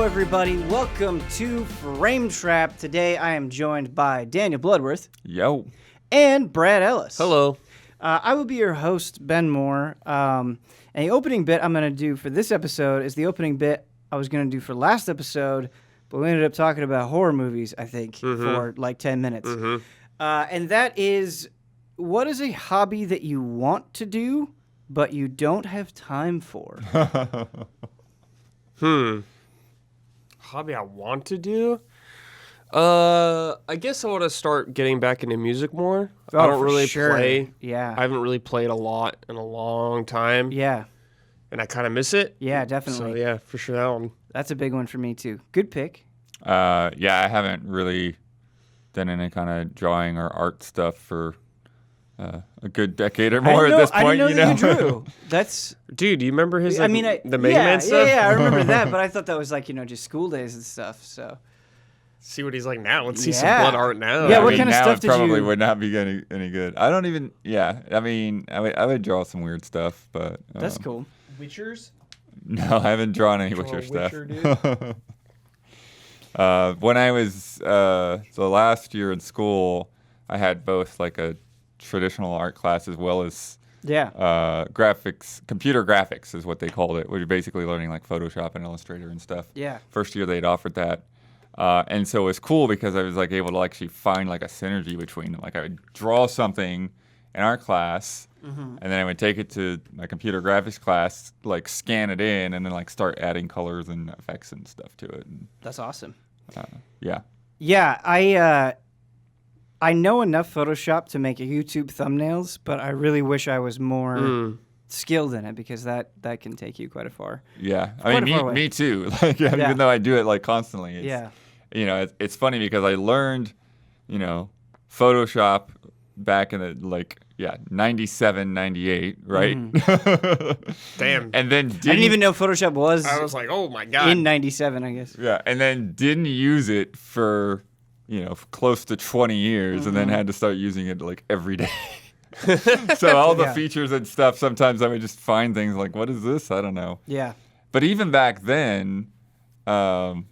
everybody. Welcome to Frame Trap. Today I am joined by Daniel Bloodworth. Yo. And Brad Ellis. Hello. I will be your host, Ben Moore. And the opening bit I'm going to do for this episode is the opening bit I was going to do for last episode, but we ended up talking about horror movies, I think, for like 10 minutes. And that is, what is a hobby that you want to do, but you don't have time for? Hobby I want to do? I guess I want to start getting back into music more. Oh, I don't for really sure. play. Yeah. I haven't really played a lot in a long time. Yeah. And I kind of miss it. Yeah, definitely. So yeah, for sure that one. That's a big one for me too. Good pick. Yeah, I haven't really done any kind of drawing or art stuff for a good decade or more at this point. I didn't know that you know? drew. That's... Dude, do you remember his the Mega Man stuff? Yeah, I remember that, but I thought that was like, just school days and stuff, so... See what he's like now. Let's see some blood art now. Yeah, I what mean, kind of now stuff it did probably you... would not be any good. I don't even, I mean, I would draw some weird stuff, but... That's cool. Witchers? No, I haven't drawn any Witcher stuff. When I was, so last year in school, I had both like a traditional art class as well as graphics, computer graphics is what they called it, where you're basically learning like Photoshop and Illustrator and stuff. Yeah. First year they'd offered that. And so it was cool because I was like able to actually find like a synergy between them. Like I would draw something in our class, and then I would take it to my computer graphics class, like scan it in, and then like start adding colors and effects and stuff to it. And, That's awesome. yeah. Yeah, I know enough Photoshop to make YouTube thumbnails, but I really wish I was more skilled in it because that can take you quite a far. Yeah, I mean, me too. Like, even though I do it like constantly. It's, it's funny because I learned, Photoshop back in the 97, 98, right? Damn. And then I didn't even know Photoshop was. I was like, oh my God. In 97, I guess. Yeah, and then didn't use it for, close to 20 years, and then had to start using it like every day. So all the features and stuff, sometimes I would just find things like, what is this? I don't know. Yeah. But even back then, kind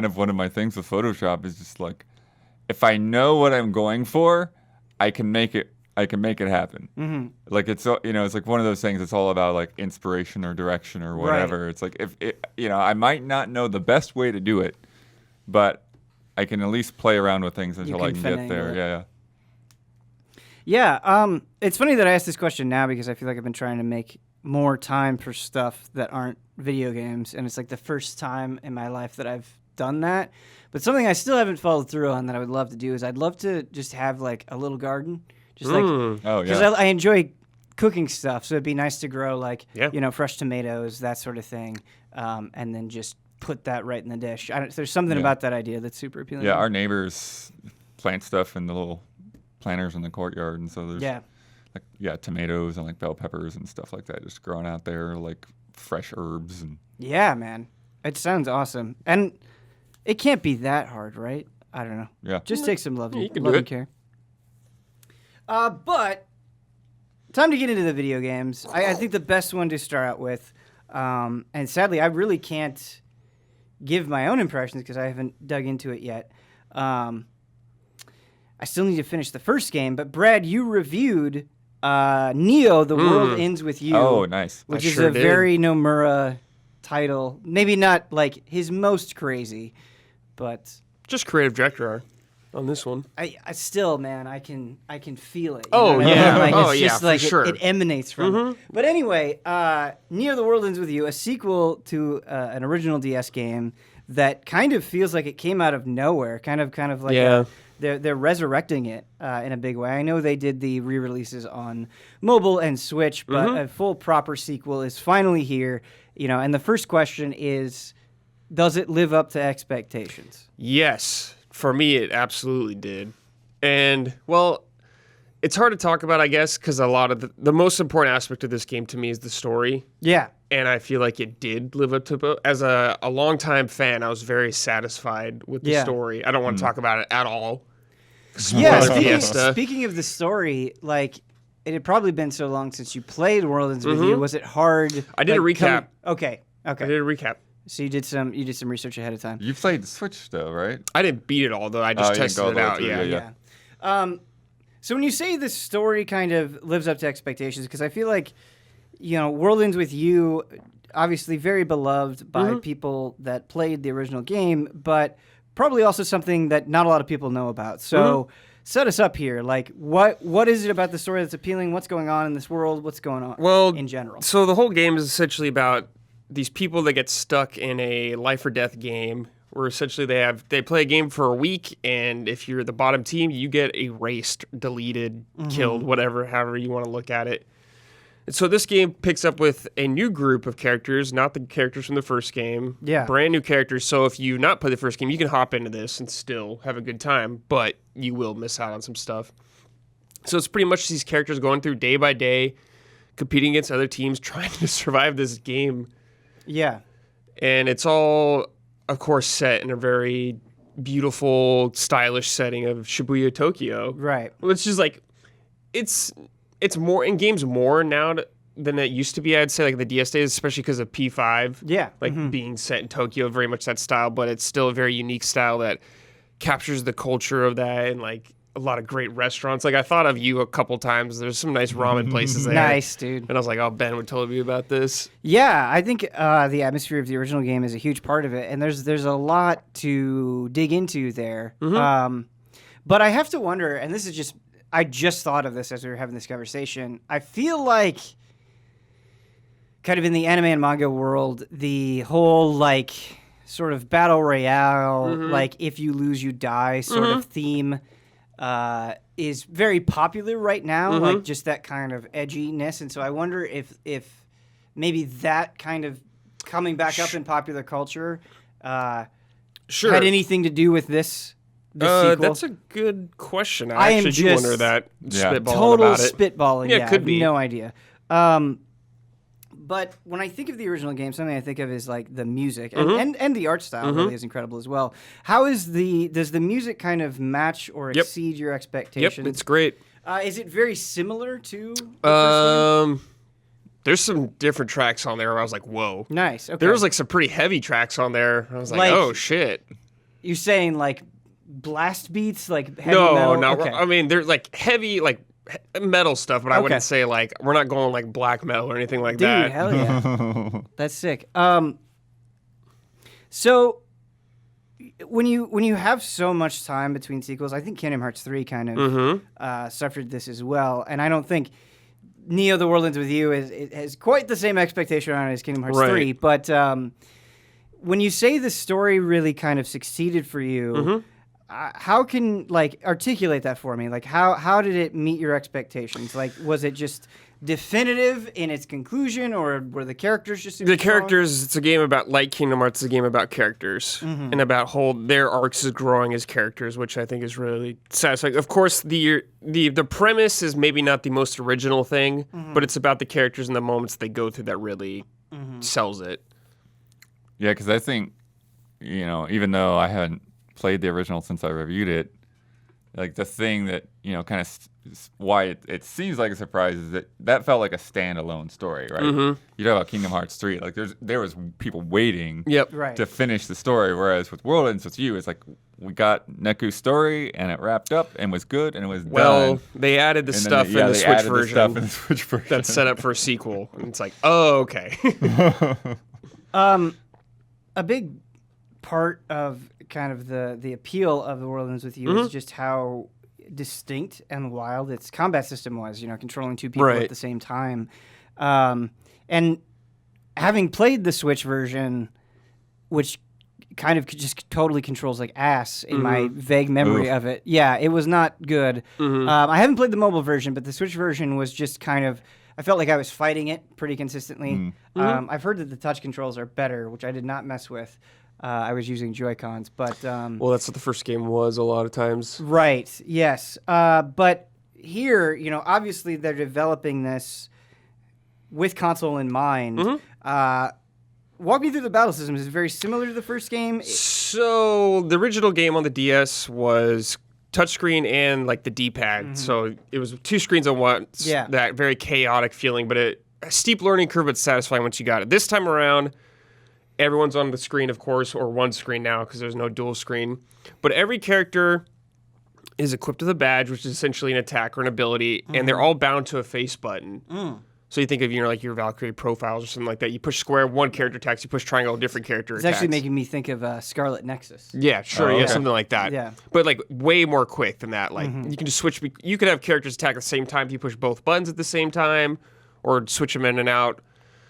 of one of my things with Photoshop is just like, if I know what I'm going for, I can make it happen. Like it's it's like one of those things. It's all about like inspiration or direction or whatever. Right. It's like if I might not know the best way to do it, but I can at least play around with things until I can get there. Yeah. It's funny that I asked this question now because I feel like I've been trying to make more time for stuff that aren't video games, and it's like the first time in my life that I've done that. But something I still haven't followed through on that I would love to do is I'd love to just have like a little garden, just because I enjoy cooking stuff. So it'd be nice to grow like fresh tomatoes, that sort of thing, and then just put that right in the dish. There's something about that idea that's super appealing. Yeah, our neighbors plant stuff in the little planters in the courtyard, and so there's tomatoes and like bell peppers and stuff like that just growing out there, like fresh herbs and man, it sounds awesome. It can't be that hard, right? I don't know. Yeah. Just take some love. You can love do and care. But time to get into the video games. I think the best one to start out with, and sadly, I really can't give my own impressions because I haven't dug into it yet. I still need to finish the first game, but Brad, you reviewed Neo: The World Ends With You. Oh, nice. Which is a very Nomura title. Maybe not like his most crazy, but just creative director art on this one. I still, man, I can feel it. Oh yeah, like, oh it's yeah, just for like sure. It emanates from it. But anyway, Neo: The World Ends With You, a sequel to an original DS game that kind of feels like it came out of nowhere. Kind of like they're resurrecting it in a big way. I know they did the re-releases on mobile and Switch, but a full proper sequel is finally here. And the first question is, does it live up to expectations? Yes. For me, it absolutely did. And, well, it's hard to talk about, I guess, because a lot of the most important aspect of this game to me is the story. Yeah. And I feel like it did live up to, as a longtime fan, I was very satisfied with the story. I don't want to talk about it at all. Yeah, speaking of the story, like, it had probably been so long since you played World Ends With You. Was it hard? I did a recap. Okay. I did a recap. So you did some research ahead of time. You played the Switch though, right? I didn't beat it all though. I just you didn't tested go all it the way out. through, Yeah. yeah. So when you say this story kind of lives up to expectations, because I feel like, World Ends With You, obviously very beloved by people that played the original game, but probably also something that not a lot of people know about. So set us up here. Like, what is it about the story that's appealing? What's going on in this world? What's going on in general? So the whole game is essentially about these people that get stuck in a life or death game where essentially they play a game for a week, and if you're the bottom team, you get erased, deleted, killed, however you want to look at it. And so this game picks up with a new group of characters, not the characters from the first game. Yeah. Brand new characters. So if you not play the first game, you can hop into this and still have a good time, but you will miss out on some stuff. So it's pretty much these characters going through day by day, competing against other teams, trying to survive this game. Yeah. And it's all, of course, set in a very beautiful, stylish setting of Shibuya, Tokyo. Right. Well, it's just like, it's more in games more now than it used to be, I'd say, like the DS days, especially because of P5. Yeah. Like being set in Tokyo, very much that style, but it's still a very unique style that captures the culture of that and like a lot of great restaurants. Like I thought of you a couple times. There's some nice ramen places there. Nice, dude. And I was like, oh, Ben would tell me about this. Yeah, I think the atmosphere of the original game is a huge part of it, and there's a lot to dig into there. But I have to wonder, and this is just, I just thought of this as we were having this conversation. I feel like kind of in the anime and manga world, the whole like sort of battle royale, like if you lose, you die sort of theme is very popular right now, like just that kind of edginess. And so I wonder if maybe that kind of coming back up in popular culture had anything to do with this sequel. That's a good question. I actually do wonder that. Spitballing total about it. Spitballing. Yeah, it could be. No idea. But when I think of the original game, something I think of is like the music and the art style really is incredible as well. Does the music kind of match or exceed your expectations? Yep, it's great. Is it very similar to the first game? There's some different tracks on there where I was like, whoa. Nice. Okay. There was like some pretty heavy tracks on there. I was like oh shit. You're saying like blast beats, like heavy metal? No. Okay. I mean, they're like heavy, like metal stuff, but I wouldn't say like we're not going like black metal or anything like that. Dude, hell yeah. That's sick. So when you have so much time between sequels, I think Kingdom Hearts 3 kind of suffered this as well, and I don't think Neo: The World Ends With You has quite the same expectation on it as Kingdom Hearts 3, but when you say the story really kind of succeeded for you, how can like articulate that for me? Like how did it meet your expectations? Like was it just definitive in its conclusion, or were the characters just super strong? Characters? It's a game about, like Kingdom Hearts, it's a game about characters and about their arcs is growing as characters, which I think is really satisfying. Of course, the premise is maybe not the most original thing, but it's about the characters and the moments they go through that really sells it. Yeah, because I think, even though I haven't played the original since I reviewed it, like the thing that, kind of why it seems like a surprise is that felt like a standalone story, right? You talk about Kingdom Hearts 3, like there was people waiting to finish the story, whereas with World Ends With You, it's like we got Neku's story and it wrapped up and was good and it was done. Well, they added the stuff in the Switch version that's set up for a sequel. And it's like, oh, okay. A big part of kind of the appeal of The World Ends With You is just how distinct and wild its combat system was, controlling two people at the same time. And having played the Switch version, which kind of just totally controls like ass in my vague memory of it. Yeah, it was not good. I haven't played the mobile version, but the Switch version was just kind of, I felt like I was fighting it pretty consistently. I've heard that the touch controls are better, which I did not mess with. I was using Joy-Cons, but... well, that's what the first game was a lot of times. Right, yes. But here, obviously they're developing this with console in mind. Walk me through the battle system. Is it very similar to the first game? So, the original game on the DS was touchscreen and like the D-pad. So, it was two screens at once. Yeah. That very chaotic feeling, but a steep learning curve, but satisfying once you got it. This time around, Everyone's on the screen, of course, or one screen now because there's no dual screen. But every character is equipped with a badge, which is essentially an attack or an ability, and they're all bound to a face button. So you think of like your Valkyrie profiles or something like that. You push square, one character attacks. You push triangle, different character attacks. It's actually making me think of Scarlet Nexus. Yeah, sure, Oh, yeah, okay. something like that. Yeah. But like way more quick than that. Like you can just switch. You could have characters attack at the same time if you push both buttons at the same time, or switch them in and out.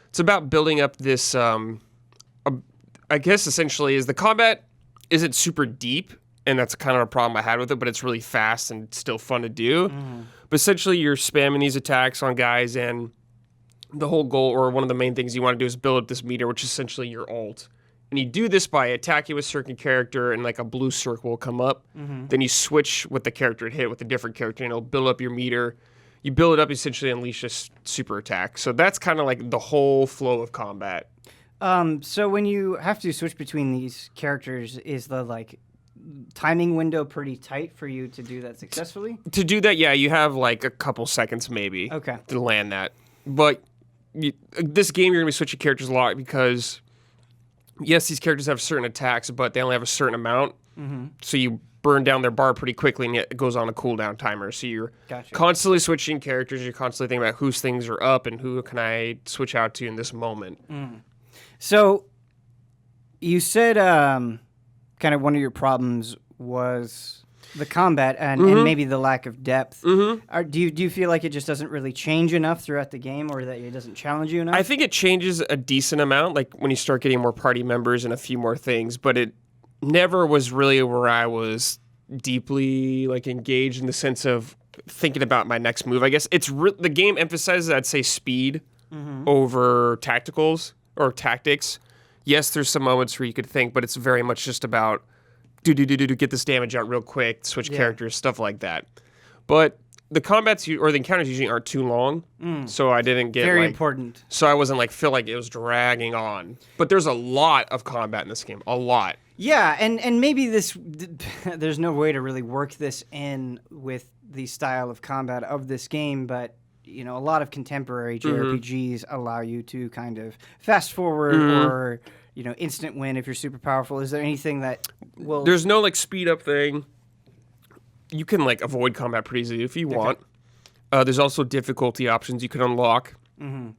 It's about building up this. I guess essentially is the combat isn't super deep, and that's kind of a problem I had with it. But it's really fast and still fun to do. But essentially, you're spamming these attacks on guys, and the whole goal, or one of the main things you want to do, is build up this meter, which is essentially your ult. And you do this by attacking with a certain character, and like a blue circle will come up. Then you switch with the character it hit with a different character, and it'll build up your meter. You build it up, essentially unleash a super attack. So that's kind of like the whole flow of combat. So when you have to switch between these characters, is the like timing window pretty tight for you to do that successfully? To do that, yeah, you have like a couple seconds maybe to land that. But this game, you're going to be switching characters a lot because, yes, these characters have certain attacks, but they only have a certain amount. So you burn down their bar pretty quickly, and it goes on a cooldown timer. So you're constantly switching characters. You're constantly thinking about whose things are up and who can I switch out to in this moment. So you said kind of one of your problems was the combat and maybe the lack of depth. Do you feel like it just doesn't really change enough throughout the game, or that it doesn't challenge you enough? I think it changes a decent amount, like when you start getting more party members and a few more things, but it never was really where I was deeply like engaged in the sense of thinking about my next move. I guess it's the game emphasizes, I'd say, speed over tacticals or tactics. Yes, there's some moments where you could think, but it's very much just about get this damage out real quick, switch characters, stuff like that. But the combats or the encounters usually aren't too long, so I didn't get very important. So I wasn't like feel like it was dragging on. But there's a lot of combat in this game, a lot. Yeah, and maybe there's no way to really work this in with the style of combat of this game, but a lot of contemporary JRPGs allow you to kind of fast forward or instant win if you're super powerful. Is there anything that will... There's no like speed up thing. You can like avoid combat pretty easily if you want. There's also difficulty options you can unlock. You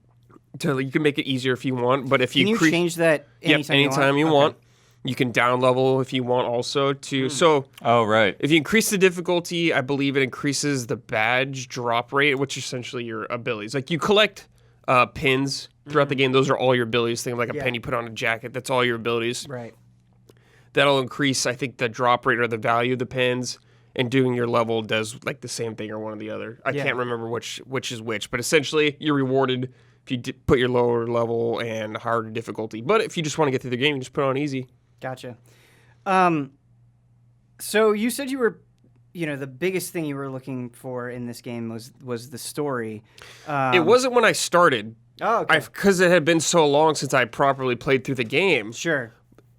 can make it easier if you want, but if can you change that anytime you want. You can down level if you want also too. So if you increase the difficulty, I believe it increases the badge drop rate, which is essentially your abilities. Like you collect pins throughout the game. Those are all your abilities. Think of like a pin you put on a jacket. That's all your abilities. Right. That'll increase, I think, the drop rate or the value of the pins. And doing your level does like the same thing or one or the other. I can't remember which is which, but essentially you're rewarded if you put your lower level and harder difficulty. But if you just want to get through the game, you just put it on easy. Gotcha. So you said you were, the biggest thing you were looking for in this game was the story. It wasn't when I started. Oh, okay. Because it had been so long since I properly played through the game. Sure.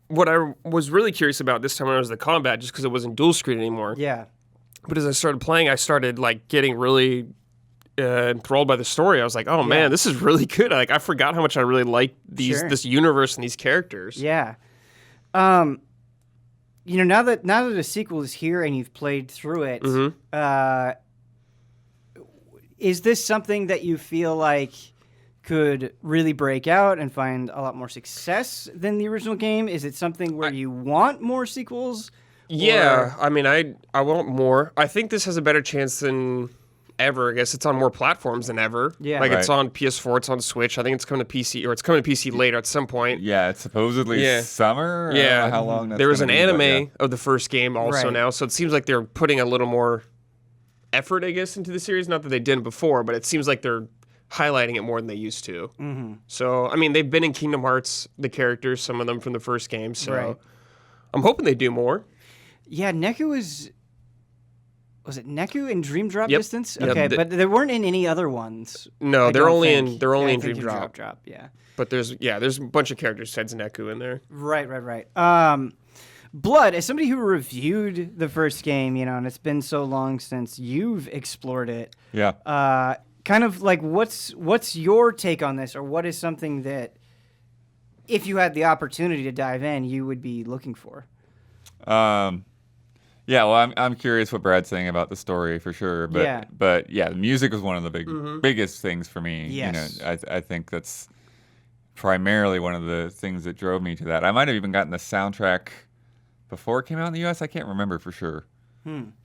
What I was really curious about this time was the combat, just because it wasn't dual screen anymore. Yeah. But as I started playing, I started like getting really enthralled by the story. I was like, oh man, this is really good. Like I forgot how much I really liked this universe and these characters. Yeah. Now that a sequel is here and you've played through it, is this something that you feel like could really break out and find a lot more success than the original game? Is it something where you want more sequels? Yeah, I mean, I want more. I think this has a better chance than ever. I guess it's on more platforms than ever. Yeah. Like it's on PS4, it's on Switch. I think it's coming to PC, or it's coming to PC later at some point. Yeah, it's supposedly summer. Yeah. How long that's there was an gonna be, anime of the first game also now, so it seems like they're putting a little more effort, I guess, into the series. Not that they didn't before, but it seems like they're highlighting it more than they used to. So, I mean, they've been in Kingdom Hearts, the characters, some of them from the first game, so I'm hoping they do more. Yeah, Neku was it Neku in Dream Drop Yep. Distance? Yep. Okay, but they weren't in any other ones. No, they're only in Dream in Drop. Drop, yeah. But there's a bunch of characters besides Neku in there. Right. Blood, as somebody who reviewed the first game, and it's been so long since you've explored it. Yeah. Kind of like what's your take on this, or what is something that if you had the opportunity to dive in, you would be looking for? Yeah, well, I'm curious what Brad's saying about the story for sure, but yeah, the music was one of the biggest things for me. Yes. You know, I think that's primarily one of the things that drove me to that. I might have even gotten the soundtrack before it came out in the U.S. I can't remember for sure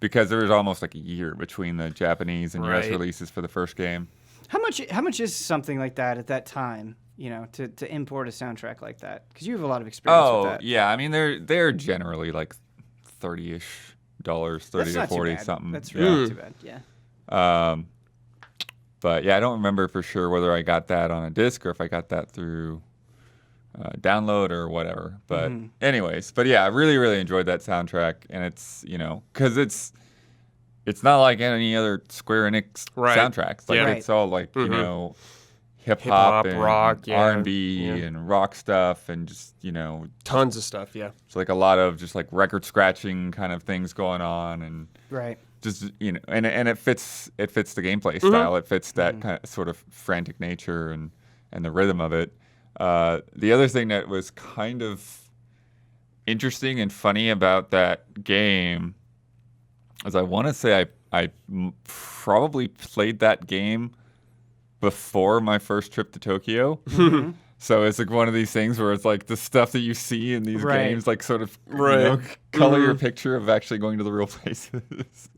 because there was almost like a year between the Japanese and U.S. releases for the first game. How much is something like that at that time? You know, to import a soundtrack like that, because you have a lot of experience with that. Yeah, I mean they're generally like $30-ish, $30 to 40 something. That's really not too bad. Yeah. But yeah, I don't remember for sure whether I got that on a disc or if I got that through download or whatever. But anyways, yeah, I really, really enjoyed that soundtrack, and it's, you know, because it's not like any other Square Enix soundtracks. Like it's all like you know, hip hop and rock, R&B and rock stuff, and just, you know, tons of stuff. Yeah, it's like a lot of just like record scratching kind of things going on, and just, you know, and it fits the gameplay style. It fits that kind of sort of frantic nature and the rhythm of it. The other thing that was kind of interesting and funny about that game is I want to say I probably played that game before my first trip to Tokyo. So it's like one of these things where it's like the stuff that you see in these games, like sort of you know, color your picture of actually going to the real places.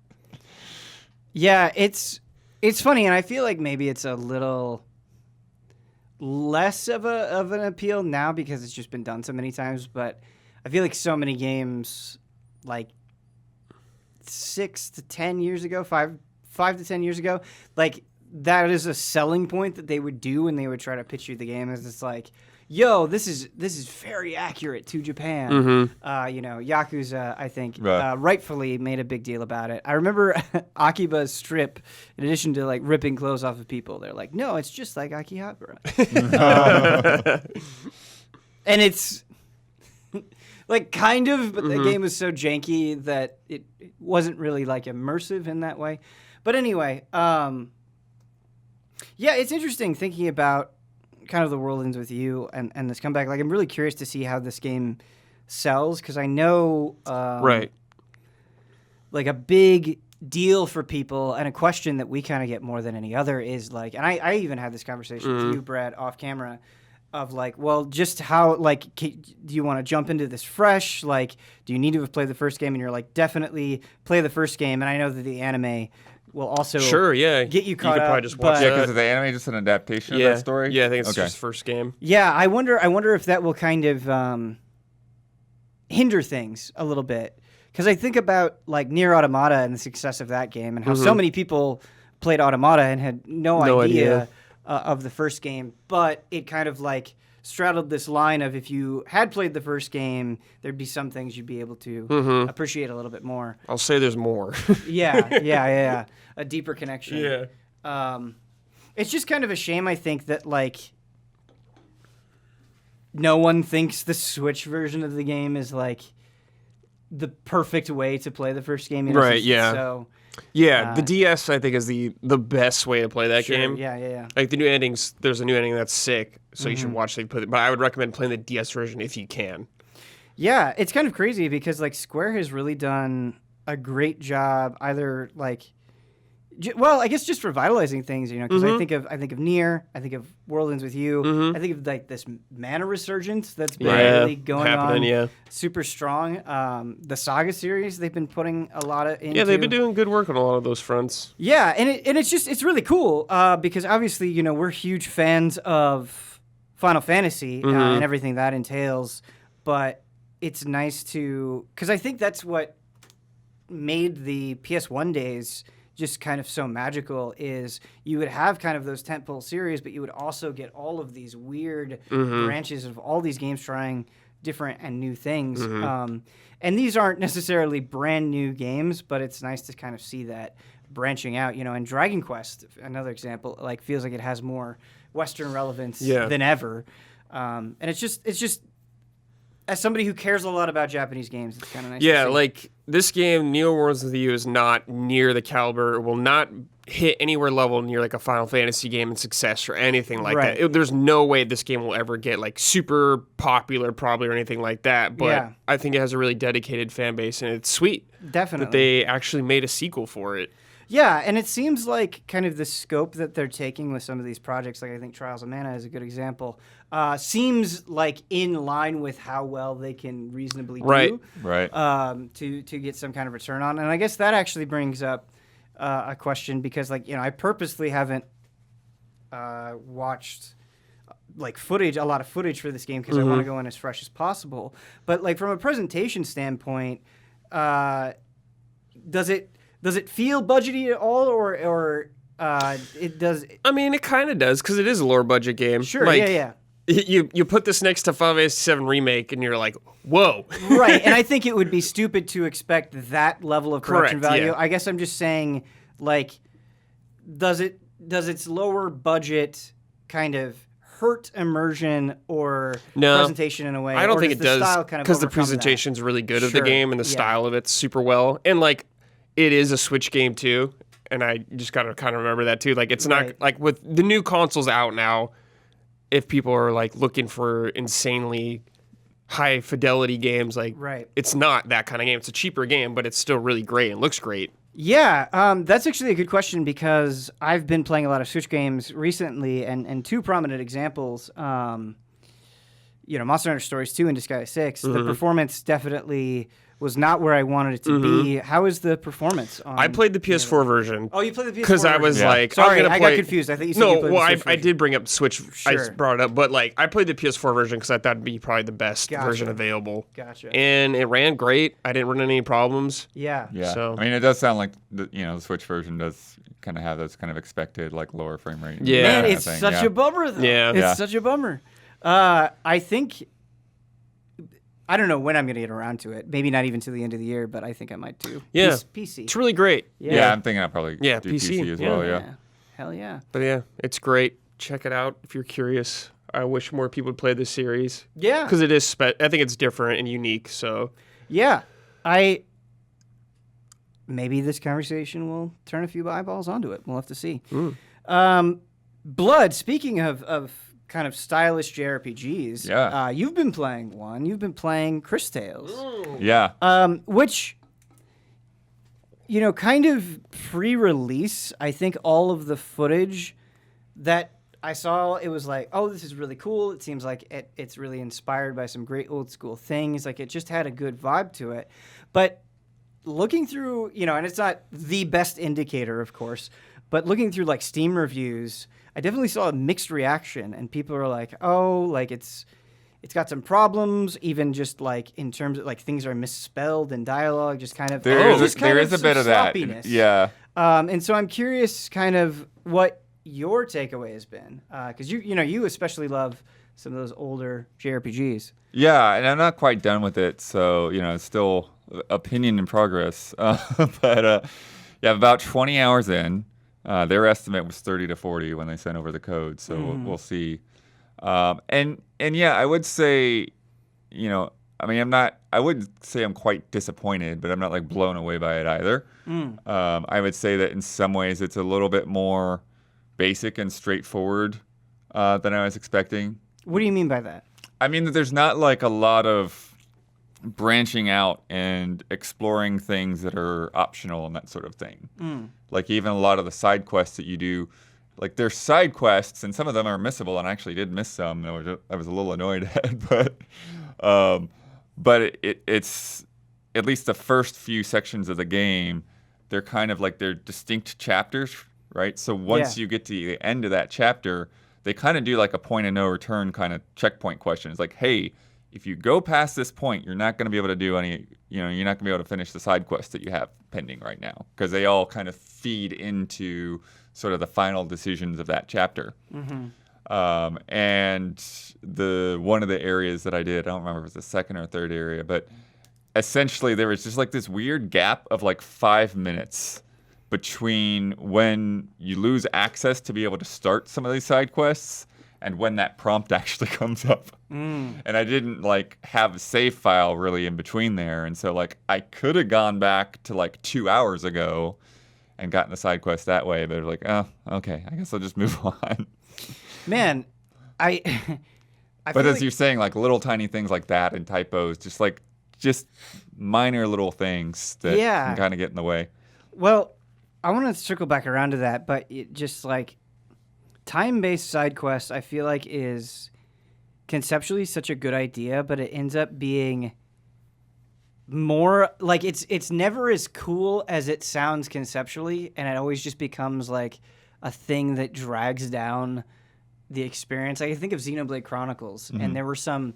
Yeah, it's funny, and I feel like maybe it's a little less of an appeal now because it's just been done so many times. But I feel like so many games, like 6 to 10 years ago, 5 to 10 years ago, like that is a selling point that they would do when they would try to pitch you the game. Is it's like, yo, this is very accurate to Japan. You know, Yakuza, I think, rightfully made a big deal about it. I remember Akiba's strip, in addition to like ripping clothes off of people, they're like, no, it's just like Akihabara. And it's like kind of, but the game was so janky that it wasn't really like immersive in that way. But anyway, yeah, it's interesting thinking about kind of the world ends with you and this comeback. Like, I'm really curious to see how this game sells, because I know like a big deal for people and a question that we kind of get more than any other is like, and I even had this conversation with you, Brad, off camera, of like, well, just how, like, do you want to jump into this fresh? Like, do you need to have played the first game? And you're like, definitely play the first game. And I know that the anime will also get you caught up. Probably just watch because the anime is just an adaptation of that story? Yeah, I think it's just first game. Yeah, I wonder if that will kind of hinder things a little bit. Because I think about like Nier Automata and the success of that game and how so many people played Automata and had no idea. Of the first game, but it kind of like straddled this line of if you had played the first game, there'd be some things you'd be able to appreciate a little bit more. I'll say there's more. Yeah. A deeper connection. Yeah. It's just kind of a shame, I think, that like no one thinks the Switch version of the game is like the perfect way to play the first game. You know, right, yeah. So... Yeah, the DS I think is the best way to play that game. Yeah. Like the new endings, there's a new ending that's sick, so you should watch it. But I would recommend playing the DS version if you can. Yeah, it's kind of crazy because like Square has really done a great job either like, well, I guess just revitalizing things, you know, because I think of Nier, I think of World Ends With You, I think of like this mana resurgence that's been really going on, super strong. The Saga series they've been putting a lot of into. Yeah, they've been doing good work on a lot of those fronts. Yeah, and it's really cool because obviously, you know, we're huge fans of Final Fantasy and everything that entails, but it's nice to, because I think that's what made the PS1 days just kind of so magical, is you would have kind of those tentpole series, but you would also get all of these weird branches of all these games trying different and new things. And these aren't necessarily brand new games, but it's nice to kind of see that branching out, you know. And Dragon Quest, another example, like feels like it has more Western relevance than ever. And it's just as somebody who cares a lot about Japanese games, it's kind of nice. Yeah, to see. like this game, Neo Worlds with You, is not near the caliber. It will not hit anywhere level near like a Final Fantasy game in success or anything like Right. that. There's no way this game will ever get like super popular, probably, or anything like that. But Yeah. I think it has a really dedicated fan base, and it's sweet Definitely. that they actually made a sequel for it. Yeah, and it seems like kind of the scope that they're taking with some of these projects, like I think Trials of Mana is a good example, seems like in line with how well they can reasonably do Right. to get some kind of return on. And I guess that actually brings up a question because, like, I purposely haven't watched like a lot of footage for this game because I want to go in as fresh as possible. But like from a presentation standpoint, does it feel budgety at all, or it does? I mean, it kind of does because it is a lower budget game. Sure, like, yeah. You put this next to Final Fantasy VII Remake, and you're like, whoa. Right, and I think it would be stupid to expect that level of production Correct, value. yeah. I guess I'm just saying, like, does its lower budget kind of hurt immersion or No, presentation in a way? I don't or think it the does style kind of because the overcome that? presentation's really good of Sure, the game and the yeah. style of it's super well. And like, it is a Switch game too. And I just gotta kind of remember that too. Like, it's not Right. like with the new consoles out now. If people are like looking for insanely high fidelity games, like Right. it's not that kind of game. It's a cheaper game, but it's still really great and looks great. Yeah, that's actually a good question because I've been playing a lot of Switch games recently, and two prominent examples, Monster Hunter Stories 2 and Disgaea 6, the performance definitely was not where I wanted it to be. How is the performance on... I played the PS4 version. Oh, you played the PS4 Because I was version. like, Sorry, I'm gonna I play... got confused. I thought you said no, you played well, the I Switch version. did bring up Switch. I Sure. brought it up, but like, I played the PS4 version because I thought it'd be probably the best Gotcha. version available. Gotcha. And it ran great. I didn't run into any problems. Yeah. Yeah. So- I mean, it does sound like the Switch version does kind of have those kind of expected like lower frame rate. Yeah. Man, kind of it's thing, such yeah. a bummer, though. Yeah. It's Yeah. such a bummer. I think... I don't know when I'm going to get around to it. Maybe not even to the end of the year, but I think I might too. Yeah. PC. It's really great. Yeah, I'm thinking I'll probably Yeah, do PC, PC as yeah. well. Yeah. Hell yeah. But yeah, it's great. Check it out if you're curious. I wish more people would play this series Yeah. because it is. I think it's different and unique. So Yeah. Maybe this conversation will turn a few eyeballs onto it. We'll have to see. Blood, speaking of kind of stylish JRPGs, Yeah. you've been playing one. You've been playing Cris Tales, Yeah. which, kind of pre-release, I think all of the footage that I saw, it was like, oh, this is really cool. It seems like it's really inspired by some great old school things. Like, it just had a good vibe to it. But looking through, and it's not the best indicator, of course, but looking through like Steam reviews, I definitely saw a mixed reaction, and people are like, oh, like it's got some problems, even just like in terms of like things are misspelled in dialogue, just kind of There is kind a some bit of that. sloppiness. Yeah. And so I'm curious kind of what your takeaway has been, because you especially love some of those older JRPGs. Yeah, and I'm not quite done with it, so it's still opinion in progress. But about 20 hours in. Their estimate was 30 to 40 when they sent over the code, so we'll see. And yeah, I would say, I wouldn't say I'm quite disappointed, but I'm not like blown away by it either. I would say that in some ways it's a little bit more basic and straightforward than I was expecting. What do you mean by that? I mean that there's not like a lot of branching out and exploring things that are optional and that sort of thing. Like even a lot of the side quests that you do, like there's side quests and some of them are missable, and I actually did miss some. I was a little annoyed at, but it's at least the first few sections of the game, they're kind of like they're distinct chapters, right? So once you get to the end of that chapter, they kind of do like a point of no return kind of checkpoint question. It's like, hey, if you go past this point, you're not going to be able to do any, you're not going to be able to finish the side quest that you have pending right now, because they all kind of feed into sort of the final decisions of that chapter. And one of the areas that I did, I don't remember if it was the second or third area, but essentially there was just like this weird gap of like 5 minutes between when you lose access to be able to start some of these side quests and when that prompt actually comes up. And I didn't like have a save file really in between there, and so like I could have gone back to like 2 hours ago and gotten the side quest that way, but like, oh, okay, I guess I'll just move on. Man, I But feel as you're saying, like little tiny things like that and typos, just minor little things that can kind of get in the way. Well, I want to circle back around to that, but it just like time-based side quests, I feel like is conceptually such a good idea, but it ends up being more like it's never as cool as it sounds conceptually, and it always just becomes like a thing that drags down the experience. Like, I think of Xenoblade Chronicles, and there were some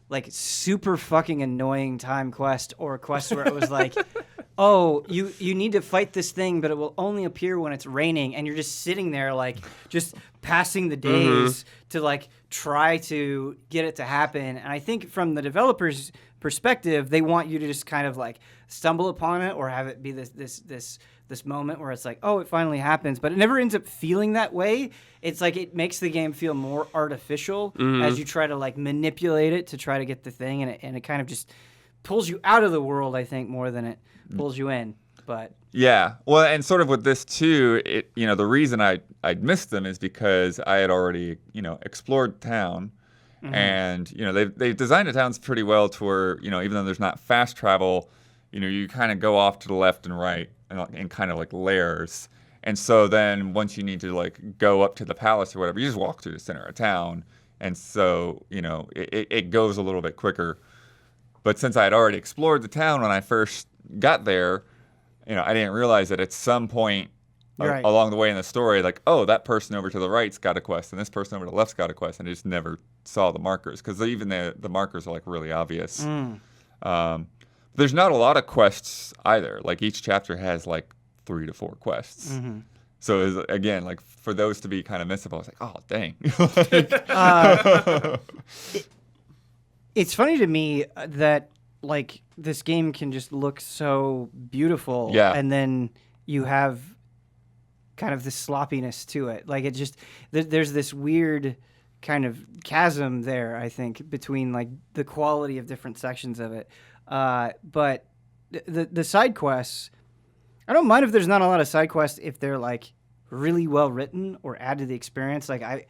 like super fucking annoying time quest or quests where it was like, oh, you need to fight this thing, but it will only appear when it's raining, and you're just sitting there like just passing the days to like try to get it to happen. And I think from the developer's perspective, they want you to just kind of like stumble upon it or have it be this moment where it's like, oh, it finally happens, but it never ends up feeling that way. It's like it makes the game feel more artificial as you try to like manipulate it to try to get the thing, and it kind of just pulls you out of the world, I think, more than it pulls you in. But yeah, well, and sort of with this too, the reason I'd missed them is because I had already explored town, and they've designed the towns pretty well to where even though there's not fast travel, you kind of go off to the left and right and kind of like layers. And so then once you need to like go up to the palace or whatever, you just walk through the center of town. And so, it goes a little bit quicker. But since I had already explored the town when I first got there, I didn't realize that at some point along the way in the story, like, oh, that person over to the right's got a quest and this person over to the left's got a quest. And I just never saw the markers because even the markers are like really obvious. There's not a lot of quests either. Like each chapter has like 3 to 4 quests. So it was, again, like for those to be kind of missable, I was like, oh, dang. It's funny to me that like this game can just look so beautiful, and then you have kind of this sloppiness to it. Like it just there's this weird kind of chasm there, I think, between like the quality of different sections of it. But the side quests, I don't mind if there's not a lot of side quests if they're like really well written or add to the experience. Like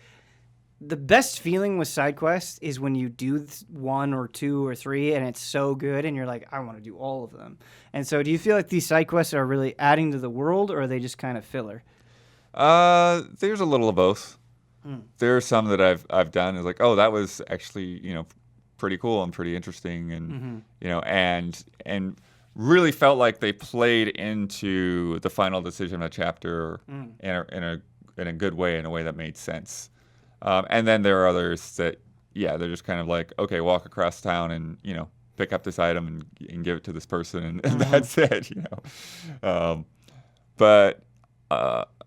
the best feeling with side quests is when you do 1 or 2 or 3 and it's so good and you're like, I want to do all of them. And so do you feel like these side quests are really adding to the world, or are they just kind of filler? There's a little of both. There are some that I've done is like, oh, that was actually, pretty cool and pretty interesting, and and really felt like they played into the final decision of a chapter in a good way, in a way that made sense. And then there are others that, they're just kind of like, okay, walk across town and pick up this item and give it to this person, and that's it. But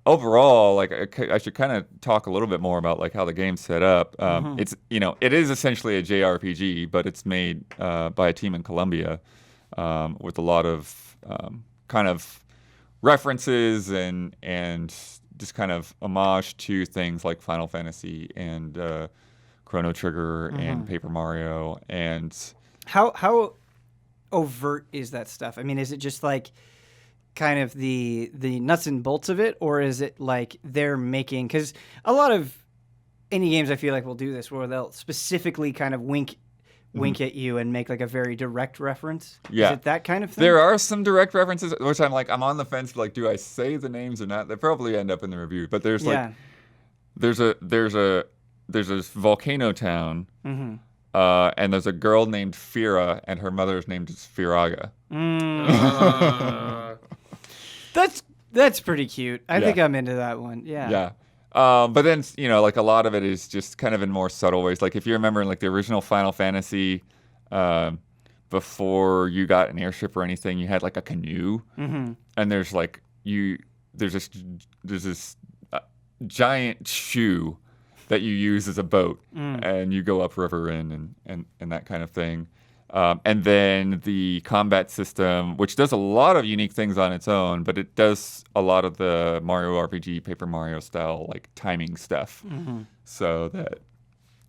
overall, like I should kind of talk a little bit more about like how the game's set up. It's it is essentially a JRPG, but it's made by a team in Colombia with a lot of kind of references and just kind of homage to things like Final Fantasy and Chrono Trigger and Paper Mario. And how overt is that stuff? I mean, is it just like kind of the nuts and bolts of it, or is it like they're making, because a lot of indie games I feel like will do this, where they'll specifically kind of wink at you and make like a very direct reference. Is it that kind of thing? There are some direct references, which I'm on the fence, like, do I say the names or not? They probably end up in the review, but there's like there's a volcano town, and there's a girl named Fira, and her mother's name is Firaga. That's pretty cute. I think I'm into that one. Yeah. But then, like a lot of it is just kind of in more subtle ways. Like if you remember in like the original Final Fantasy, before you got an airship or anything, you had like a canoe, and there's this giant shoe that you use as a boat, and you go upriver and that kind of thing. And then the combat system, which does a lot of unique things on its own, but it does a lot of the Mario RPG, Paper Mario style, like timing stuff. So that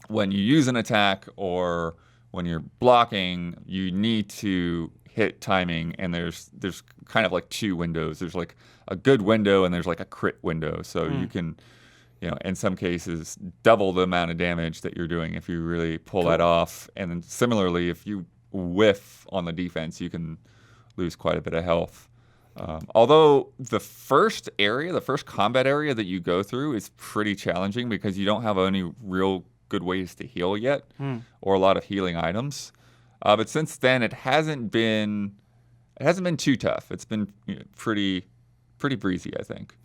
when you use an attack or when you're blocking, you need to hit timing, and there's kind of like two windows. There's like a good window and there's like a crit window. So you can, in some cases, double the amount of damage that you're doing if you really pull that off. And then similarly, if you whiff on the defense, you can lose quite a bit of health. Although the first combat area that you go through is pretty challenging because you don't have any real good ways to heal yet, or a lot of healing items. But since then, it hasn't been too tough. It's been pretty breezy, I think.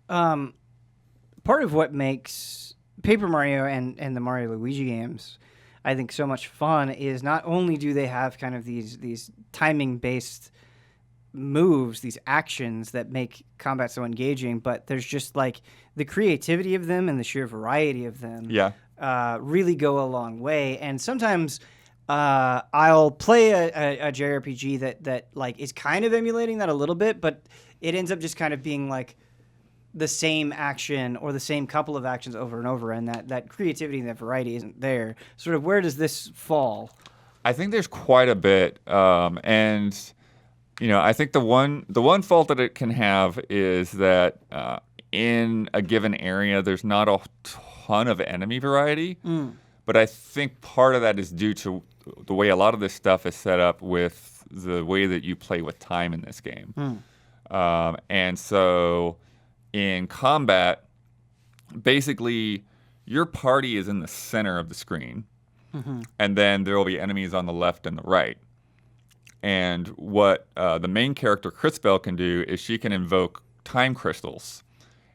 Part of what makes Paper Mario and the Mario Luigi games, I think, so much fun is not only do they have kind of these timing-based moves, these actions that make combat so engaging, but there's just like the creativity of them and the sheer variety of them really go a long way. And sometimes I'll play a JRPG that like is kind of emulating that a little bit, but it ends up just kind of being like the same action or the same couple of actions over and over, and that creativity and that variety isn't there. Sort of, where does this fall? I think there's quite a bit, and I think the one fault that it can have is that in a given area, there's not a ton of enemy variety. But I think part of that is due to the way a lot of this stuff is set up with the way that you play with time in this game. And so in combat, basically, your party is in the center of the screen. And then there will be enemies on the left and the right. And what the main character, Crisbell, can do is she can invoke time crystals.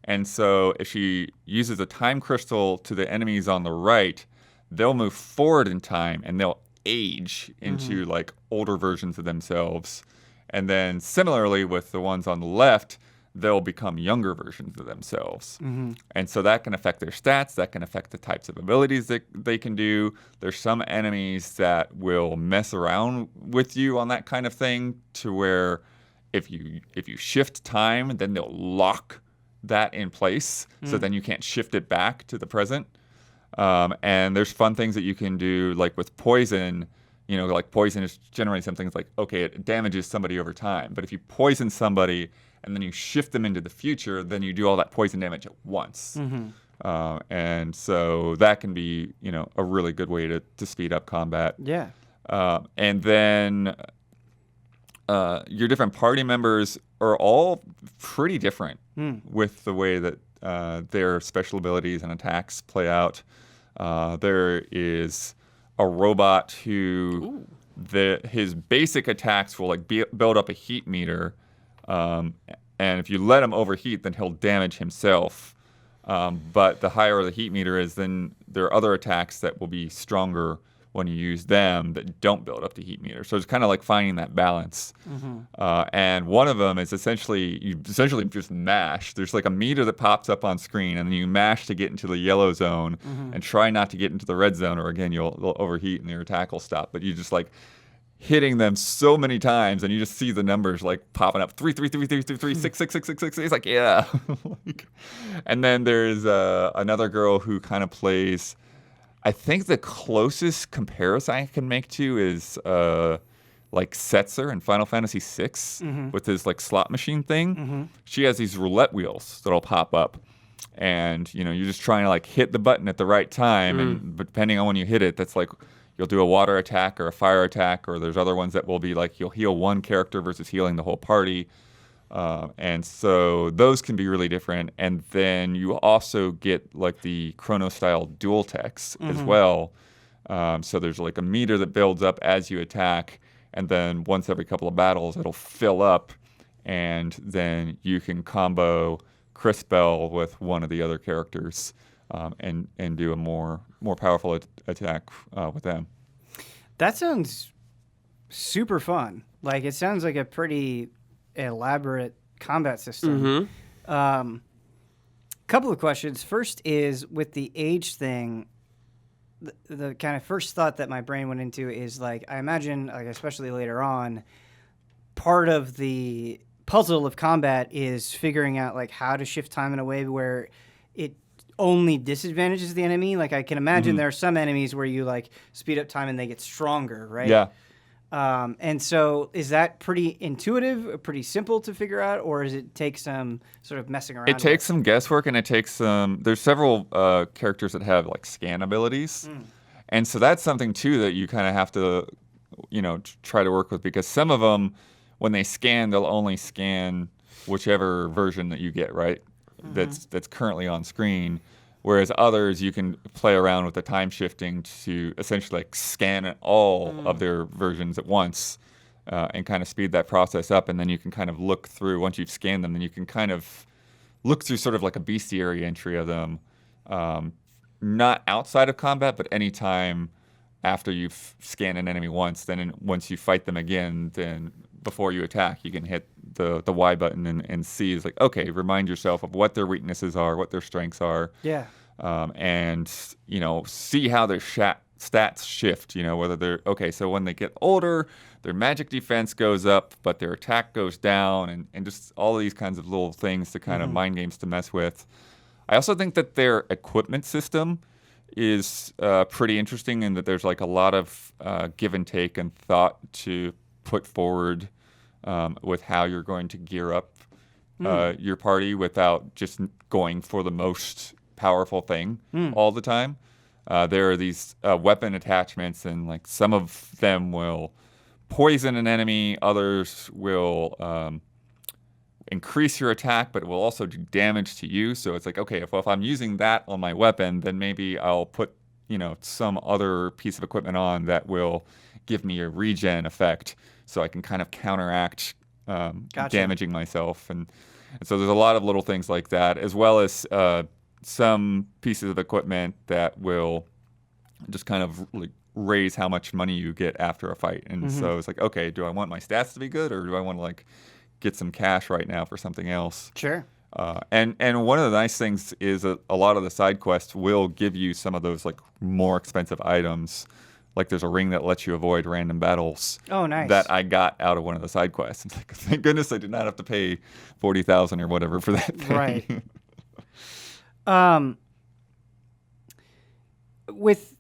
And so if she uses a time crystal to the enemies on the right, they'll move forward in time and they'll age into like older versions of themselves. And then similarly with the ones on the left, they'll become younger versions of themselves. And so that can affect their stats, that can affect the types of abilities that they can do. There's some enemies that will mess around with you on that kind of thing, to where if you shift time, then they'll lock that in place, so then you can't shift it back to the present. And there's fun things that you can do, like with poison. Like poison is generally something that's like, okay, it damages somebody over time. But if you poison somebody and then you shift them into the future, then you do all that poison damage at once. And so that can be, a really good way to speed up combat. Yeah. And then your different party members are all pretty different with the way that their special abilities and attacks play out. There is a robot who his basic attacks will like build up a heat meter, and if you let him overheat, then he'll damage himself. But the higher the heat meter is, then there are other attacks that will be stronger when you use them that don't build up the heat meter. So it's kind of like finding that balance. And one of them is you just mash. There's like a meter that pops up on screen, and then you mash to get into the yellow zone and try not to get into the red zone, or again, you'll overheat and your attack will stop. But you just like hitting them so many times, and you just see the numbers like popping up 3, 3, 3, 3, 3, 3, 6, 6, 6, 6, 6. It's like, yeah. And then there's another girl who kind of plays. I think the closest comparison I can make to is like Setzer in Final Fantasy VI with his like slot machine thing. She has these roulette wheels that'll pop up, and you're just trying to like hit the button at the right time, and depending on when you hit it, that's like you'll do a water attack or a fire attack, or there's other ones that will be like you'll heal one character versus healing the whole party. And so those can be really different. And then you also get like the Chrono style dual techs as well. So there's like a meter that builds up as you attack, and then once every couple of battles it'll fill up, and then you can combo Crisbell with one of the other characters, and do a more powerful attack with them. That sounds super fun. Like, it sounds like a pretty elaborate combat system. Couple of questions. First is, with the age thing, the kind of first thought that my brain went into is like, I imagine, like, especially later on, part of the puzzle of combat is figuring out like how to shift time in a way where it only disadvantages the enemy? Like I can imagine there are some enemies where you like speed up time and they get stronger, right? Yeah. And so is that pretty intuitive, pretty simple to figure out, or does it take some sort of messing around? It takes some guesswork, and it takes some. There's several characters that have like scan abilities, and so that's something too that you kind of have to, try to work with, because some of them, when they scan, they'll only scan whichever version that you get, right? That's currently on screen. Whereas others, you can play around with the time shifting to essentially like scan all of their versions at once and kind of speed that process up. And then you can kind of look through, once you've scanned them, then you can kind of look through sort of like a bestiary entry of them, not outside of combat, but anytime after you've scanned an enemy once. Then once you fight them again, then before you attack, you can hit the Y button and see, is like, okay, remind yourself of what their weaknesses are, what their strengths are. Yeah. And, see how their stats shift, whether they're, okay, so when they get older, their magic defense goes up, but their attack goes down, and just all of these kinds of little things to kind of mind games to mess with. I also think that their equipment system is pretty interesting, in that there's like a lot of give and take and thought to put forward with how you're going to gear up your party without just going for the most powerful thing all the time. There are these weapon attachments, and like some of them will poison an enemy, others will increase your attack, but it will also do damage to you. So it's like, okay, if I'm using that on my weapon, then maybe I'll put some other piece of equipment on that will give me a regen effect, so I can kind of counteract damaging myself. And so there's a lot of little things like that, as well as some pieces of equipment that will just kind of like raise how much money you get after a fight. And so it's like, okay, do I want my stats to be good, or do I want to like get some cash right now for something else? Sure. And one of the nice things is a lot of the side quests will give you some of those like more expensive items. Like there's a ring that lets you avoid random battles. Oh, nice. That I got out of one of the side quests. It's like, thank goodness I did not have to pay $40,000 or whatever for that thing. Right. With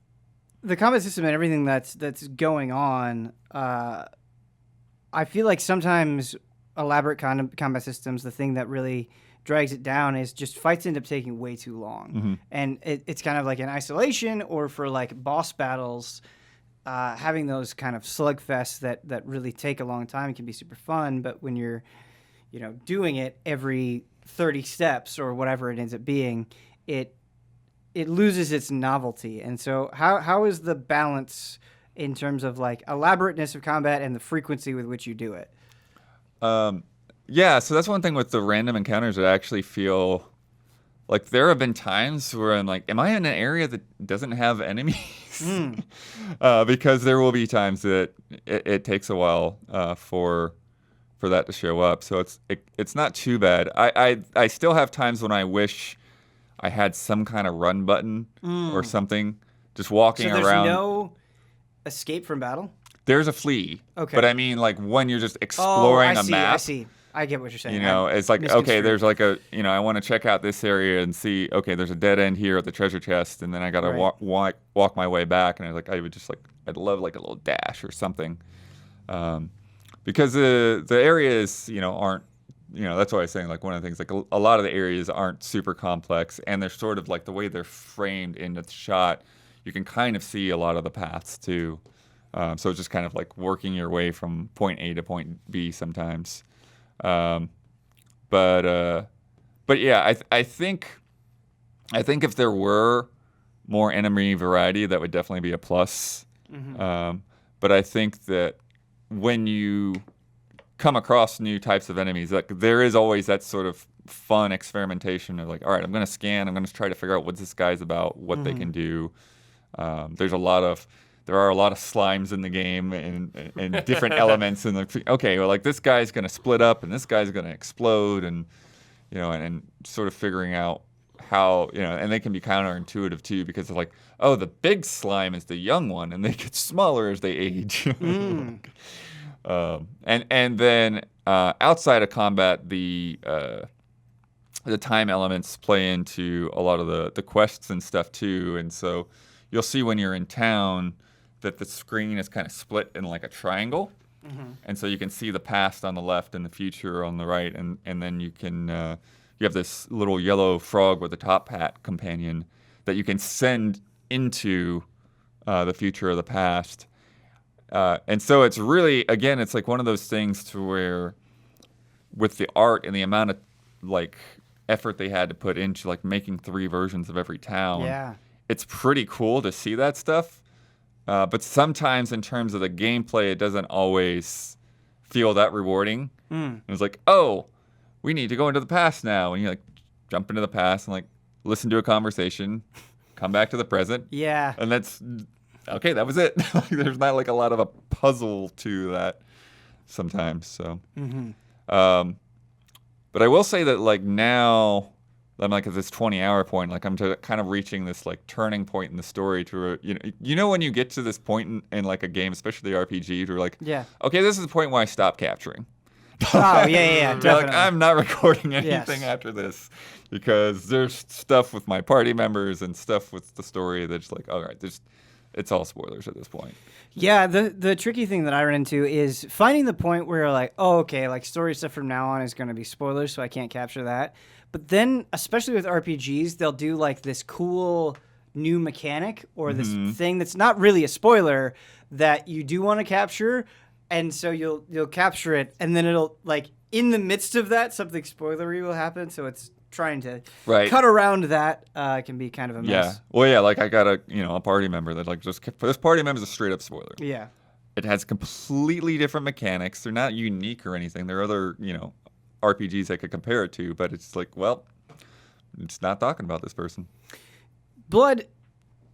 the combat system and everything that's going on, I feel like sometimes elaborate combat systems, the thing that really drags it down is just fights end up taking way too long. And it's kind of like in isolation, or for like boss battles, having those kind of slugfests that really take a long time can be super fun. But when you're, doing it every 30 steps or whatever it ends up being, it loses its novelty. And so how is the balance in terms of like elaborateness of combat and the frequency with which you do it? Yeah, so that's one thing with the random encounters that I actually feel like there have been times where I'm like, am I in an area that doesn't have enemies? Because there will be times that it takes a while for that to show up. So it's not too bad. I still have times when I wish I had some kind of run button or something, just walking around. So there's no escape from battle? There's a flee. Okay. But I mean, like when you're just exploring a map. I see. I get what you're saying. It's like, okay, there's like I want to check out this area and see, okay, there's a dead end here at the treasure chest, and then I got to walk my way back, and I'd love like a little dash or something. Because the areas, aren't, that's why I was saying, like, one of the things, like a lot of the areas aren't super complex, and they're sort of like the way they're framed in the shot, you can kind of see a lot of the paths too. So it's just kind of like working your way from point A to point B sometimes. But yeah, I think if there were more enemy variety, that would definitely be a plus. But I think that when you come across new types of enemies, like there is always that sort of fun experimentation of like, all right, I'm going to scan, I'm going to try to figure out what this guy's about, what they can do. There are a lot of slimes in the game and different elements. And okay, well, like this guy's going to split up and this guy's going to explode, and and sort of figuring out how, and they can be counterintuitive too, because they're like, oh, the big slime is the young one, and they get smaller as they age. And then outside of combat, the the time elements play into a lot of the quests and stuff too. And so you'll see when you're in town that the screen is kind of split in like a triangle. And so you can see the past on the left and the future on the right. And then you can, you have this little yellow frog with a top hat companion that you can send into the future or the past. And so it's really, again, it's like one of those things to where with the art and the amount of like effort they had to put into like making 3 versions of every town, it's pretty cool to see that stuff. But sometimes in terms of the gameplay, it doesn't always feel that rewarding. It's like, oh, we need to go into the past now. And you like jump into the past and like listen to a conversation, come back to the present. Yeah. And that's, okay, that was it. There's not like a lot of a puzzle to that sometimes. So, but I will say that like now, I'm like at this 20-hour point, like I'm kind of reaching this like turning point in the story to, you know when you get to this point in like a game, especially the RPG, you're like, okay, this is the point where I stop capturing. Oh, yeah, definitely. Like, I'm not recording anything after this because there's stuff with my party members and stuff with the story that's like, all right, it's all spoilers at this point. Yeah, the tricky thing that I run into is finding the point where you're like, oh, okay, like story stuff from now on is going to be spoilers, so I can't capture that. But then, especially with RPGs, they'll do like this cool new mechanic or this thing that's not really a spoiler that you do want to capture, and so you'll capture it, and then it'll like in the midst of that something spoilery will happen. So it's trying to cut around that can be kind of a mess. Yeah. Well, yeah, like I got a party member that like just this party member is a straight up spoiler. Yeah. It has completely different mechanics. They're not unique or anything. There are other, RPGs I could compare it to, but it's like, well, it's not talking about this person. Blood,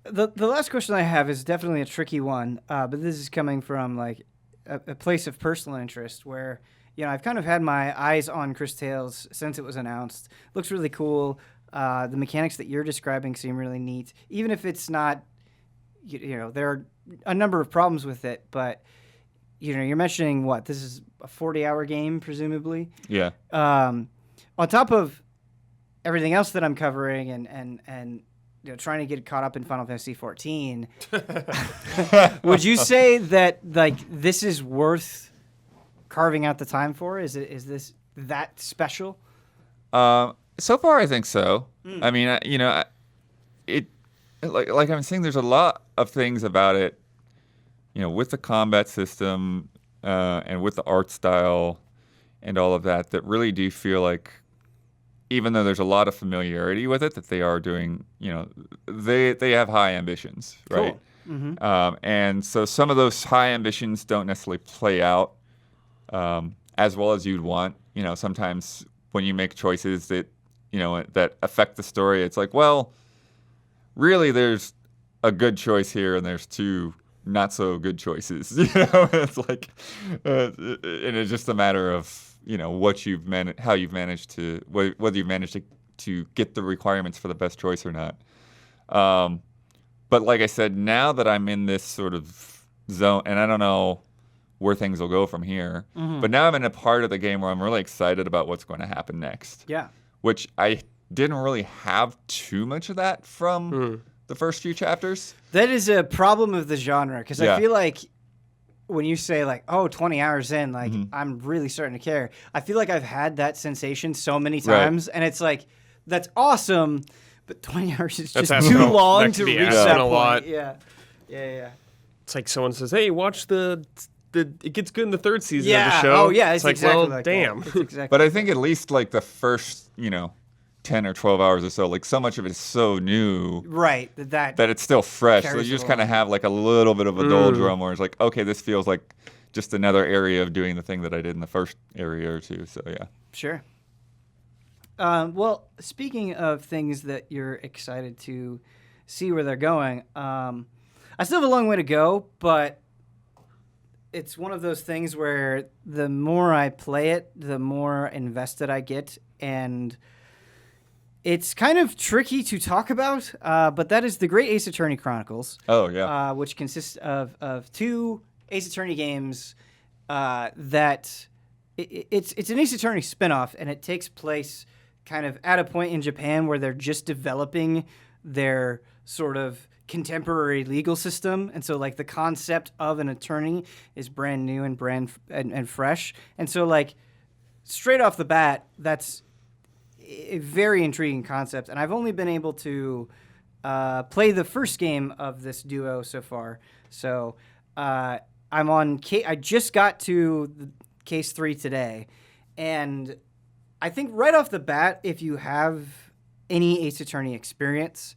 the last question I have is definitely a tricky one, but this is coming from like a place of personal interest where, I've kind of had my eyes on Cris Tales since it was announced. Looks really cool. The mechanics that you're describing seem really neat, even if it's not, there are a number of problems with it, but you're mentioning what? This is a 40-hour game, presumably. Yeah. On top of everything else that I'm covering and trying to get caught up in Final Fantasy XIV, would you say that like this is worth carving out the time for? Is this that special? So far, I think so. I mean, it like I'm saying, there's a lot of things about it. With the combat system and with the art style and all of that really do feel like, even though there's a lot of familiarity with it, that they are doing, they have high ambitions, right? Cool. And so some of those high ambitions don't necessarily play out as well as you'd want. Sometimes when you make choices that, that affect the story, it's like, well, really there's a good choice here and there's 2 not so good choices. It's like, and it's just a matter of what you've how you've managed to whether you've managed to get the requirements for the best choice or not. But like I said, now that I'm in this sort of zone, and I don't know where things will go from here, but now I'm in a part of the game where I'm really excited about what's going to happen next. Yeah, which I didn't really have too much of that from the first few chapters. That is a problem of the genre, because I feel like when you say like, oh, 20 hours in, like I'm really starting to care. I feel like I've had that sensation so many times, and it's like, that's awesome, but 20 hours is just too long to reach that point. Yeah. It's like someone says, hey, watch it gets good in the 3rd season of the show. Oh, yeah, it's like, exactly well, like damn. Exactly. But I think at least like the first, 10 or 12 hours or so, like so much of it is so new, right? That it's still fresh. So you just kind of have like a little bit of a doldrum where it's like, okay, this feels like just another area of doing the thing that I did in the first area or 2. So yeah, sure. Well, speaking of things that you're excited to see where they're going, I still have a long way to go, but it's one of those things where the more I play it, the more invested I get, and it's kind of tricky to talk about, but that is the Great Ace Attorney Chronicles. Oh, yeah. Which consists of 2 Ace Attorney games that it's an Ace Attorney spinoff, and it takes place kind of at a point in Japan where they're just developing their sort of contemporary legal system, and so like the concept of an attorney is brand new and fresh, and so like straight off the bat, that's a very intriguing concept. And I've only been able to play the first game of this duo so far, so I'm on I just got to case 3 today, and I think right off the bat, if you have any Ace Attorney experience,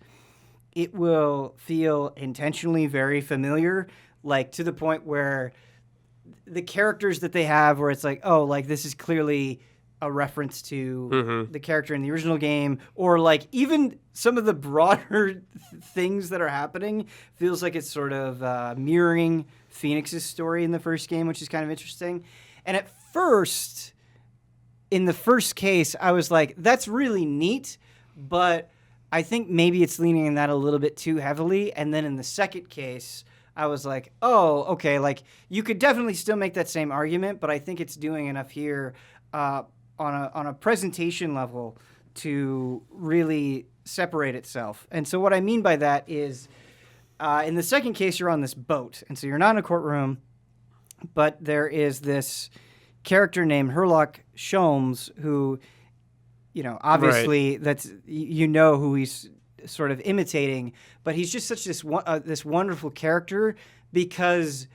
it will feel intentionally very familiar, like to the point where the characters that they have, where it's like, oh, like this is clearly a reference to the character in the original game, or like even some of the broader things that are happening feels like it's sort of mirroring Phoenix's story in the first game, which is kind of interesting. And at first, in the first case, I was like, that's really neat, but I think maybe it's leaning in that a little bit too heavily. And then in the second case, I was like, oh, okay, like you could definitely still make that same argument, but I think it's doing enough here on a presentation level to really separate itself. And so what I mean by that is in the second case, you're on this boat. And so you're not in a courtroom, but there is this character named Herlock Sholmes who, you know, obviously that's, you know, who he's sort of imitating, but he's just such this wonderful character because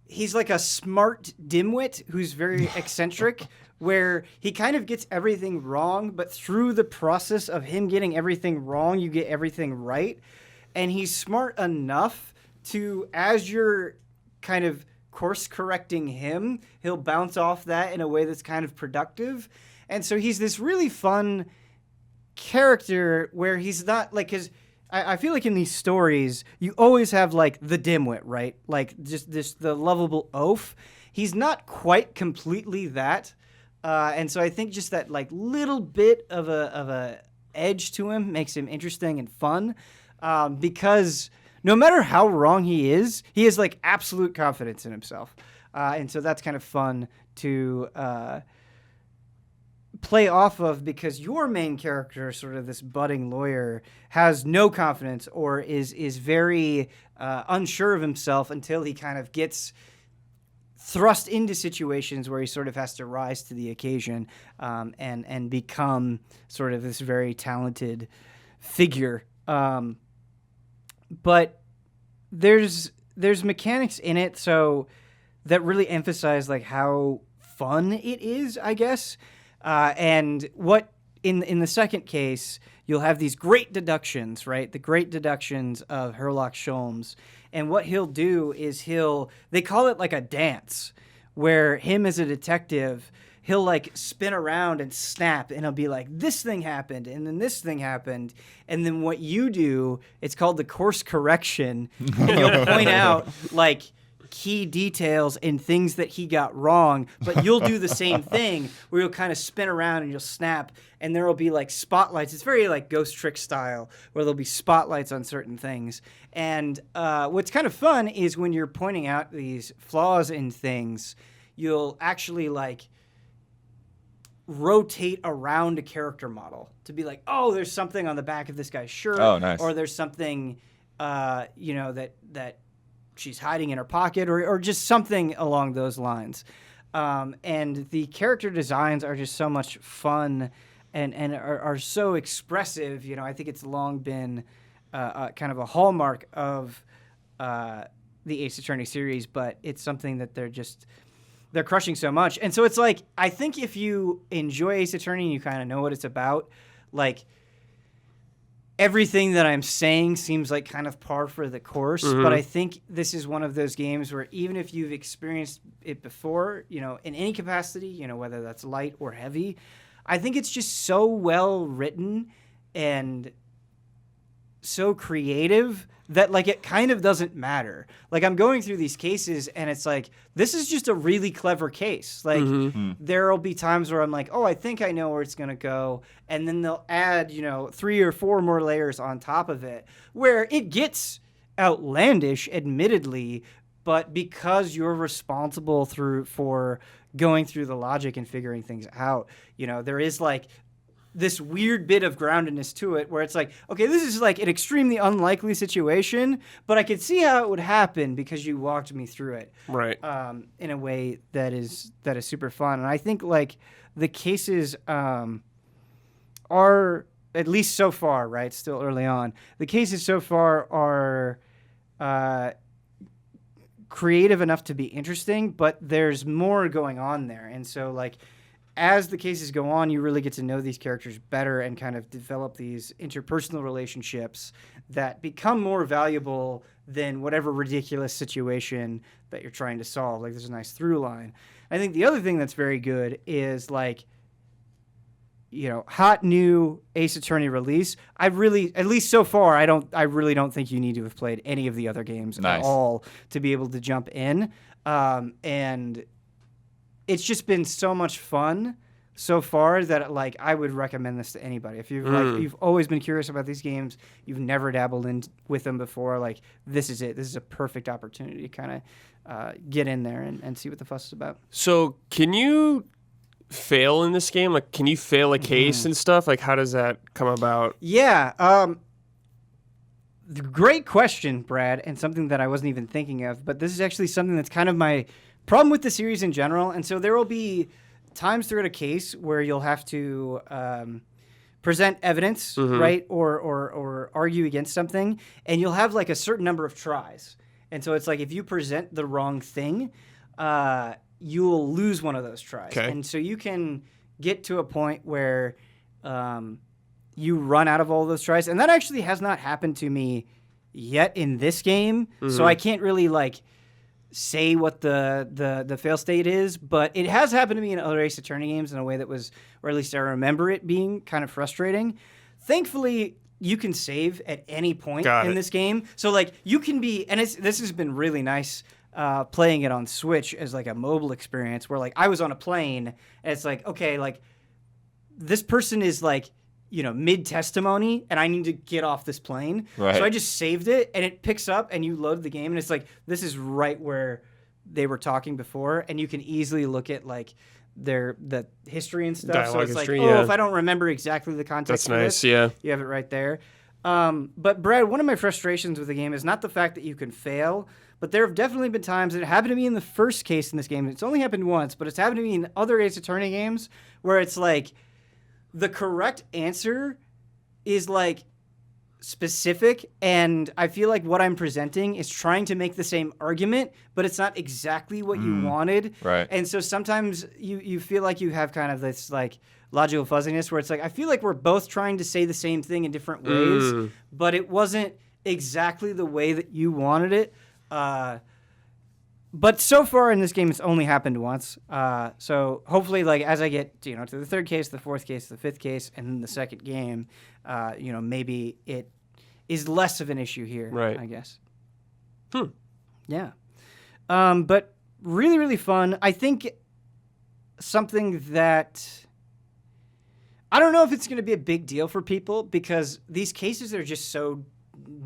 he's like a smart dimwit who's very eccentric, where he kind of gets everything wrong, but through the process of him getting everything wrong, you get everything right. And he's smart enough to, as you're kind of course correcting him, he'll bounce off that in a way that's kind of productive. And so he's this really fun character where he's not like, because I feel like in these stories, you always have like the dimwit, right? Like just the lovable oaf. He's not quite completely that. And so I think just that like little bit of a edge to him makes him interesting and fun, because no matter how wrong he has like absolute confidence in himself. And so that's kind of fun to play off of, because your main character, sort of this budding lawyer, has no confidence or is very unsure of himself until he kind of gets thrust into situations where he sort of has to rise to the occasion and become sort of this very talented figure. But there's mechanics in it so that really emphasize like how fun it is, I guess. And what in the second case, you'll have these great deductions, right? The great deductions of Herlock Sholmes. And what he'll do is they call it like a dance, where him as a detective, he'll like spin around and snap, and he'll be like, this thing happened, and then this thing happened. And then what you do, it's called the course correction. And you'll point out like key details and things that he got wrong, but you'll do the same thing where you'll kind of spin around and you'll snap, and there will be like spotlights. It's very like Ghost Trick style, where there'll be spotlights on certain things. And what's kind of fun is when you're pointing out these flaws in things, you'll actually like rotate around a character model to be like, oh, there's something on the back of this guy's shirt. Oh, nice. Or there's something, that she's hiding in her pocket, or just something along those lines. And the character designs are just so much fun and are so expressive. You know, I think it's long been kind of a hallmark of the Ace Attorney series, but it's something that they're crushing so much. And so it's like, I think if you enjoy Ace Attorney and you kind of know what it's about, like, everything that I'm saying seems like kind of par for the course, but I think this is one of those games where even if you've experienced it before, you know, in any capacity, you know, whether that's light or heavy, I think it's just so well written and so creative that like it kind of doesn't matter. Like I'm going through these cases and it's like, this is just a really clever case. Like there'll be times where I'm like, oh, I think I know where it's going to go. And then they'll add, 3 or 4 more layers on top of it where it gets outlandish, admittedly, but because you're responsible for going through the logic and figuring things out, there is like this weird bit of groundedness to it where it's like, okay, this is like an extremely unlikely situation, but I could see how it would happen because you walked me through it. Right. In a way that is super fun. And I think like the cases are, at least so far, right? Still early on. The cases so far are creative enough to be interesting, but there's more going on there. And so like as the cases go on, you really get to know these characters better and kind of develop these interpersonal relationships that become more valuable than whatever ridiculous situation that you're trying to solve. Like there's a nice through line. I think the other thing that's very good is like, you know, hot new Ace Attorney release. I really, at least so far, I really don't think you need to have played any of the other games at all to be able to jump in. And it's just been so much fun so far that like I would recommend this to anybody. If you've like you've always been curious about these games, you've never dabbled in with them before, like this is it. This is a perfect opportunity to kind of get in there and see what the fuss is about. So can you fail in this game? Like, can you fail a case and stuff? Like, how does that come about? Yeah. Great question, Brad, and something that I wasn't even thinking of. But this is actually something that's kind of my problem with the series in general. And so there will be times throughout a case where you'll have to present evidence, right, or argue against something, and you'll have like a certain number of tries. And so it's like if you present the wrong thing, you'll lose one of those tries. Okay. And so you can get to a point where you run out of all those tries. And that actually has not happened to me yet in this game. So I can't really like say what the fail state is, but it has happened to me in other Ace Attorney games in a way that was, or at least I remember it being kind of frustrating. Thankfully, you can save at any point in this game. So like you can be, and this has been really nice playing it on Switch as like a mobile experience where like I was on a plane and it's like, okay, like this person is like, you know, mid-testimony and I need to get off this plane. Right. So I just saved it and it picks up and you load the game and it's like, this is right where they were talking before and you can easily look at like the history and stuff. Dialogue so it's history, like, if I don't remember exactly the context of this, you have it right there. But Brad, one of my frustrations with the game is not the fact that you can fail, but there have definitely been times, and it happened to me in the first case in this game. It's only happened once, but it's happened to me in other Ace Attorney games where it's like the correct answer is like specific, and I feel like what I'm presenting is trying to make the same argument, but it's not exactly what you wanted. Right. And so sometimes you feel like you have kind of this like logical fuzziness where it's like, I feel like we're both trying to say the same thing in different ways, but it wasn't exactly the way that you wanted it. But so far in this game, it's only happened once. So hopefully, like as I get to the third case, the fourth case, the fifth case, and then the second game, maybe it is less of an issue here. Right. I guess. Yeah. But really, really fun. I think something that I don't know if it's going to be a big deal for people because these cases are just so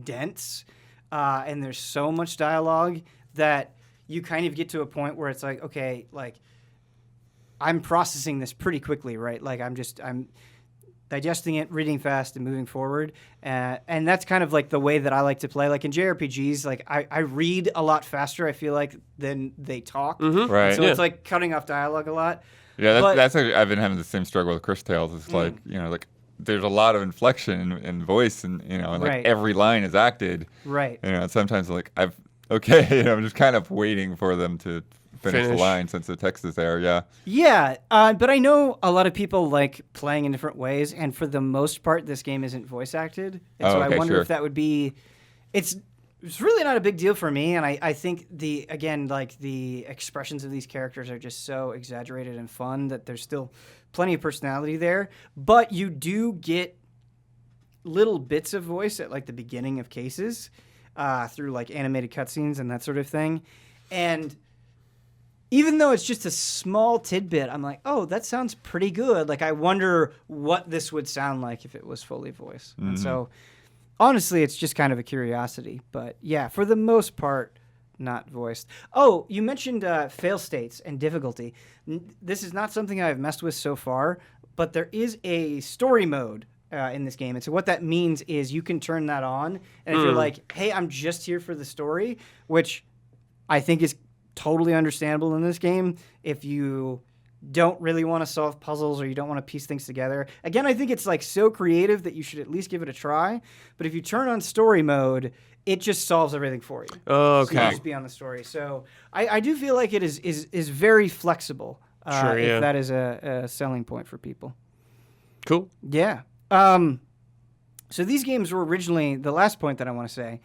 dense, and there's so much dialogue that you kind of get to a point where it's like, okay, like I'm processing this pretty quickly, right? Like I'm digesting it, reading fast, and moving forward. And that's kind of like the way that I like to play. Like in JRPGs, like I read a lot faster, I feel like, than they talk. Right. So it's like cutting off dialogue a lot. Yeah, that's actually, I've been having the same struggle with Cris Tales. It's like, like there's a lot of inflection and voice and, and like every line is acted. Right. And sometimes like I'm just kind of waiting for them to finish the line since the text is there, Yeah, but I know a lot of people like playing in different ways, and for the most part, this game isn't voice acted. And so I wonder if that would be... It's really not a big deal for me, and I think the expressions of these characters are just so exaggerated and fun that there's still plenty of personality there. But you do get little bits of voice at like the beginning of cases, through like animated cutscenes and that sort of thing. And even though it's just a small tidbit, I'm like, oh, that sounds pretty good. Like I wonder what this would sound like if it was fully voiced. And so honestly, it's just kind of a curiosity. But yeah, for the most part, not voiced. Oh, you mentioned fail states and difficulty. This is not something I've messed with so far, but there is a story mode in this game. And so what that means is you can turn that on. And if you're like, hey, I'm just here for the story, which I think is totally understandable in this game. If you don't really want to solve puzzles or you don't want to piece things together. Again, I think it's like so creative that you should at least give it a try. But if you turn on story mode, it just solves everything for you. Oh, so you okay. just be on the story. So I do feel like it is very flexible. Sure, yeah. If that is a selling point for people. Cool. Yeah. So these games were originally, the last point that I want to say,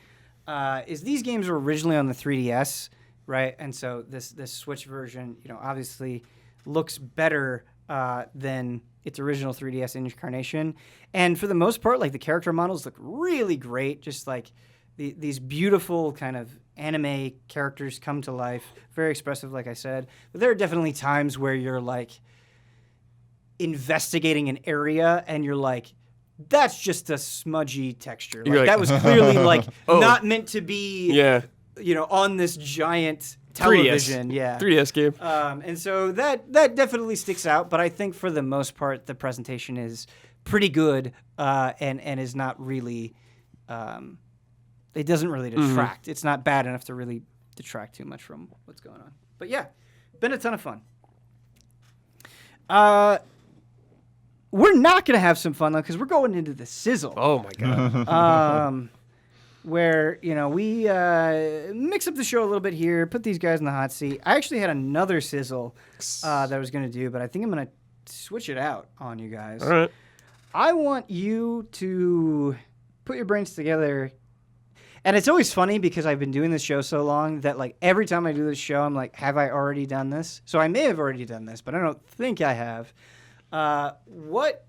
is these games were originally on the 3DS, right? And so this Switch version, obviously looks better than its original 3DS incarnation. And for the most part, like the character models look really great. Just like these beautiful kind of anime characters come to life. Very expressive, like I said. But there are definitely times where you're like investigating an area and you're like, that's just a smudgy texture. Like, that was clearly like not meant to be, on this giant television. 3DS. Yeah. 3DS game. And so that definitely sticks out. But I think for the most part, the presentation is pretty good and is not really, it doesn't really detract. It's not bad enough to really detract too much from what's going on. But yeah, been a ton of fun. We're not going to have some fun, though, because we're going into the SIZZLE. Oh, my God. Where, we mix up the show a little bit here, put these guys in the hot seat. I actually had another SIZZLE that I was going to do, but I think I'm going to switch it out on you guys. All right. I want you to put your brains together. And it's always funny because I've been doing this show so long that, like, every time I do this show, I'm like, have I already done this? So I may have already done this, but I don't think I have. What,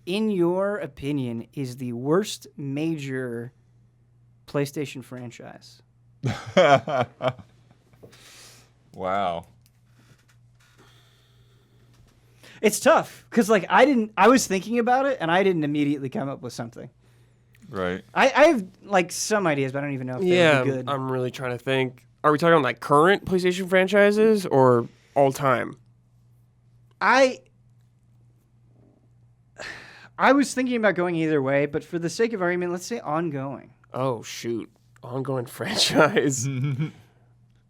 in your opinion, is the worst major PlayStation franchise? Wow. It's tough because, like, I was thinking about it and I didn't immediately come up with something. Right. I have, like, some ideas, but I don't even know if they're good. I'm really trying to think. Are we talking like current PlayStation franchises or all time? I was thinking about going either way, but for the sake of argument, let's say ongoing. Oh, shoot. Ongoing franchise.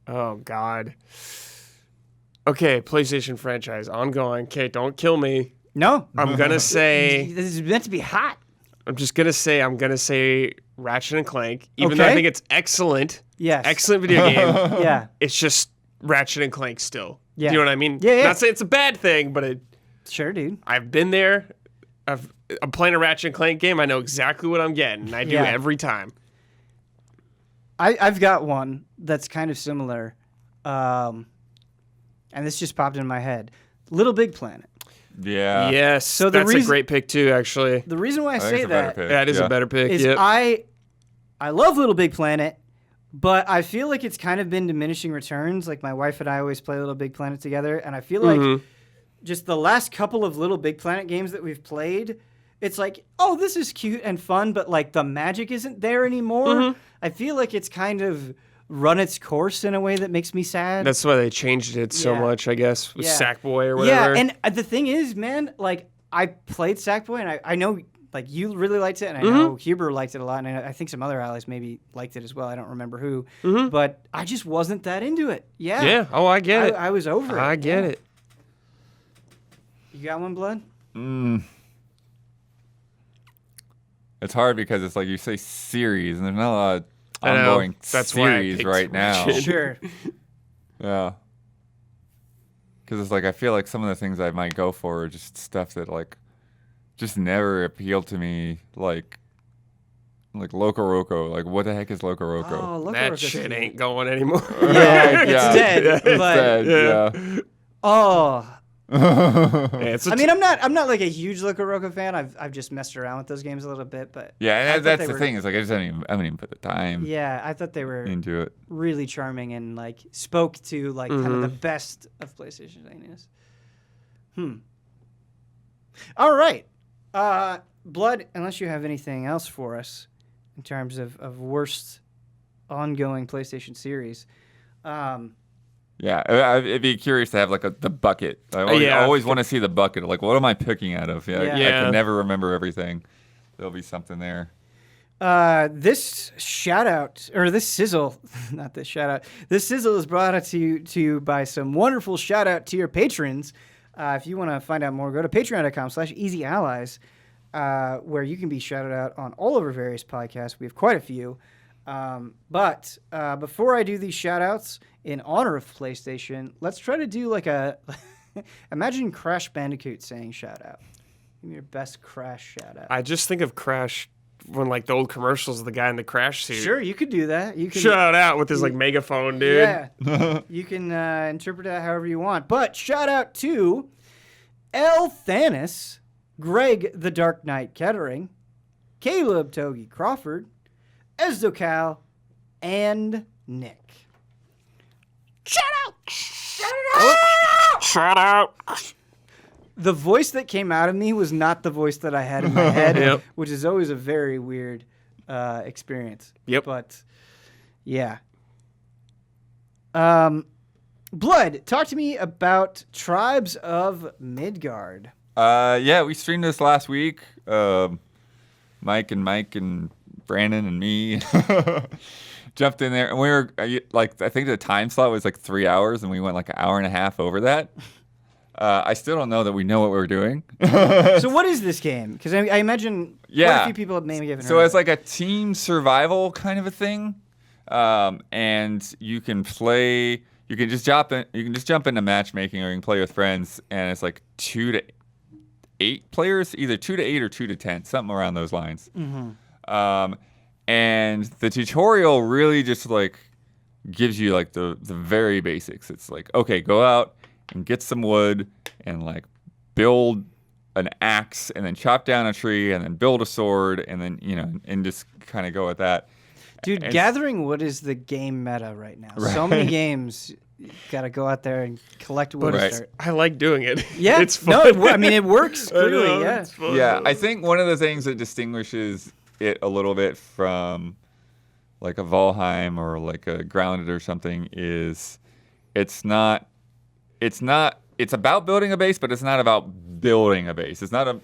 Oh, God. Okay, PlayStation franchise. Ongoing. Okay, don't kill me. No. I'm going to say... This is meant to be hot. I'm gonna say Ratchet and Clank, even though I think it's excellent. Yes. Excellent video game. Yeah. It's just Ratchet and Clank still. Yeah. Do you know what I mean? Yeah. Not saying it's a bad thing, but Sure, dude. I've been there. I'm playing a Ratchet and Clank game. I know exactly what I'm getting. And I do every time. I've got one that's kind of similar. And this just popped in my head. Little Big Planet. Yeah. Yes. So that's a great pick too, actually. The reason why I say that that is a better pick. Is I love Little Big Planet, but I feel like it's kind of been diminishing returns. Like my wife and I always play Little Big Planet together, and I feel like just the last couple of Little Big Planet games that we've played, it's like, oh, this is cute and fun, but like the magic isn't there anymore. I feel like it's kind of run its course in a way that makes me sad. That's why they changed it so much, I guess, with Sackboy or whatever. Yeah, and the thing is, man, like I played Sackboy, and I know like you really liked it, and I know Huber liked it a lot, and I think some other allies maybe liked it as well. I don't remember who, but I just wasn't that into it. Yeah. Yeah. Oh, I get it. I was over it. I get it. You got one, Blood? It's hard because it's like you say series, and there's not a lot of ongoing series right now. Sure. Yeah. Because it's like I feel like some of the things I might go for are just stuff that like just never appealed to me. Like Loco Roco. Like what the heck is Loco Roco? Oh, Loco That Roco's shit sweet. ain't going anymore. Yeah, it's dead. It's but dead. Yeah. oh, It's I mean, I'm not like a huge Loco Roco fan. I've just messed around with those games a little bit, but Yeah, and that's the thing. Is like I haven't even put the time yeah, I thought they were into it. really charming and like spoke to like kind of the best of PlayStation news. All right, Blood. Unless you have anything else for us in terms of worst ongoing PlayStation series, Yeah, I'd be curious to have like the bucket. I always want to see the bucket. Like, what am I picking out of? I can never remember everything. There'll be something there. This shout out, or this sizzle, not this shout out. This sizzle is brought out to you by some wonderful shout out to your patrons. If you want to find out more, go to patreon.com/easyallies, where you can be shouted out on all of our various podcasts. We have quite a few. But before I do these shout outs in honor of PlayStation, let's try to do like a imagine Crash Bandicoot saying shout out. Give me your best Crash shout out. I just think of Crash when like the old commercials of the guy in the Crash suit. Sure, you could do that. You can shout out with his like megaphone, dude. Yeah, you can interpret that however you want. But shout out to Elthanas, Greg TheDarkKnight Kettering, Caleb Togi Crawford, Esdoccal, and Nick. Shout out! Shout out! Shout out! The voice that came out of me was not the voice that I had in my head, which is always a very weird experience. Yep. But, yeah. Blood, talk to me about Tribes of Midgard. We streamed this last week. Mike and Brandon and me jumped in there. And we were, like, I think the time slot was like 3 hours, and we went like an hour and a half over that. I still don't know that we know what we're doing. So what is this game? Because I imagine quite a few people have maybe haven't heard So it's of it. like a team survival kind of a thing, and you can play. You can just jump into matchmaking, or you can play with friends, and it's like 2 to 8 players, either 2 to 8 or 2 to 10, something around those lines. Mm-hmm. And the tutorial really just like gives you like the very basics. It's like, okay, go out and get some wood and like build an axe and then chop down a tree and then build a sword and then, and just kind of go with that. Dude, gathering wood is the game meta right now. Right. So many games, you got to go out there and collect wood. But I like doing it. Yeah, it's fun. No, it works clearly. Yeah, it's fun. Yeah, I think one of the things that distinguishes it a little bit from like a Valheim or like a Grounded or something is it's about building a base, but it's not about building a base. It's not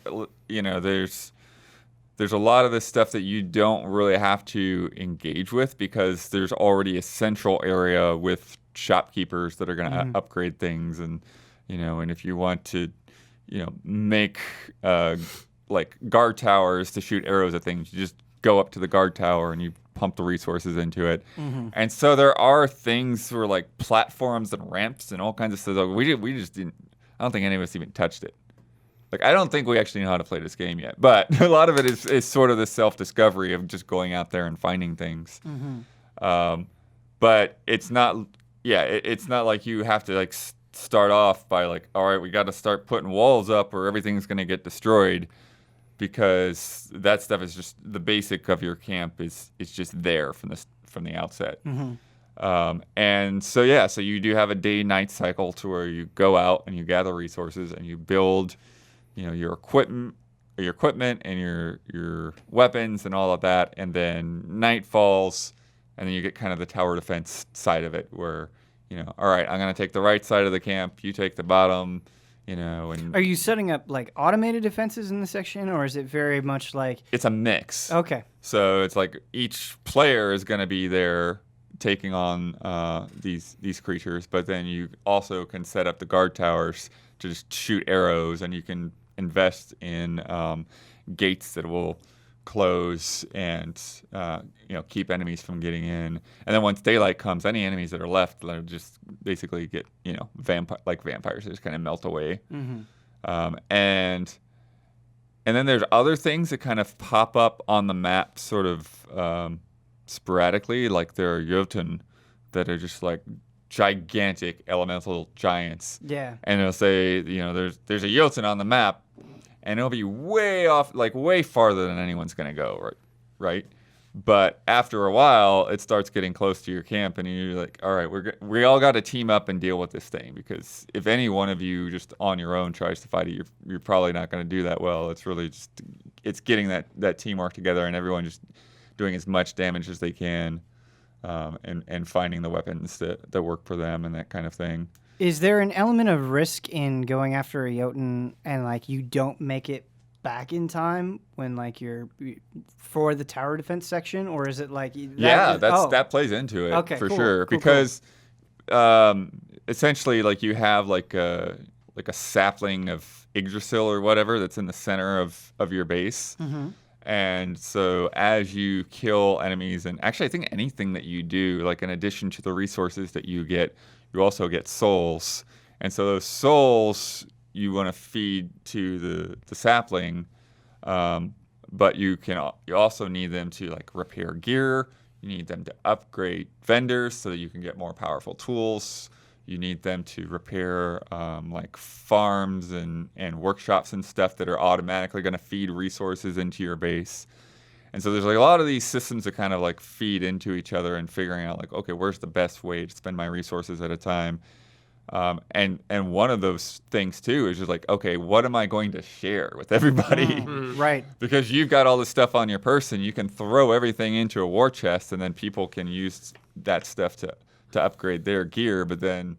there's a lot of this stuff that you don't really have to engage with because there's already a central area with shopkeepers that are going to upgrade things. And if you want to, make like guard towers to shoot arrows at things, you just go up to the guard tower and you pump the resources into it. Mm-hmm. And so there are things for like platforms and ramps and all kinds of stuff. We just didn't. I don't think any of us even touched it. Like, I don't think we actually know how to play this game yet. But a lot of it is sort of the self-discovery of just going out there and finding things. Mm-hmm. But it's not. Yeah, it's not like you have to like start off by like, all right, we got to start putting walls up or everything's going to get destroyed. Because that stuff is just the basic of your camp is just there from the outset. Mm-hmm. And so you do have a day-night cycle to where you go out and you gather resources and you build, your equipment and your weapons and all of that. And then night falls, and then you get kind of the tower defense side of it, where all right, I'm gonna take the right side of the camp, you take the bottom. And are you setting up like automated defenses in the section, or is it very much like it's a mix? Okay. So it's like each player is going to be there taking on these creatures, but then you also can set up the guard towers to just shoot arrows, and you can invest in gates that will close and keep enemies from getting in. And then once daylight comes, any enemies that are left, they'll just basically get vampires, they just kind of melt away. Mm-hmm. And then there's other things that kind of pop up on the map sort of sporadically, like there are Jotun that are just like gigantic elemental giants. Yeah. And it'll say, there's a Jotun on the map, and it'll be way off, like way farther than anyone's going to go, right? But after a while, it starts getting close to your camp, and you're like, all right, we all got to team up and deal with this thing, because if any one of you just on your own tries to fight it, you're probably not going to do that well. It's really just getting that teamwork together and everyone just doing as much damage as they can. and finding the weapons that work for them and that kind of thing. Is there an element of risk in going after a Jotun and like you don't make it back in time when like you're for the tower defense section, or is it like that plays into it for sure because essentially like you have like a sapling of Yggdrasil or whatever that's in the center of your base. And so as you kill enemies, and actually I think anything that you do, like in addition to the resources that you get, you also get souls. And so those souls you want to feed to the sapling, but you also need them to like repair gear. You need them to upgrade vendors so that you can get more powerful tools. You need them to repair like farms and workshops and stuff that are automatically going to feed resources into your base. And so there's like a lot of these systems that kind of like feed into each other and figuring out like, okay, where's the best way to spend my resources at a time? And one of those things too is just like, okay, what am I going to share with everybody? Right. Because you've got all this stuff on your person, you can throw everything into a war chest, and then people can use that stuff to upgrade their gear. But then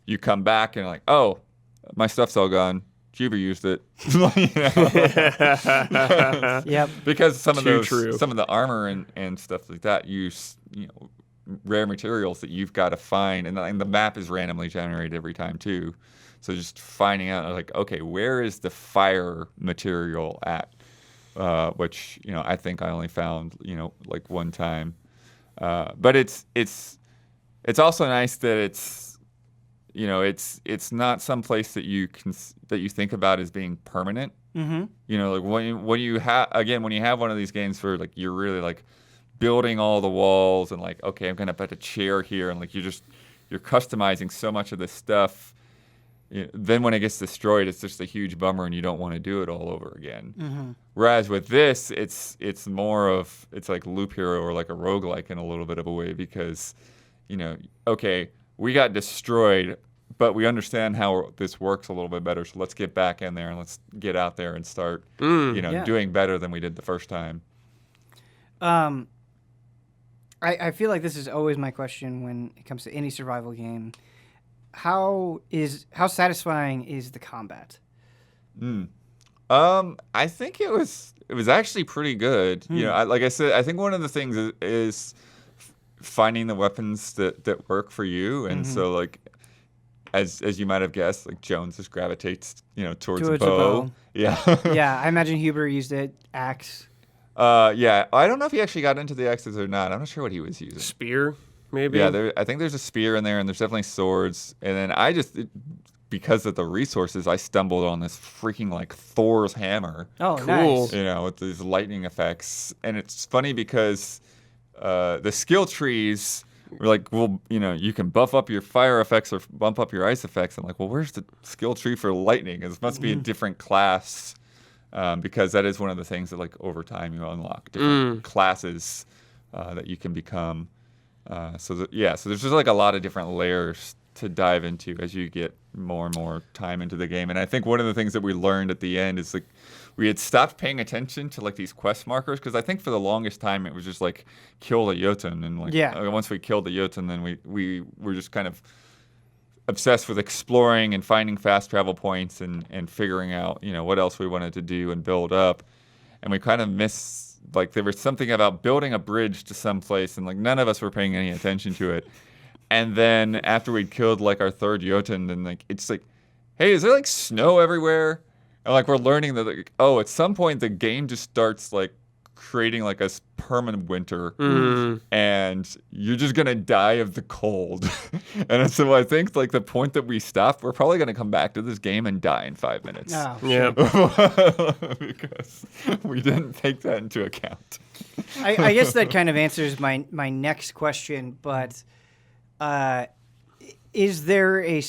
you come back and like, oh, my stuff's all gone. Juba used it. Yep. Because some of the armor and stuff like that use rare materials that you've got to find, and the map is randomly generated every time too. So just finding out like, okay, where is the fire material at? Which I think I only found like one time. But it's also nice that it's not some place that you think about as being permanent. Like when you have one of these games where like you're really like building all the walls and like, okay, I'm gonna put a chair here, and like you're customizing so much of this stuff. Then when it gets destroyed, it's just a huge bummer, and you don't want to do it all over again. Whereas with this, it's more of it's like Loop Hero or like a roguelike in a little bit of a way, because okay, we got destroyed, but we understand how this works a little bit better, so let's get back in there and let's get out there and start doing better than we did the first time. I feel like this is always my question when it comes to any survival game. How satisfying is the combat? I think it was actually pretty good. Like I said, I think one of the things is finding the weapons that work for you, and so like as you might have guessed, like Jones just gravitates towards a bow. Yeah. Yeah, I imagine Huber used it. Axe. Yeah, I don't know if he actually got into the axes or not. I'm not sure what he was using. Spear, maybe? Yeah, I think there's a spear in there, and there's definitely swords. And then because of the resources, I stumbled on this freaking like Thor's hammer. Oh, cool. Nice. With these lightning effects. And it's funny because the skill trees were like, well, you can buff up your fire effects or bump up your ice effects. I'm like, well, where's the skill tree for lightning? It must be a different class. Because that is one of the things that, like, over time you unlock different classes that you can become. So there's just like a lot of different layers to dive into as you get more and more time into the game. And I think one of the things that we learned at the end is like we had stopped paying attention to like these quest markers, because I think for the longest time it was just like kill the Jotun, and like once we killed the Jotun, then we were just kind of obsessed with exploring and finding fast travel points and figuring out, what else we wanted to do and build up. And we kind of missed, like, there was something about building a bridge to some place, and like none of us were paying any attention to it. And then after we'd killed like our third Jotun, then like it's like, hey, is there like snow everywhere? And like we're learning that like, oh, at some point the game just starts like creating like a permanent winter, and you're just gonna die of the cold. And so I think like the point that we stopped, we're probably gonna come back to this game and die in 5 minutes. Oh, yeah. Because we didn't take that into account. I guess that kind of answers my next question, but is there any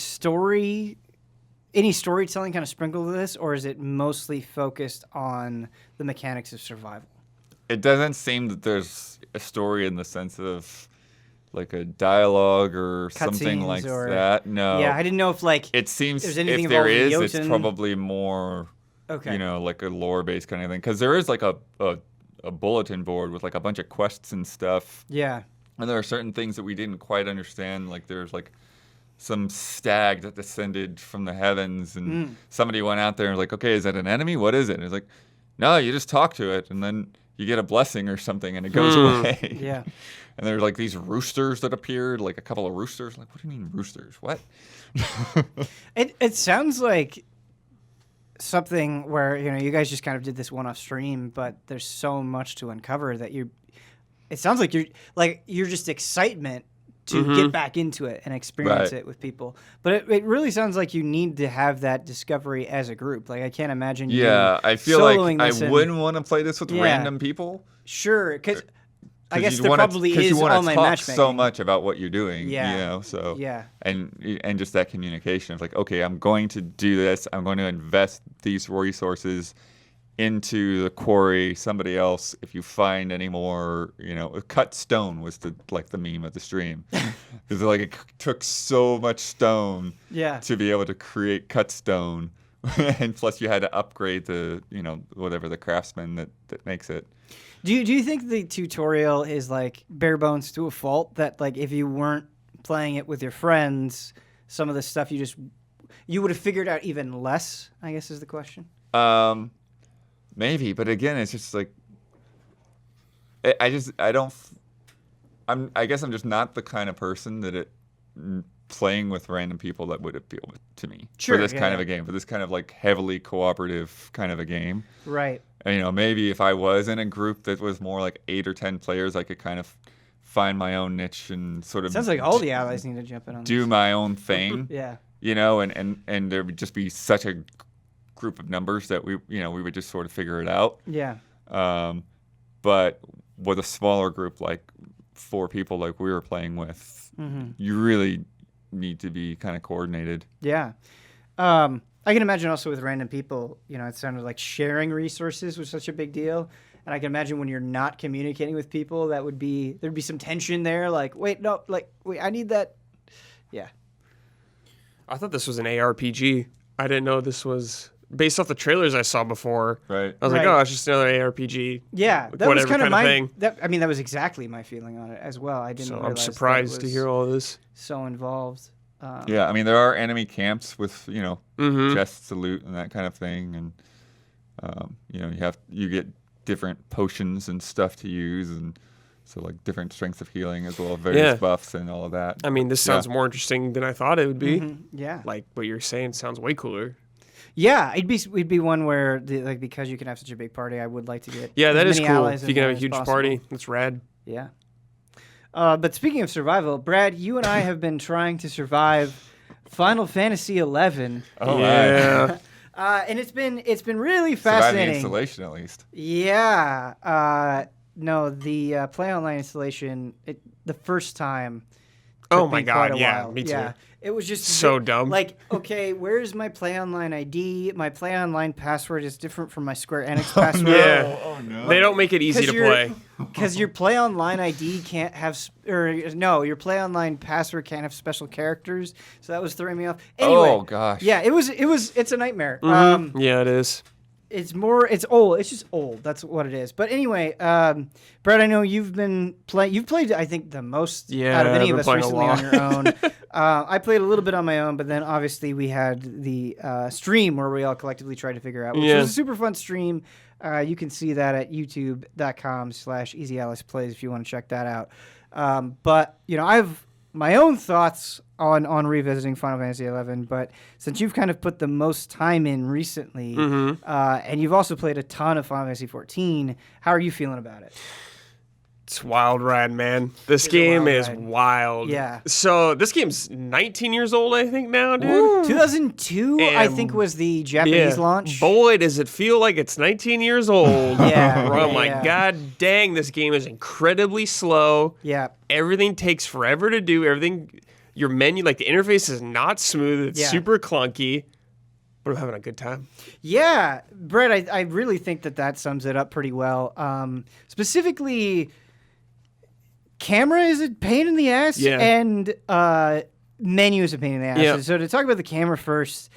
storytelling kind of sprinkled with this, or is it mostly focused on the mechanics of survival? It doesn't seem that there's a story in the sense of like a dialogue or something like that. No. Yeah, I didn't know if like it seems there's anything if there is, Jotun. it's probably more like a lore-based kind of thing, because there is like a bulletin board with like a bunch of quests and stuff. Yeah. And there are certain things that we didn't quite understand. Like there's like some stag that descended from the heavens, and somebody went out there and was like, okay, is that an enemy? What is it? And it's like, no, you just talk to it, and then you get a blessing or something, and it goes away. Yeah. And there's like these roosters that appeared, like a couple of roosters. Like, what do you mean roosters? What? It sounds like something where, you know, you guys just kind of did this one-off stream, but there's so much to uncover that it sounds like you're just excitement to get back into it and experience it with people. But it really sounds like you need to have that discovery as a group. Like, I can't imagine you I feel soloing like this I wouldn't want to play this with random people. Sure, because I guess you there wanna, probably 'cause is you want online to talk matchmaking. so much about what you're doing, Yeah. you know, so Yeah. and just that communication of like, okay, I'm going to do this. I'm going to invest these resources into the quarry. Somebody else, if you find any more, you know, cut stone was the meme of the stream, because like it took so much stone to be able to create cut stone, and plus you had to upgrade the, you know, whatever the craftsman that makes it. Do you think the tutorial is like bare bones to a fault, that like if you weren't playing it with your friends, some of the stuff you would have figured out even less, I guess is the question? Maybe, but again, it's just like I guess I'm just not the kind of person that playing with random people that would appeal to me for this kind of a game, for this kind of like heavily cooperative kind of a game. Right. And, you know, maybe if I was in a group that was more like 8 or 10 players, I could kind of find my own niche and sort of Sounds like all the allies need to jump in on do this. my own thing. Yeah. You know, and there would just be such a group of numbers that we would just sort of figure it out. Yeah. But with a smaller group, like 4 people like we were playing with, you really need to be kind of coordinated. Yeah. I can imagine also with random people, you know, it sounded like sharing resources was such a big deal. And I can imagine when you're not communicating with people, there'd be some tension there. Like, wait, I need that. Yeah. I thought this was an ARPG. I didn't know this was based off the trailers I saw before. Right. I was like, oh, it's just another ARPG. Yeah, that was kind of thing. That was exactly my feeling on it as well. I didn't. So realize I'm surprised to hear all this. So involved. Yeah, I mean, there are enemy camps with, you know, chests to loot and that kind of thing, and you know, you get different potions and stuff to use, and so like different strengths of healing as well as various buffs and all of that. I mean, this sounds more interesting than I thought it would be. Yeah, like what you're saying sounds way cooler. Yeah, it'd be one where because you can have such a big party, I would like to get that is cool. If you can have a as huge possible. party, that's rad. Yeah. But speaking of survival, Brad, you and I have been trying to survive Final Fantasy XI. Oh, yeah. And it's been really Survive fascinating. the installation, at least. Yeah. No, the Play Online installation, the first time. Oh took my me God, quite a yeah, while. me too. Yeah. It was just So dumb. Like, okay, where's my Play Online ID? My Play Online password is different from my Square Enix password. Yeah. Oh, no. They don't make it easy to play. Because your Play Online ID can't have, your Play Online password can't have special characters. So that was throwing me off. Anyway, Oh, gosh. yeah, it's a nightmare. Yeah, it is. It's old. It's just old. That's what it is. But anyway, Brett, I know you've played, I think, the most out of any of us recently on your own. I played a little bit on my own, but then obviously we had the stream where we all collectively tried to figure out, which was a super fun stream. You can see that at youtube.com/EasyAlicePlays if you want to check that out. But, you know, I've my own thoughts on revisiting Final Fantasy XI, but since you've kind of put the most time in recently, and you've also played a ton of Final Fantasy XIV, how are you feeling about it? It's wild ride, man. This game is wild. Yeah. So this game's 19 years old, I think, now, dude. 2002, I think, was the Japanese launch. Boy, does it feel like it's 19 years old. Yeah. Oh, my God dang, this game is incredibly slow. Yeah. Everything takes forever to do. Everything, your menu, like the interface is not smooth. It's super clunky. But I'm having a good time. Yeah. Brett, I really think that sums it up pretty well. Specifically, camera is a pain in the ass, and menu is a pain in the ass. Yeah. So to talk about the camera first,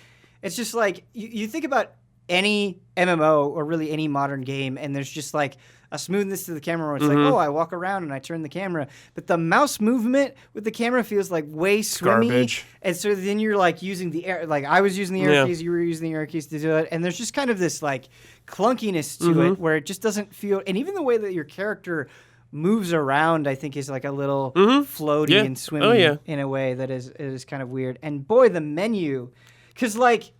it's just like you think about any MMO or really any modern game, and there's just like a smoothness to the camera where it's like, oh, I walk around and I turn the camera. But the mouse movement with the camera feels like way swimmy. Garbage. And so then you're like using the air, like I was using the arrow keys, you were using the arrow keys to do it. And there's just kind of this like clunkiness to it where it just doesn't feel, and even the way that your character moves around, I think, is like a little floaty and swimmy in a way that is kind of weird. And boy, the menu, because like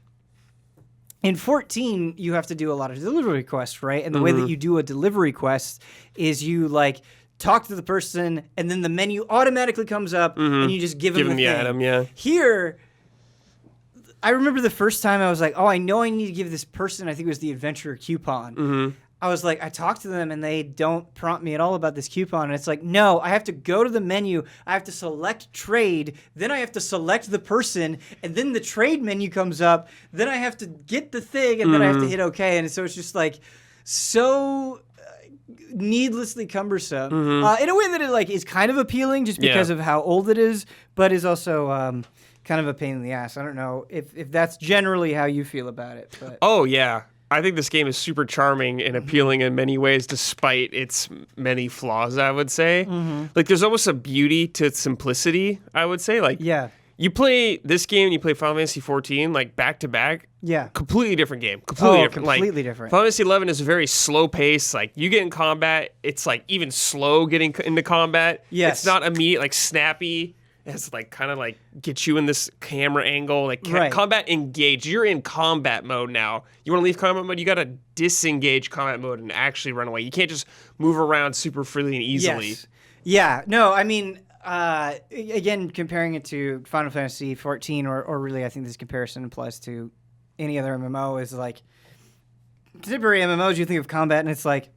in 14, you have to do a lot of delivery quests, right? And the way that you do a delivery quest is you like talk to the person, and then the menu automatically comes up, and you just give them the item. Here, I remember the first time I was like, oh, I know I need to give this person, I think it was the adventurer coupon. I was like, I talked to them and they don't prompt me at all about this coupon. And it's like, no, I have to go to the menu. I have to select trade. Then I have to select the person. And then the trade menu comes up. Then I have to get the thing. And then I have to hit OK. And so it's just like so needlessly cumbersome in a way that it like is kind of appealing just because of how old it is, but is also kind of a pain in the ass. I don't know if that's generally how you feel about it. But. Oh, yeah. I think this game is super charming and appealing in many ways, despite its many flaws, I would say. Like, there's almost a beauty to its simplicity, I would say. Like, you play this game and you play Final Fantasy XIV, like, back-to-back. Completely different game. Completely different. Completely different. Final Fantasy XI is a very slow pace. Like, you get in combat, it's, like, even slow getting into combat. It's not immediate, like, snappy. It's like kind of like get you in this camera angle, like combat engage. You're in combat mode now. You want to leave combat mode? You got to disengage combat mode and actually run away. You can't just move around super freely and easily. Yes. Yeah. No, I mean, again, comparing it to Final Fantasy XIV, or really, I think this comparison applies to any other MMO, is like contemporary MMOs. You think of combat, and it's like,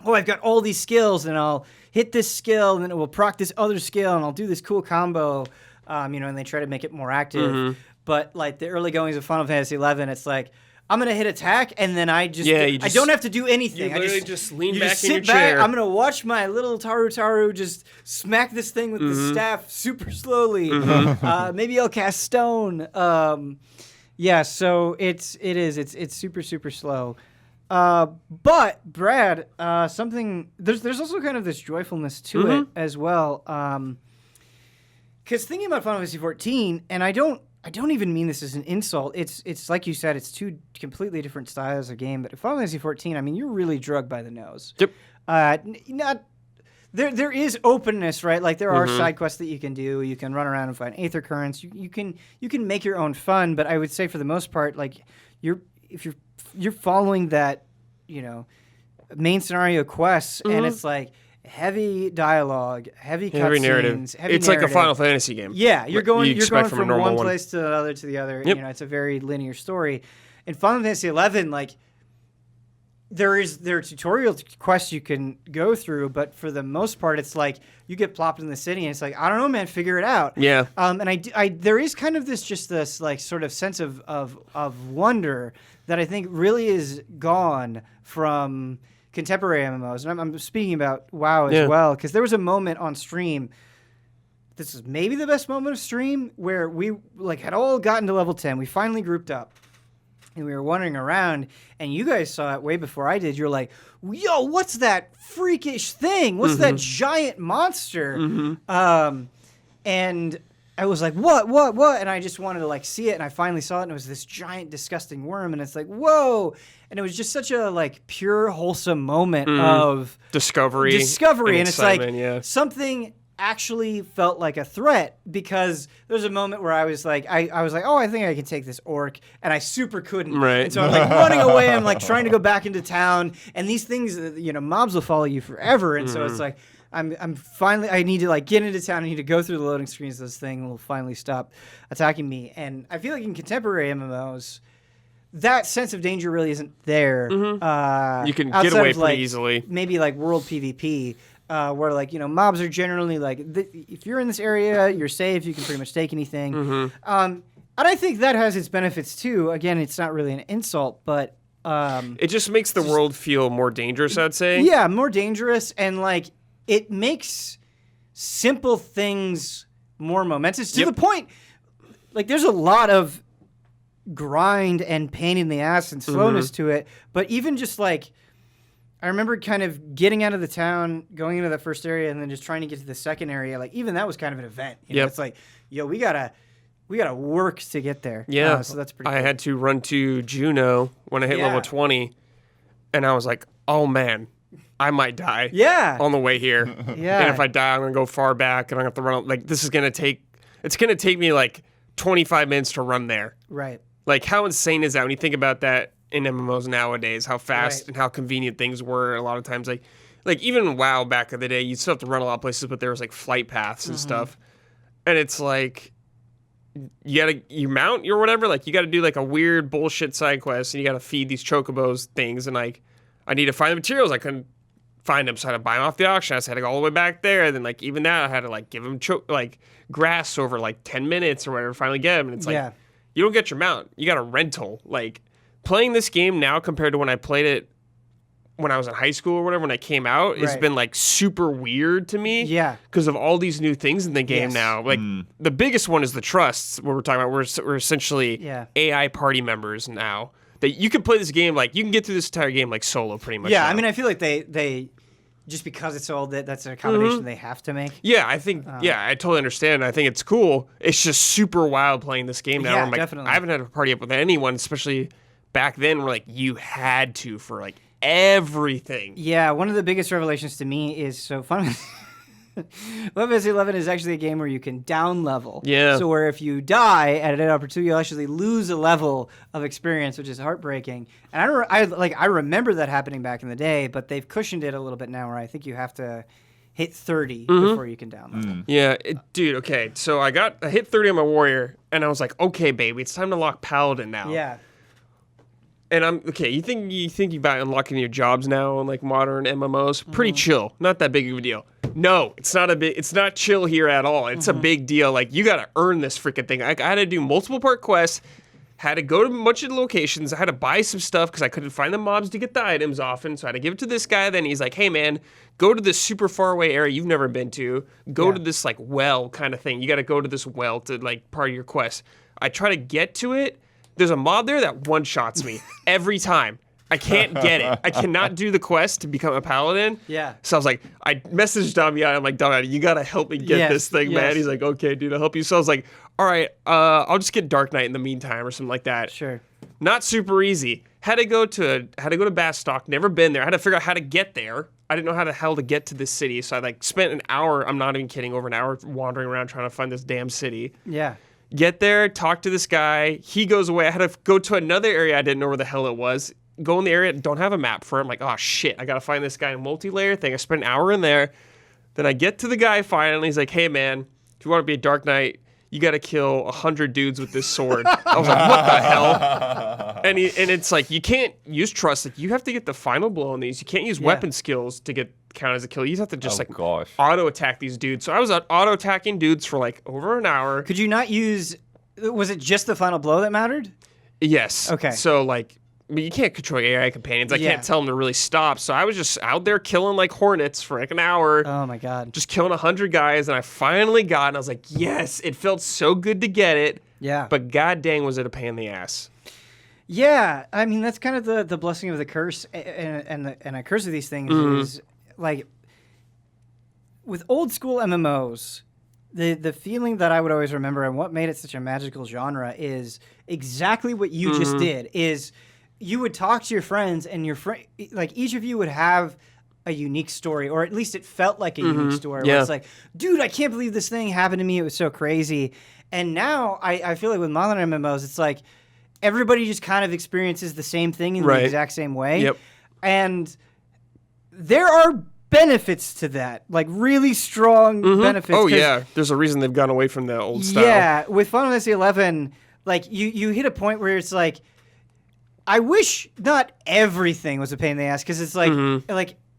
oh, I've got all these skills, and I'll hit this skill, and then it will proc this other skill, and I'll do this cool combo, and they try to make it more active. But, like, the early goings of Final Fantasy XI, it's like, I'm going to hit attack, and then I don't have to do anything. You literally just lean back just in your sit back. chair. I'm going to watch my little Taru just smack this thing with the staff super slowly. Maybe I'll cast stone. So it's super, super slow. But Brad, there's also kind of this joyfulness to it as well. Because thinking about Final Fantasy XIV, and I don't even mean this as an insult. It's like you said, it's two completely different styles of game. But Final Fantasy XIV, I mean, you're really drugged by the nose. Yep. There is openness, right? Like there are side quests that you can do. You can run around and find aether currents. You can make your own fun. But I would say for the most part, like if you're following that, main scenario quests, and it's like heavy dialogue, heavy narrative. cutscenes, It's like a Final Fantasy game. Yeah, you're going from one place to the other. Yep. It's a very linear story. In Final Fantasy XI, like there are tutorial quests you can go through, but for the most part, it's like you get plopped in the city, and it's like, I don't know, man, figure it out. Yeah. And there is kind of this like sort of sense of wonder that I think really is gone from contemporary MMOs. And I'm speaking about WoW as well, because there was a moment on stream, this is maybe the best moment of stream, where we like had all gotten to level 10. We finally grouped up. And we were wandering around, and you guys saw it way before I did. You're like, yo, what's that freakish thing? What's that giant monster? And I was like, what? And I just wanted to like see it, and I finally saw it, and it was this giant, disgusting worm, and it's like, whoa. And it was just such a like pure, wholesome moment of discovery. And it's like something actually felt like a threat, because there was a moment where I was like, oh, I think I can take this orc, and I super couldn't. Right. And so I'm like running away. I'm like trying to go back into town, and these things, mobs will follow you forever. And so it's like, I'm finally, I need to like get into town. I need to go through the loading screens. This thing will finally stop attacking me. And I feel like in contemporary MMOs, that sense of danger really isn't there. You can get away pretty easily. Maybe like world PvP. Where like mobs are generally like if you're in this area, you're safe. You can pretty much take anything. And I think that has its benefits too. Again, it's not really an insult, but it just makes the world feel more dangerous, I'd say. Yeah, more dangerous, and like it makes simple things more momentous to the point. Like there's a lot of grind and pain in the ass and slowness to it, but even just like, I remember kind of getting out of the town, going into that first area, and then just trying to get to the second area. Like even that was kind of an event. You know, it's like, yo, we gotta work to get there. Yeah, so that's pretty. I cool. had to run to Juneau when I hit level 20, and I was like, oh man, I might die. Yeah. On the way here. Yeah. And if I die, I'm gonna go far back, and I'm gonna have to run. Like this is gonna take. It's gonna take me like 25 minutes to run there. Right. Like how insane is that when you think about that in MMOs nowadays? How fast and how convenient things were. A lot of times, like even WoW back in the day, you still have to run a lot of places, but there was like flight paths and stuff. And it's like you mount or whatever. Like you got to do like a weird bullshit side quest, and you got to feed these chocobos things. And like I need to find the materials. I couldn't find them, so I had to buy them off the auction. I just had to go all the way back there. And then like even that, I had to like give them grass over like 10 minutes or whatever. Finally get them, and it's like you don't get your mount. You got a rental. Like playing this game now compared to when I played it when I was in high school or whatever, when I came out, it's been like super weird to me. Yeah. Because of all these new things in the game now. Like the biggest one is the trusts, what we're talking about. We're essentially AI party members now. That you can play this game, like you can get through this entire game like solo pretty much. Yeah, now. I mean I feel like they just because it's so old that's an accommodation they have to make. Yeah, I think I totally understand. I think it's cool. It's just super wild playing this game now. Yeah, I'm like, definitely. I haven't had a party up with anyone, especially back then where like you had to for like everything. Yeah, one of the biggest revelations to me is so fun. Fantasy XI is actually a game where you can down level. Yeah. So where if you die at an opportunity, you'll actually lose a level of experience, which is heartbreaking. And I remember that happening back in the day, but they've cushioned it a little bit now, where I think you have to hit 30 before you can down level. Yeah, dude. Okay, so I hit 30 on my warrior, and I was like, okay, baby, it's time to lock paladin now. Yeah. And I'm okay. You think about unlocking your jobs now in like modern MMOs? Pretty chill, not that big of a deal. No, it's not chill here at all. It's a big deal. Like you got to earn this freaking thing. I had to do multiple part quests, had to go to a bunch of locations. I had to buy some stuff because I couldn't find the mobs to get the items often. So I had to give it to this guy. Then he's like, "Hey man, go to this super far away area you've never been to. Go to this like well kind of thing. You got to go to this well to like part of your quest." I try to get to it. There's a mob there that one-shots me every time. I can't get it. I cannot do the quest to become a paladin. Yeah. So I was like, I messaged Damian. I'm like, Damian, you got to help me get this thing, man. He's like, okay, dude, I'll help you. So I was like, all right, I'll just get DarkKnight in the meantime or something like that. Sure. Not super easy. Had to go to Bastock. Never been there. I had to figure out how to get there. I didn't know how the hell to get to this city. So I like spent an hour, I'm not even kidding, over an hour wandering around trying to find this damn city. Yeah. Get there, talk to this guy. He goes away. I had to go to another area I didn't know where the hell it was. Go in the area, don't have a map for it. I'm like, oh shit, I gotta find this guy in a multi-layer thing. I spent an hour in there. Then I get to the guy finally. He's like, hey man, if you want to be a Dark Knight, you gotta kill 100 dudes with this sword. I was like, what the hell? And it's like, you can't use trust. Like, you have to get the final blow on these. You can't use weapon skills to get count as a kill. You have to just auto attack these dudes. So I was auto attacking dudes for like over an hour. Could you not use? Was it just the final blow that mattered? Yes. Okay. So like, I mean, you can't control AI companions. I can't tell them to really stop. So I was just out there killing like hornets for like an hour. Oh my god. Just killing 100 guys, and I finally got it. And I was like, yes, it felt so good to get it. Yeah. But god dang, was it a pain in the ass. Yeah, I mean that's kind of the blessing of the curse, and a curse of these things is like with old school MMOs. The feeling that I would always remember and what made it such a magical genre is exactly what you just did. Is you would talk to your friends, and like each of you would have a unique story, or at least it felt like a unique story. Where it's like, dude, I can't believe this thing happened to me. It was so crazy. And now I feel like with modern MMOs, it's like everybody just kind of experiences the same thing in the exact same way. Yep. And there are benefits to that, like really strong benefits. Oh yeah, there's a reason they've gone away from the old style. Yeah, with Final Fantasy XI, like you hit a point where it's like, I wish not everything was a pain in the ass, because it's like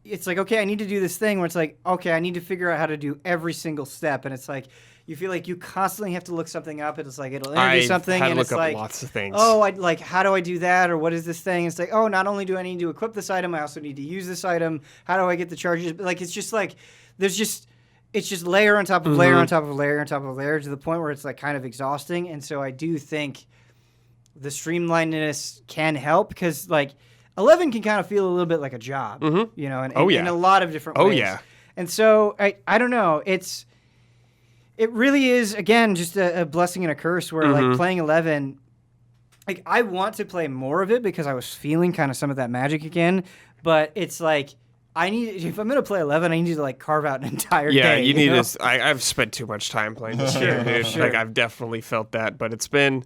it's like, okay, I need to do this thing where it's like, okay, I need to figure out how to do every single step, and it's like you feel like you constantly have to look something up, and it's like it'll introduce something, had to and look it's up like lots of things. Oh, like how do I do that, or what is this thing? It's like, oh, not only do I need to equip this item, I also need to use this item. How do I get the charges? Like it's just like it's just layer on top of layer on top of layer on top of layer to the point where it's like kind of exhausting. And so I do think the streamlinedness can help, because like 11 can kind of feel a little bit like a job, you know, in a lot of different ways. Oh, yeah. And so I don't know. It really is, again, just a blessing and a curse where like playing 11, like I want to play more of it because I was feeling kind of some of that magic again, but it's like if I'm going to play 11, I need to like carve out an entire day. Yeah, you need know? to. I've spent too much time playing this game, dude. Like I've definitely felt that, but it's been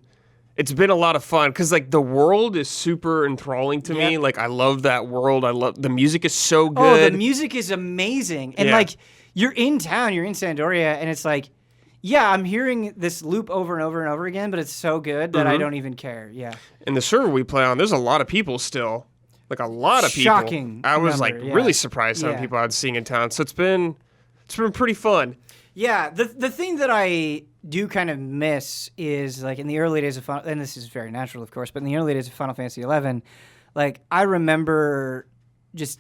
a lot of fun because like the world is super enthralling to me. Like I love that world. I love the music is so good. Oh, the music is amazing, and like you're in town, you're in Sandoria, and it's like, yeah, I'm hearing this loop over and over and over again, but it's so good that I don't even care. Yeah. And the server we play on, there's a lot of people still. Like a lot of people. Shocking. I was number, like really surprised how many people I was seeing in town. So it's been pretty fun. Yeah, the thing that I do kind of miss is like in the early days of Final, and this is very natural, of course, but in the early days of Final Fantasy XI, like I remember just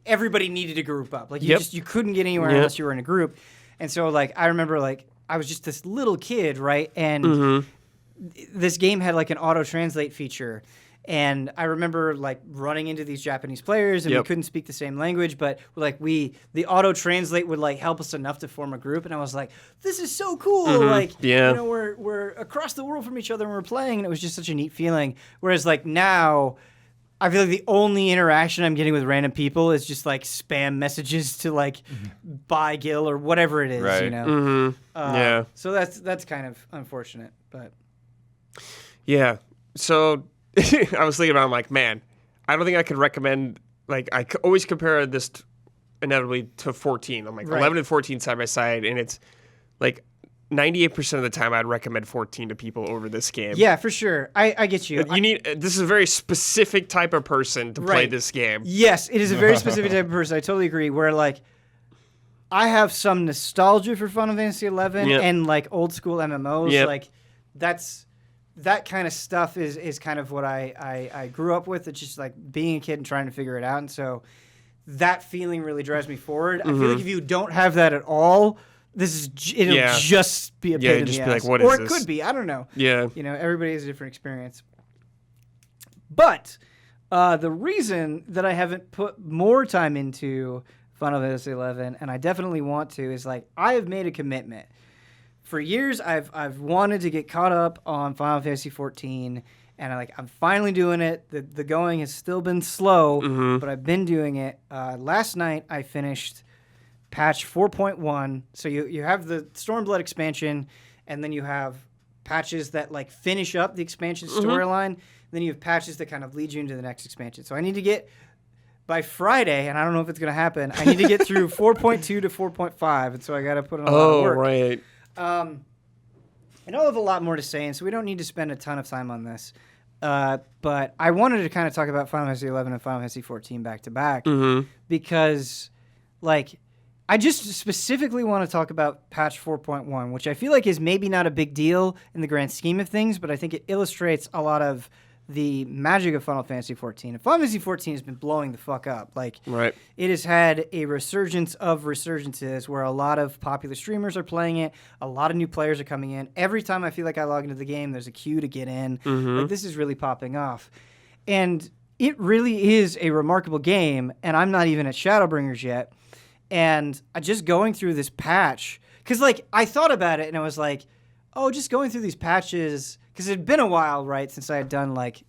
everybody needed to group up. Like you couldn't get anywhere unless you were in a group. And so like I remember like I was just this little kid, right? And this game had like an auto translate feature. And I remember like running into these Japanese players and we couldn't speak the same language, but like the auto translate would like help us enough to form a group. And I was like, this is so cool. Like, you know, we're across the world from each other and we're playing. And it was just such a neat feeling. Whereas like now I feel like the only interaction I'm getting with random people is just like spam messages to like buy Gil or whatever it is, you know? So that's kind of unfortunate, but. Yeah. So I was thinking about, I'm like, man, I don't think I could recommend, like, I always compare this inevitably to 14. I'm like, 11 and 14 side by side, and it's like 98% of the time I'd recommend 14 to people over this game. Yeah, for sure. I get you. This is a very specific type of person to play this game. Yes, it is a very specific type of person. I totally agree. Where like I have some nostalgia for Final Fantasy XI and like old school MMOs. Like that kind of stuff is kind of what I grew up with. It's just like being a kid and trying to figure it out. And so that feeling really drives me forward. I feel like if you don't have that at all, it'll just be a pain in the ass. Like, what is or this? It could be. I don't know. Yeah. You know, everybody has a different experience. But the reason that I haven't put more time into Final Fantasy XI, and I definitely want to, is like I have made a commitment. For years, I've wanted to get caught up on Final Fantasy XIV, and I'm finally doing it. The going has still been slow, but I've been doing it. Last night, I finished patch 4.1. So you have the Stormblood expansion, and then you have patches that like finish up the expansion storyline. Then you have patches that kind of lead you into the next expansion. So I need to get by Friday, and I don't know if it's going to happen. I need to get through 4.2 to 4.5, and so I got to put in a lot of work. Right. And I'll have a lot more to say, and so we don't need to spend a ton of time on this. But I wanted to kind of talk about Final Fantasy XI and Final Fantasy XIV back to back because, like, I just specifically want to talk about patch 4.1, which I feel like is maybe not a big deal in the grand scheme of things, but I think it illustrates a lot of the magic of Final Fantasy XIV. And Final Fantasy XIV has been blowing the fuck up. Like, it has had a resurgence of resurgences where a lot of popular streamers are playing it. A lot of new players are coming in. Every time I feel like I log into the game, there's a queue to get in. Like, this is really popping off. And it really is a remarkable game, and I'm not even at Shadowbringers yet. And just going through this patch, because, like, I thought about it, and I was like, oh, just going through these patches, because it had been a while, right, since I had done, like,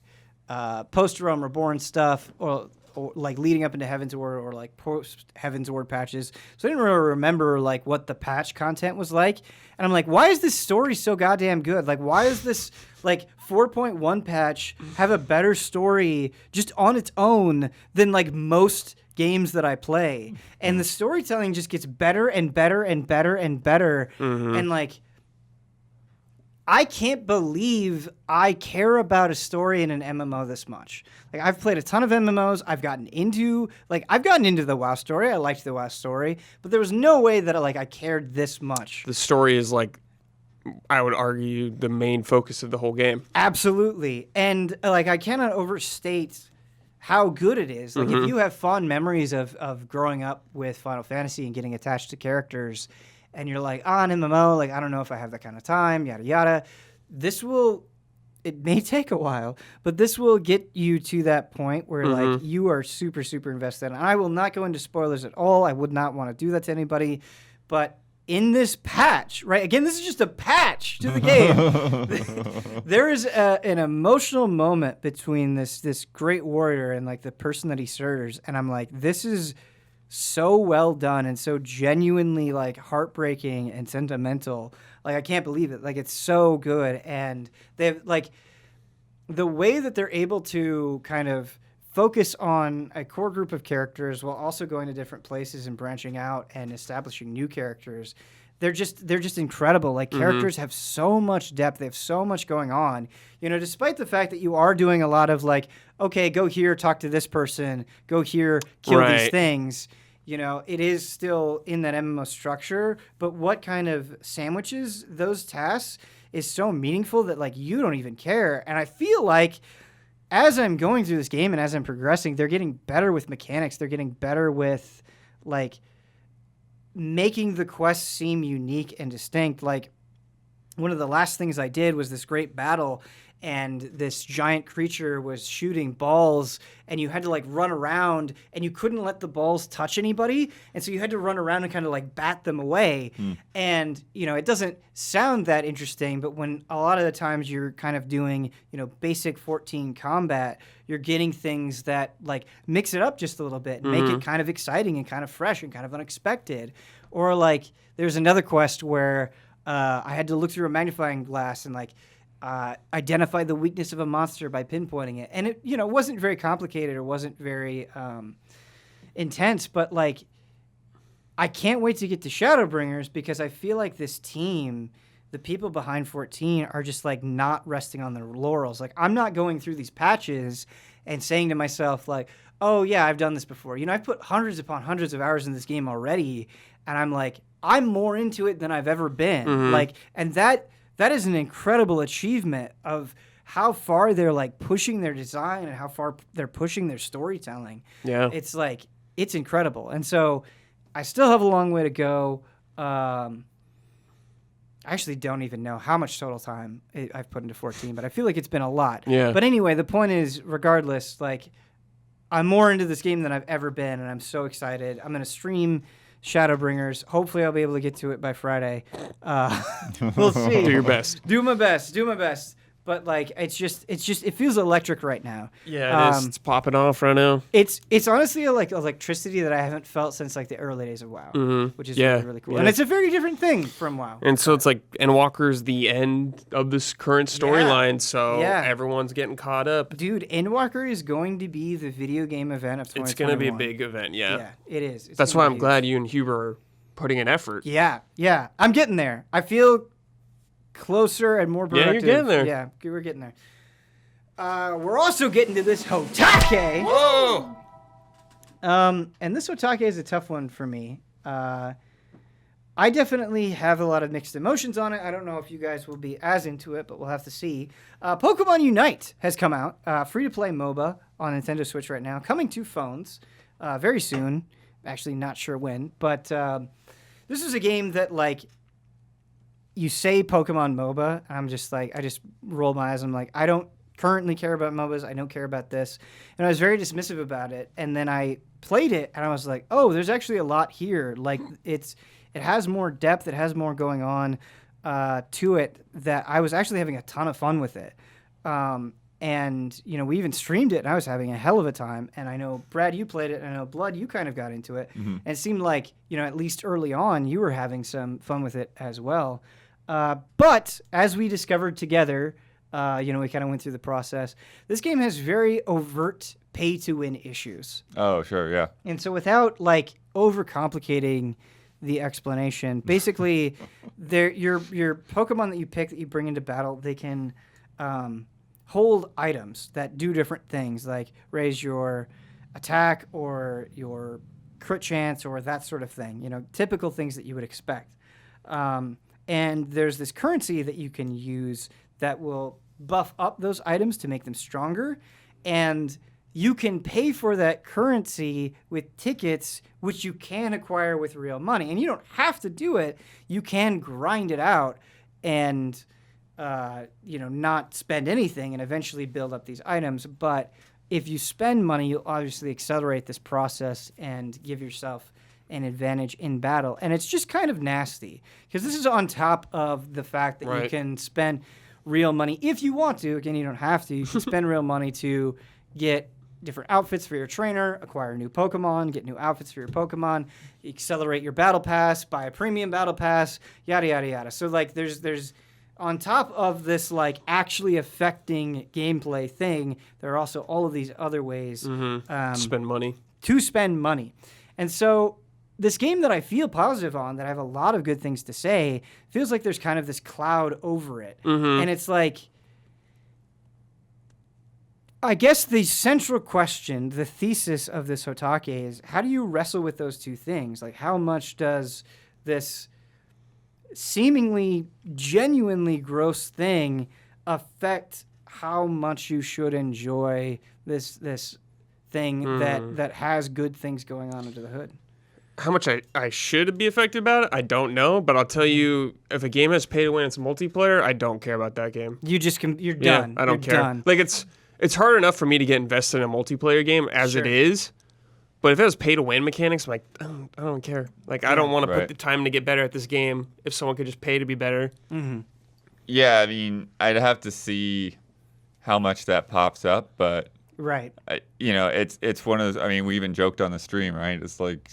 post-Realm Reborn stuff, or like, leading up into Heaven's Word, or, like, post-Heaven's Word patches. So I didn't really remember, like, what the patch content was like. And I'm like, why is this story so goddamn good? Like, why is this, like, 4.1 patch have a better story just on its own than, like, most games that I play? And the storytelling just gets better and better and better and better. And, like, I can't believe I care about a story in an MMO this much. Like, I've played a ton of MMOs. I've gotten into the WoW story. I liked the WoW story, but there was no way that I cared this much. The story is, like, I would argue, the main focus of the whole game. Absolutely. And, like, I cannot overstate how good it is. Like, if you have fond memories of growing up with Final Fantasy and getting attached to characters, and you're like, an MMO, like, I don't know if I have that kind of time, yada, yada. This will it may take a while, but this will get you to that point where like you are super, super invested. And I will not go into spoilers at all. I would not want to do that to anybody. But in this patch, right? Again, this is just a patch to the game. There is an emotional moment between this great warrior and like the person that he serves. And I'm like, this is so well done and so genuinely like heartbreaking and sentimental. Like, I can't believe it. Like, it's so good. And they've like the way that they're able to kind of focus on a core group of characters while also going to different places and branching out and establishing new characters. They're just incredible. Like, characters have so much depth. They have so much going on. You know, despite the fact that you are doing a lot of like, okay, go here, talk to this person, go here, kill these things. You know, it is still in that MMO structure, but what kind of sandwiches those tasks is so meaningful that, like, you don't even care. And I feel like as I'm going through this game and as I'm progressing, they're getting better with mechanics. They're getting better with, like, making the quests seem unique and distinct. Like, one of the last things I did was this great battle, and this giant creature was shooting balls, and you had to like run around, and you couldn't let the balls touch anybody, and so you had to run around and kind of like bat them away. And you know, it doesn't sound that interesting, but when a lot of the times you're kind of doing, you know, basic 14 combat, you're getting things that like mix it up just a little bit and make it kind of exciting and kind of fresh and kind of unexpected. Or like there's another quest where I had to look through a magnifying glass and like identify the weakness of a monster by pinpointing it. And it, you know, wasn't very complicated or wasn't very intense, but like I can't wait to get to Shadowbringers because I feel like this team, the people behind 14 are just like not resting on their laurels. Like, I'm not going through these patches and saying to myself like, oh yeah, I've done this before. You know, I've put hundreds upon hundreds of hours in this game already, and I'm like, I'm more into it than I've ever been. Like, and that is an incredible achievement of how far they're like pushing their design and how far they're pushing their storytelling. Yeah. It's like, it's incredible. And so I still have a long way to go. I actually don't even know how much total time I've put into 14, but I feel like it's been a lot. Yeah. But anyway, the point is, regardless, like, I'm more into this game than I've ever been, and I'm so excited. I'm going to stream Shadowbringers. Hopefully I'll be able to get to it by Friday. We'll see. Do your best. Do my best. But like, it feels electric right now. Yeah, it is. It's popping off right now. It's honestly like electricity that I haven't felt since like the early days of WoW, which is really, really cool. Yeah. And it's a very different thing from WoW. And so it's like Endwalker's the end of this current storyline, so everyone's getting caught up. Dude, Endwalker is going to be the video game event of 2021. It's going to be a big event, Yeah, it is. That's why I'm glad you and Huber are putting in effort. Yeah. I'm getting there. I feel closer and more productive. Yeah, you're getting there. Yeah, we're getting there. We're also getting to this HOTTAKE. Whoa! And this HOTTAKE is a tough one for me. I definitely have a lot of mixed emotions on it. I don't know if you guys will be as into it, but we'll have to see. Pokemon Unite has come out. Free-to-play MOBA on Nintendo Switch right now. Coming to phones very soon. Actually, not sure when. But this is a game that, like, you say Pokemon MOBA, I'm just like, I just roll my eyes. I'm like, I don't currently care about MOBAs. I don't care about this. And I was very dismissive about it. And then I played it, and I was like, oh, there's actually a lot here. Like, it has more depth. It has more going on to it that I was actually having a ton of fun with it. And, you know, we even streamed it, and I was having a hell of a time. And I know, Brad, you played it, and I know, Blood, you kind of got into it. And it seemed like, you know, at least early on, you were having some fun with it as well. But as we discovered together, you know, we kind of went through the process. This game has very overt pay-to-win issues. Oh, sure, yeah. And so without, like, overcomplicating the explanation, basically, your Pokemon that you pick that you bring into battle, they can hold items that do different things, like raise your attack or your crit chance or that sort of thing. You know, typical things that you would expect. And there's this currency that you can use that will buff up those items to make them stronger. And you can pay for that currency with tickets, which you can acquire with real money. And you don't have to do it. You can grind it out and not spend anything and eventually build up these items. But if you spend money, you'll obviously accelerate this process and give yourself an advantage in battle. And it's just kind of nasty because this is on top of the fact that you can spend real money if you want to. Again, you don't have to. You can spend real money to get different outfits for your trainer, acquire new Pokemon, get new outfits for your Pokemon, accelerate your battle pass, buy a premium battle pass, yada, yada, yada. So, like, there's on top of this, like, actually affecting gameplay thing, there are also all of these other ways spend money. To spend money. And so this game that I feel positive on, that I have a lot of good things to say, feels like there's kind of this cloud over it. And it's like, I guess the central question, the thesis of this HOTTAKE is, how do you wrestle with those two things? Like, how much does this seemingly genuinely gross thing affect how much you should enjoy this thing that has good things going on under the hood? How much I should be affected about it, I don't know. But I'll tell you, if a game has pay to win, it's multiplayer, I don't care about that game. You're done. I don't care. Done. Like, it's hard enough for me to get invested in a multiplayer game as it is. But if it has pay to win mechanics, I'm like, I don't care. Like, I don't want to put the time to get better at this game if someone could just pay to be better. Yeah, I mean, I'd have to see how much that pops up, but it's one of those. I mean, we even joked on the stream, right? It's like,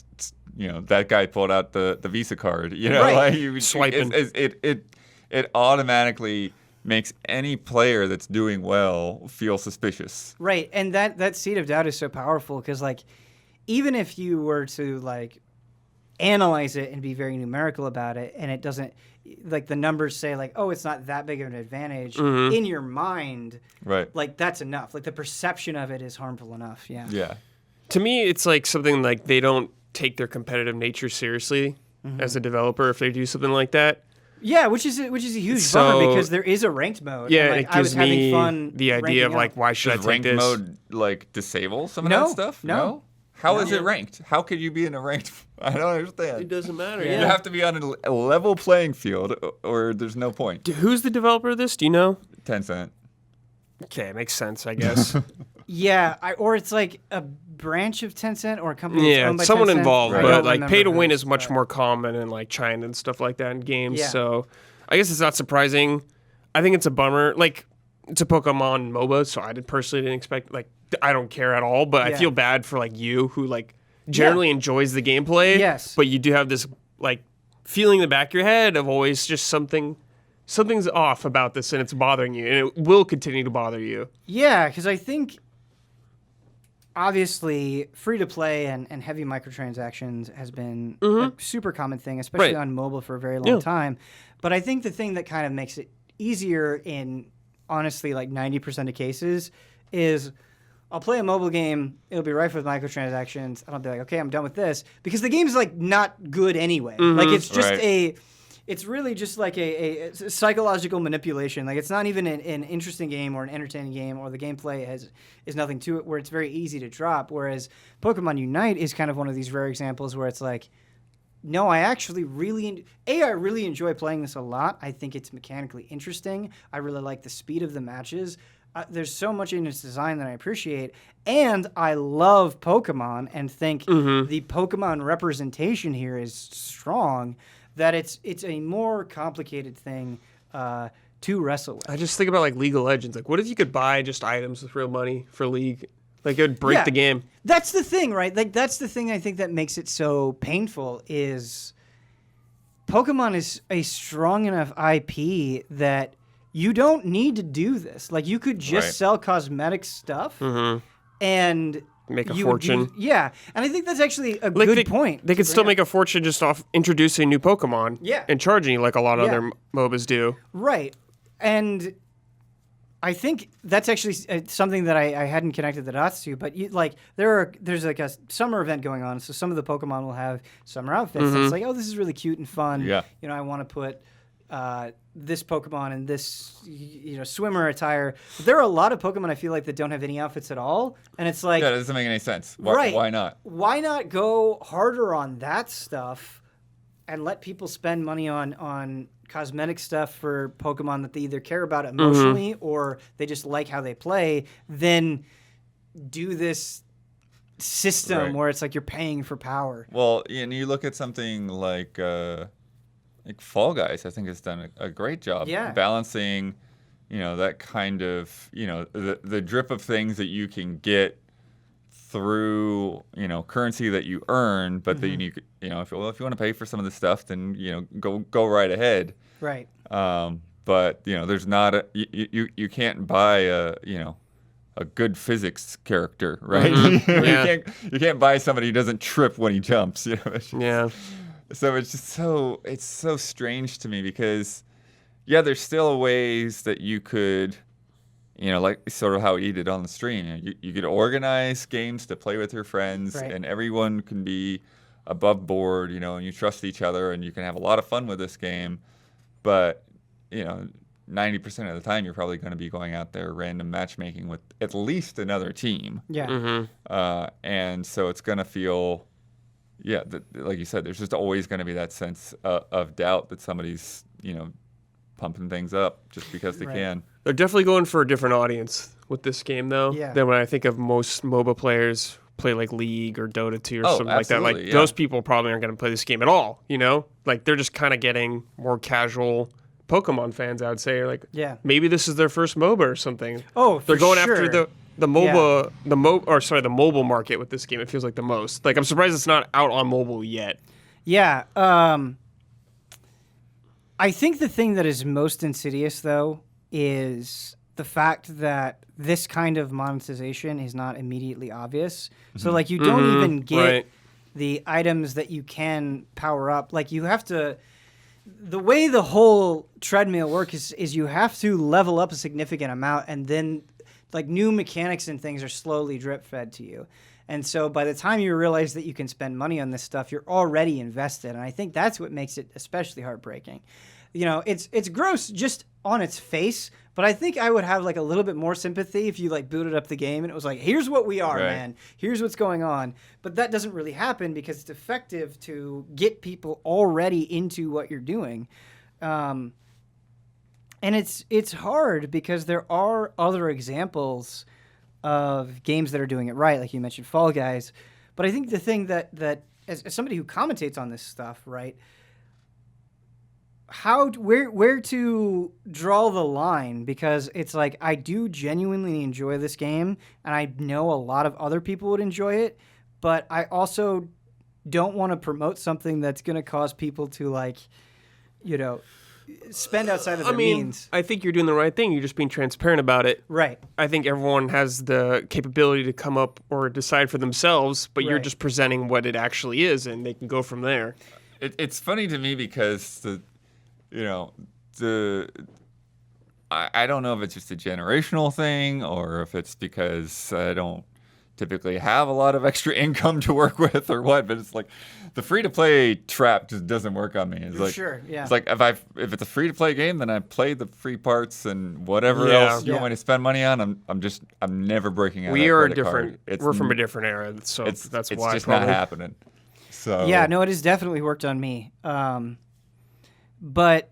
that guy pulled out the Visa card, like swiping. It automatically makes any player that's doing well feel suspicious. Right, and that seed of doubt is so powerful because, like, even if you were to, like, analyze it and be very numerical about it, and it doesn't, like, the numbers say, like, oh, it's not that big of an advantage, in your mind, like, that's enough. Like, the perception of it is harmful enough, Yeah. To me, it's like something like they don't take their competitive nature seriously as a developer if they do something like that. Yeah, which is a huge bummer because there is a ranked mode. Yeah, and, like, it gives me fun the idea of, like, why should Does I take ranked this? mode, like, disable some of that stuff? No. How is it ranked? How could you be in a ranked? I don't understand. It doesn't matter. You have to be on a level playing field, or there's no point. Who's the developer of this? Do you know? Tencent. Okay, it makes sense, I guess. Or it's like a branch of Tencent or a company that's owned by someone Tencent. involved, I but don't like remember pay to who. win is much more common in like China and stuff like that in games. Yeah. So I guess it's not surprising. I think it's a bummer. Like, it's a Pokemon MOBA, so I personally didn't expect, like, I don't care at all, but I feel bad for, like, you who, like, generally enjoys the gameplay. Yes. But you do have this, like, feeling in the back of your head of always just something's off about this and it's bothering you, and it will continue to bother you. Yeah, because I think obviously free-to-play and heavy microtransactions has been a super common thing, especially on mobile for a very long time. But I think the thing that kind of makes it easier in, honestly, like 90% of cases is I'll play a mobile game, it'll be rife with microtransactions, and I'll be like, okay, I'm done with this. Because the game's, like, not good anyway. Like, it's just it's really just like a psychological manipulation. Like, it's not even an interesting game or an entertaining game, or the gameplay is nothing to it, where it's very easy to drop. Whereas Pokemon Unite is kind of one of these rare examples where it's like, no, I actually I really enjoy playing this a lot. I think it's mechanically interesting. I really like the speed of the matches. There's so much in its design that I appreciate. And I love Pokemon and think the Pokemon representation here is strong, that it's a more complicated thing to wrestle with. I just think about, like, League of Legends. Like, what if you could buy just items with real money for League? Like, it would break the game. That's the thing, right? Like, that's the thing I think that makes it so painful is Pokemon is a strong enough IP that you don't need to do this. Like, you could just sell cosmetic stuff and make a fortune. And I think that's actually a good point. They could still make a fortune just off introducing new Pokemon and charging you like a lot of other MOBAs do. Right. And I think that's actually something that I hadn't connected the dots to, but there's like a summer event going on, so some of the Pokemon will have summer outfits. And it's like, oh, this is really cute and fun. Yeah. I want to put this Pokemon in this swimmer attire. But there are a lot of Pokemon I feel like that don't have any outfits at all, and it's like, that doesn't make any sense. Why not? Why not go harder on that stuff? and let people spend money on cosmetic stuff for Pokemon that they either care about emotionally or they just like how they play, then do this system where it's like you're paying for power. Well, and you look at something like Fall Guys, I think has done a great job balancing, that kind of, the drip of things that you can get through, currency that you earn, but then if you want to pay for some of the stuff, then, go right ahead. Right. But, there's not you can't buy a good physics character, right? You can't buy somebody who doesn't trip when he jumps. Yeah. So it's just it's so strange to me because, there's still ways that you could, like sort of how he did on the stream. You could organize games to play with your friends, and everyone can be above board, and you trust each other, and you can have a lot of fun with this game. But 90% of the time, you're probably going to be going out there random matchmaking with at least another team. Yeah. And so it's going to feel, like you said, there's just always going to be that sense of doubt that somebody's, pumping things up just because they can. They're definitely going for a different audience with this game, though, than when I think of most MOBA players play like League or Dota 2 or something like that. Like those people probably aren't going to play this game at all, Like they're just kind of getting more casual Pokemon fans, I would say, like maybe this is their first MOBA or something. Oh, they're going after the MOBA, the mobile market with this game. It feels like the most. Like I'm surprised it's not out on mobile yet. Yeah, I think the thing that is most insidious though is the fact that this kind of monetization is not immediately obvious. So like you don't even get the items that you can power up. Like you have to. The way the whole treadmill works is you have to level up a significant amount, and then like new mechanics and things are slowly drip fed to you. And so by the time you realize that you can spend money on this stuff, you're already invested. And I think that's what makes it especially heartbreaking. It's gross just on its face, but I think I would have like a little bit more sympathy if you like booted up the game and it was like, here's what we are, man. Here's what's going on. But that doesn't really happen because it's effective to get people already into what you're doing. And it's hard because there are other examples of games that are doing it right, like you mentioned Fall Guys. But I think the thing that as somebody who commentates on this stuff, right, where to draw the line, because it's like I do genuinely enjoy this game and I know a lot of other people would enjoy it, but I also don't want to promote something that's going to cause people to like, spend outside of their means. I think you're doing the right thing. You're just being transparent about it. Right. I think everyone has the capability to come up or decide for themselves, but you're just presenting what it actually is and they can go from there. It's funny to me because I don't know if it's just a generational thing or if it's because I don't typically have a lot of extra income to work with or what, but it's like the free-to-play trap just doesn't work on me. It's like, it's like if it's a free-to-play game, then I play the free parts and whatever else you want me to spend money on, I'm never breaking out. We're from a different era, so that's why it's just not happening. So it has definitely worked on me. But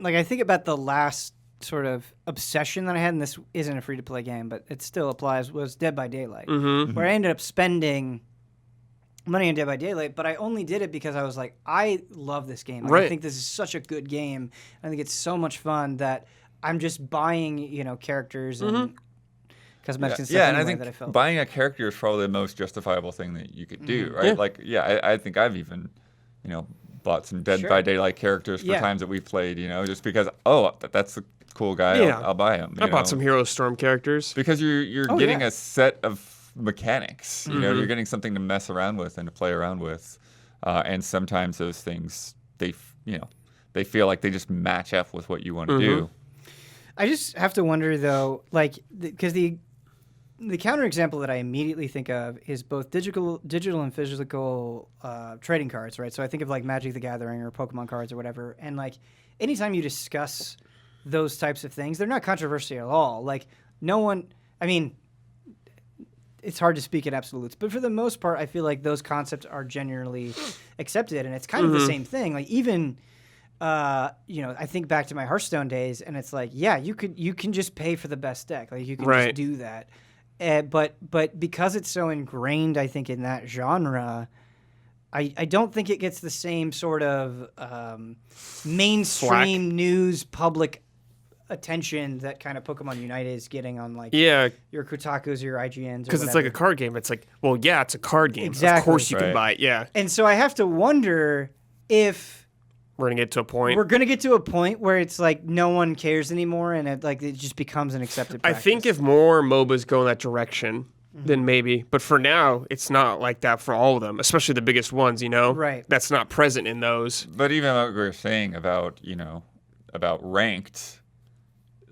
like I think about the last sort of obsession that I had, and this isn't a free-to-play game, but it still applies, was Dead by Daylight, where I ended up spending money on Dead by Daylight, but I only did it because I was like, I love this game. Like, I think this is such a good game. I think it's so much fun that I'm just buying, characters and cosmetics and stuff. Yeah, and I think buying a character is probably the most justifiable thing that you could do, right? Like, I think I've even, bought some Dead by Daylight characters for times that we've played, just because, that's a cool guy, I'll buy him. I bought some Hero Storm characters. Because you're getting a set of mechanics, you're getting something to mess around with and to play around with. And sometimes those things, they feel like they just match up with what you want to do. I just have to wonder, though, like, because the counterexample that I immediately think of is both digital and physical trading cards, right? So I think of like Magic the Gathering or Pokemon cards or whatever. And like anytime you discuss those types of things, they're not controversial at all. Like no one, it's hard to speak in absolutes, but for the most part, I feel like those concepts are generally accepted, and it's kind of the same thing. Like even, I think back to my Hearthstone days, and it's like, yeah, you can just pay for the best deck, like you can just do that. But because it's so ingrained, I think in that genre, I don't think it gets the same sort of mainstream news, public attention that kind of Pokemon Unite is getting on your Kotakus, your IGNs, because it's like a card game. It's like, well, yeah, it's a card game. Exactly. Of course you can buy it. Yeah. And so I have to wonder if we're gonna get to a point. We're gonna get to a point where it's like no one cares anymore, and it just becomes an accepted practice. I think if more MOBAs go in that direction, then maybe. But for now, it's not like that for all of them, especially the biggest ones. Right? That's not present in those. But even what we were saying about about ranked,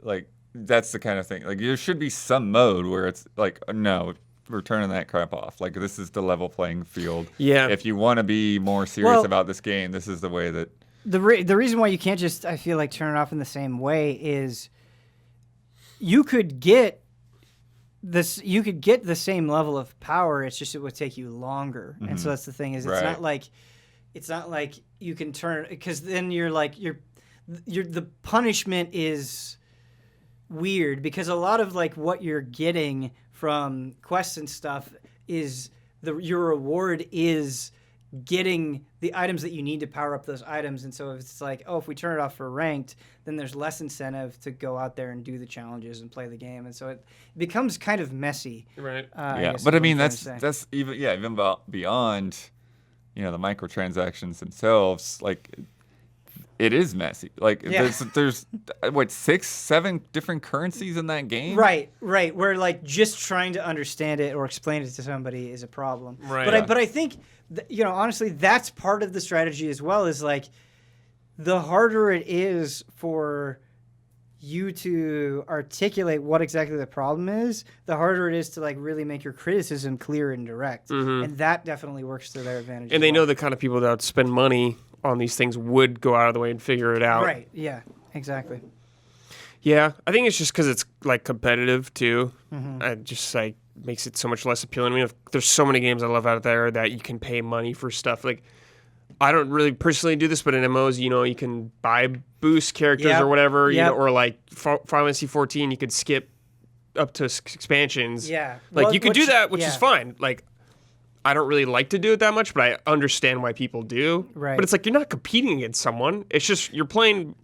like that's the kind of thing. Like there should be some mode where it's like, no, we're turning that crap off. Like this is the level playing field. Yeah. If you want to be more serious about this game, this is the way that. The reason why you can't just, I feel like, turn it off in the same way is you could get the same level of power. It's just it would take you longer, and so that's the thing is it's not like you can turn, because then you're the punishment is weird, because a lot of like what you're getting from quests and stuff is your reward is getting the items that you need to power up those items. And so if it's like, if we turn it off for ranked, then there's less incentive to go out there and do the challenges and play the game, and so it becomes kind of messy. Right. But I mean that's even beyond the microtransactions themselves. Like it is messy. Like there's what 6-7 different currencies in that game. Right. Where like just trying to understand it or explain it to somebody is a problem. Right. But I think honestly, that's part of the strategy as well. Is like the harder it is for you to articulate what exactly the problem is, the harder it is to like really make your criticism clear and direct. And that definitely works to their advantage. And they know the kind of people that would spend money on these things would go out of the way and figure it out. Right. Yeah. Exactly. Yeah, I think it's just because it's like competitive too. It just like makes it so much less appealing. I mean, there's so many games I love out there that you can pay money for stuff. Like, I don't really personally do this, but in MMOs, you can buy boost characters or whatever. Or like Final Fantasy XIV, you could skip up to expansions. Yeah, like you could do that, which is fine. Like, I don't really like to do it that much, but I understand why people do. Right. But it's like you're not competing against someone. It's just you're playing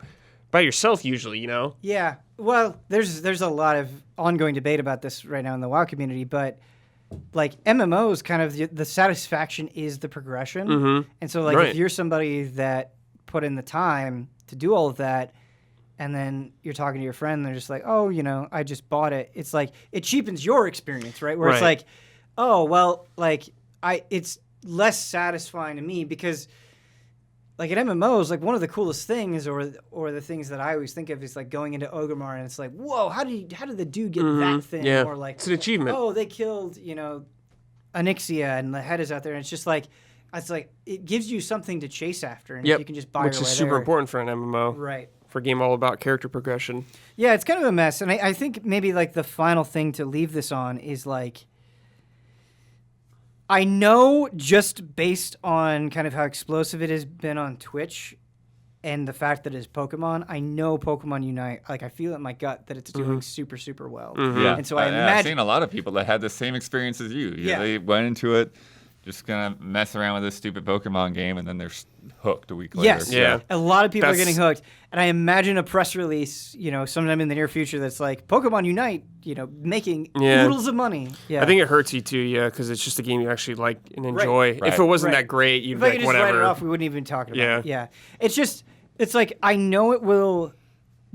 by yourself usually, Yeah. Well, there's a lot of ongoing debate about this right now in the WoW community, but like MMOs, kind of the satisfaction is the progression. And so like if you're somebody that put in the time to do all of that, and then you're talking to your friend, and they're just like, I just bought it. It's like it cheapens your experience, right? Where it's like, it's less satisfying to me because. Like at MMOs, like one of the coolest things, or the things that I always think of is like going into Orgrimmar and it's like, whoa, how did the dude get that thing? Yeah. Or like, it's an achievement. Oh, they killed Onyxia and the head is out there, and it's just like, it gives you something to chase after, and if you can just buy which your is way super there. important for an MMO, right? For a game all about character progression. Yeah, it's kind of a mess, and I think maybe like the final thing to leave this on is like. I know just based on kind of how explosive it has been on Twitch and the fact that it's Pokemon, I know Pokemon Unite, like I feel in my gut that it's doing super, super well. Yeah. And so I imagine... I've seen a lot of people that had the same experience as you. Yeah. They went into it just going to mess around with this stupid Pokemon game, and then they're hooked a week later. Yes. Yeah. A lot of people are getting hooked. And I imagine a press release, sometime in the near future that's like, Pokemon Unite, making oodles of money. Yeah. I think it hurts you too, because it's just a game you actually like and enjoy. Right. If it wasn't that great, you'd be like, just whatever. write it off, we wouldn't even talk about it. Yeah. It's like, I know it will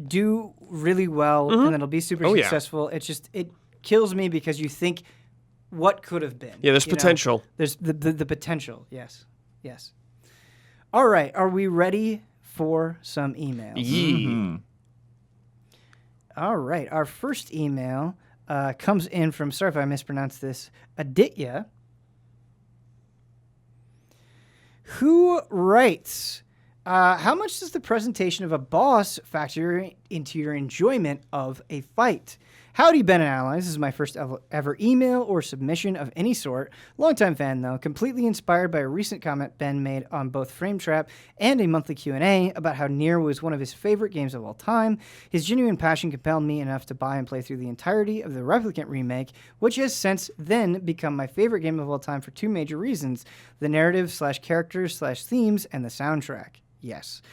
do really well, and it'll be super successful. It's just, it kills me because you think what could have been. Yeah, there's potential. There's the potential, yes. All right, are we ready for some emails? Yeah. All right, our first email comes in from, sorry if I mispronounced this, Aditya, who writes, how much does the presentation of a boss factor into your enjoyment of a fight? Howdy, Ben and Allies. This is my first ever email or submission of any sort. Longtime fan, though, completely inspired by a recent comment Ben made on both Frame Trap and a monthly Q&A about how Nier was one of his favorite games of all time. His genuine passion compelled me enough to buy and play through the entirety of the Replicant remake, which has since then become my favorite game of all time for two major reasons: the narrative/characters/themes and the soundtrack. Yes.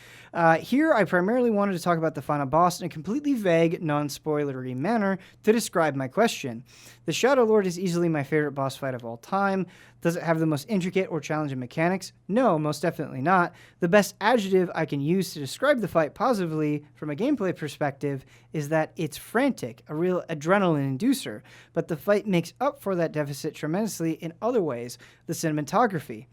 Here, I primarily wanted to talk about the final boss in a completely vague, non-spoilery manner to describe my question. The Shadow Lord is easily my favorite boss fight of all time. Does it have the most intricate or challenging mechanics? No, most definitely not. The best adjective I can use to describe the fight positively from a gameplay perspective is that it's frantic, a real adrenaline inducer, but the fight makes up for that deficit tremendously in other ways. The cinematography.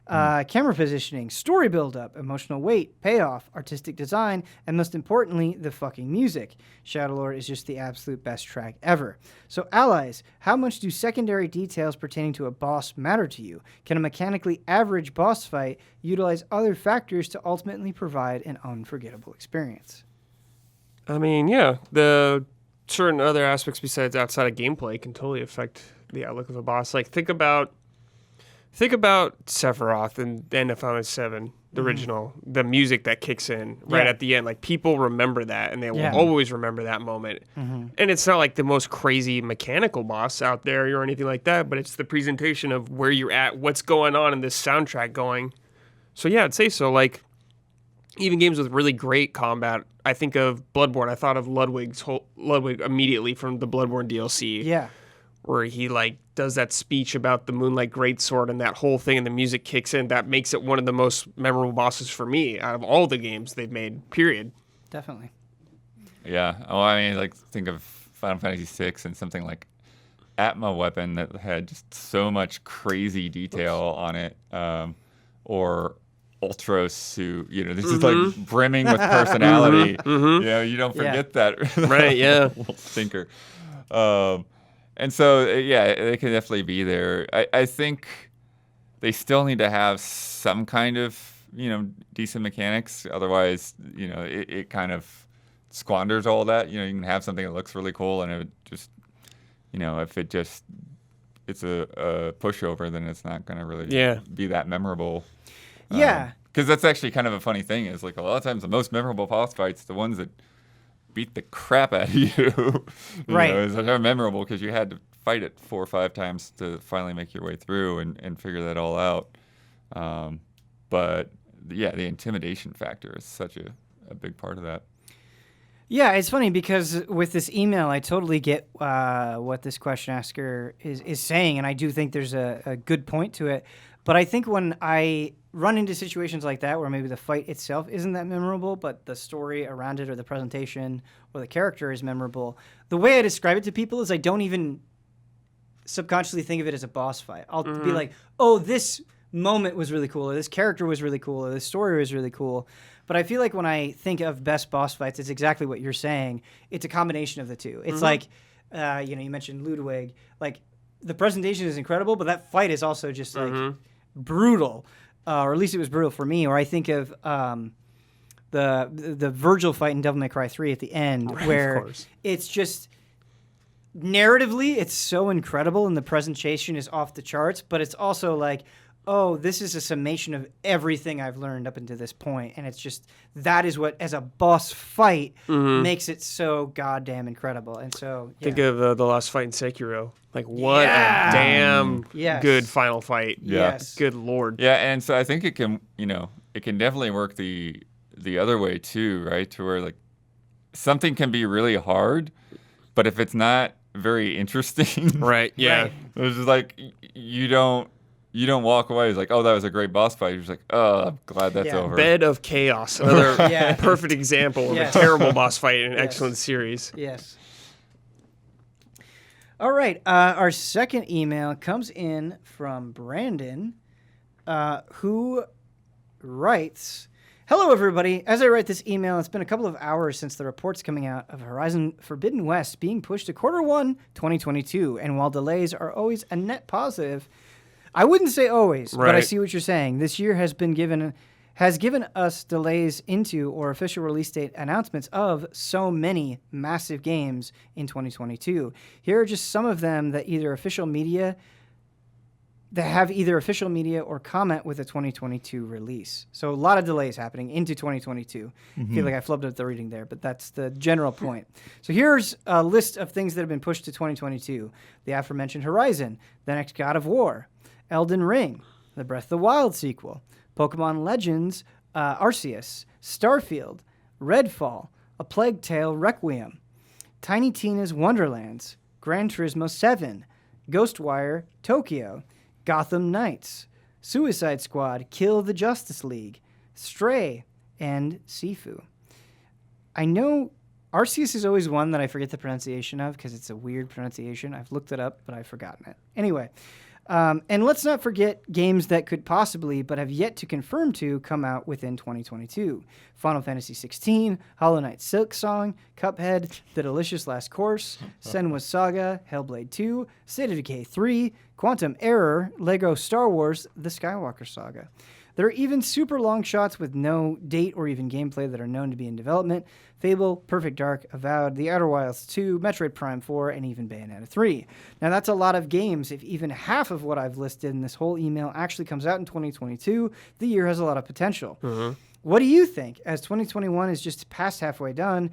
Camera positioning, story build-up, emotional weight, payoff, artistic design, and most importantly, the fucking music. Shadowlord is just the absolute best track ever. So, Allies, how much do secondary details pertaining to a boss matter to you? Can a mechanically average boss fight utilize other factors to ultimately provide an unforgettable experience? I mean, yeah, the certain other aspects besides outside of gameplay can totally affect the outlook of a boss. Like, think about Sephiroth and then Elthanas VII, the original, the music that kicks in right at the end. Like, people remember that, and they will always remember that moment. And it's not like the most crazy mechanical boss out there or anything like that, but it's the presentation of where you're at, what's going on in this soundtrack going. So yeah, I'd say so. Like, even games with really great combat, I think of Bloodborne. I thought of Ludwig immediately from the Bloodborne DLC. Yeah. Where he like does that speech about the Moonlight Greatsword and that whole thing, and the music kicks in. That makes it one of the most memorable bosses for me out of all the games they've made, period. Definitely. Yeah. Oh, I mean, like, think of Final Fantasy VI and something like Atma Weapon that had just so much crazy detail on it, or Ultros Suit. You know, this is like brimming with personality. You know, you don't forget that. Right, yeah. Little stinker. And so, yeah, it can definitely be there. I think they still need to have some kind of, you know, decent mechanics. Otherwise, you know, it kind of squanders all that. You know, you can have something that looks really cool, and it just, you know, if it's a pushover, then it's not going to really be that memorable. Yeah. Because that's actually kind of a funny thing, is like a lot of times the most memorable boss fights, the ones that beat the crap out of you, right? Know, it's memorable because you had to fight it 4 or 5 times to finally make your way through and figure that all out. But yeah, the intimidation factor is such a big part of that. Yeah, it's funny because with this email, I totally get what this question asker is saying, and I do think there's a good point to it. But I think when I run into situations like that where maybe the fight itself isn't that memorable, but the story around it or the presentation or the character is memorable, the way I describe it to people is I don't even subconsciously think of it as a boss fight. I'll be like, oh, this moment was really cool, or this character was really cool, or this story was really cool. But I feel like when I think of best boss fights, it's exactly what you're saying. It's a combination of the two. It's like, you know, you mentioned Ludwig. Like, the presentation is incredible, but that fight is also just like brutal, or at least it was brutal for me. Or I think of the Virgil fight in Devil May Cry 3 at the end, where it's just narratively it's so incredible and the presentation is off the charts, but it's also like, oh, this is a summation of everything I've learned up until this point, and it's just that is what, as a boss fight, makes it so goddamn incredible. And so, think of the last fight in Sekiro. Like, what a damn good final fight. Yeah. Yes. Good lord. Yeah, and so I think it can, you know, it can definitely work the other way too, right? To where like something can be really hard, but if it's not very interesting, right? Yeah, right. It's just like you don't walk away. It's like, oh, that was a great boss fight. You're just like, oh, I'm glad that's over. Bed of Chaos, another perfect example of a terrible boss fight in an excellent series. Yes. All right, our second email comes in from Brandon, who writes, "Hello, everybody. As I write this email, it's been a couple of hours since the reports coming out of Horizon Forbidden West being pushed to Q1 2022, and while delays are always a net positive, I wouldn't say always, but I see what you're saying. This year has has given us delays into or official release date announcements of so many massive games in 2022. Here are just some of them that have either official media or comment with a 2022 release. So a lot of delays happening into 2022. I feel like I flubbed up the reading there, but that's the general point. So here's a list of things that have been pushed to 2022. The aforementioned Horizon, the next God of War, Elden Ring, the Breath of the Wild sequel, Pokemon Legends, Arceus, Starfield, Redfall, A Plague Tale Requiem, Tiny Tina's Wonderlands, Gran Turismo 7, Ghostwire Tokyo, Gotham Knights, Suicide Squad, Kill the Justice League, Stray, and Sifu. I know Arceus is always one that I forget the pronunciation of because it's a weird pronunciation. I've looked it up, but I've forgotten it. Anyway, and let's not forget games that could possibly, but have yet to confirm to, come out within 2022. Final Fantasy XVI, Hollow Knight Silksong, Cuphead, The Delicious Last Course, Senua's Saga, Hellblade 2, State of Decay 3, Quantum Error, Lego Star Wars, The Skywalker Saga. There are even super long shots with no date or even gameplay that are known to be in development. Fable, Perfect Dark, Avowed, The Outer Wilds 2, Metroid Prime 4, and even Bayonetta 3. Now that's a lot of games. If even half of what I've listed in this whole email actually comes out in 2022, the year has a lot of potential. What do you think? As 2021 is just past halfway done,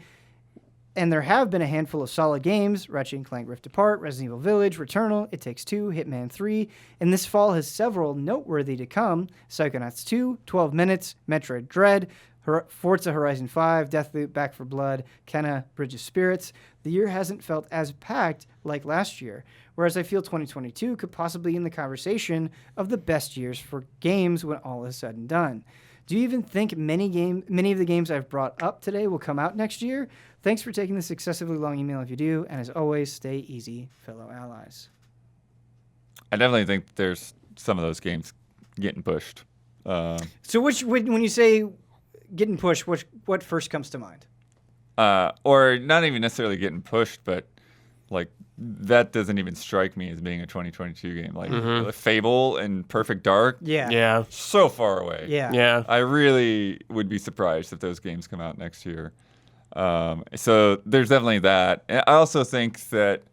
and there have been a handful of solid games, Ratchet & Clank Rift Apart, Resident Evil Village, Returnal, It Takes Two, Hitman 3, and this fall has several noteworthy to come, Psychonauts 2, 12 Minutes, Metroid Dread, Forza Horizon 5, Deathloop, Back 4 Blood, Kena, Bridge of Spirits. The year hasn't felt as packed like last year, whereas I feel 2022 could possibly be in the conversation of the best years for games when all is said and done. Do you even think many of the games I've brought up today will come out next year? Thanks for taking this excessively long email if you do, and as always, stay easy, fellow allies. I definitely think there's some of those games getting pushed. So when you say getting pushed, what first comes to mind? Or not even necessarily getting pushed, but like that doesn't even strike me as being a 2022 game. Like Fable and Perfect Dark. Yeah. So far away. Yeah. I really would be surprised if those games come out next year. So there's definitely that. And I also think that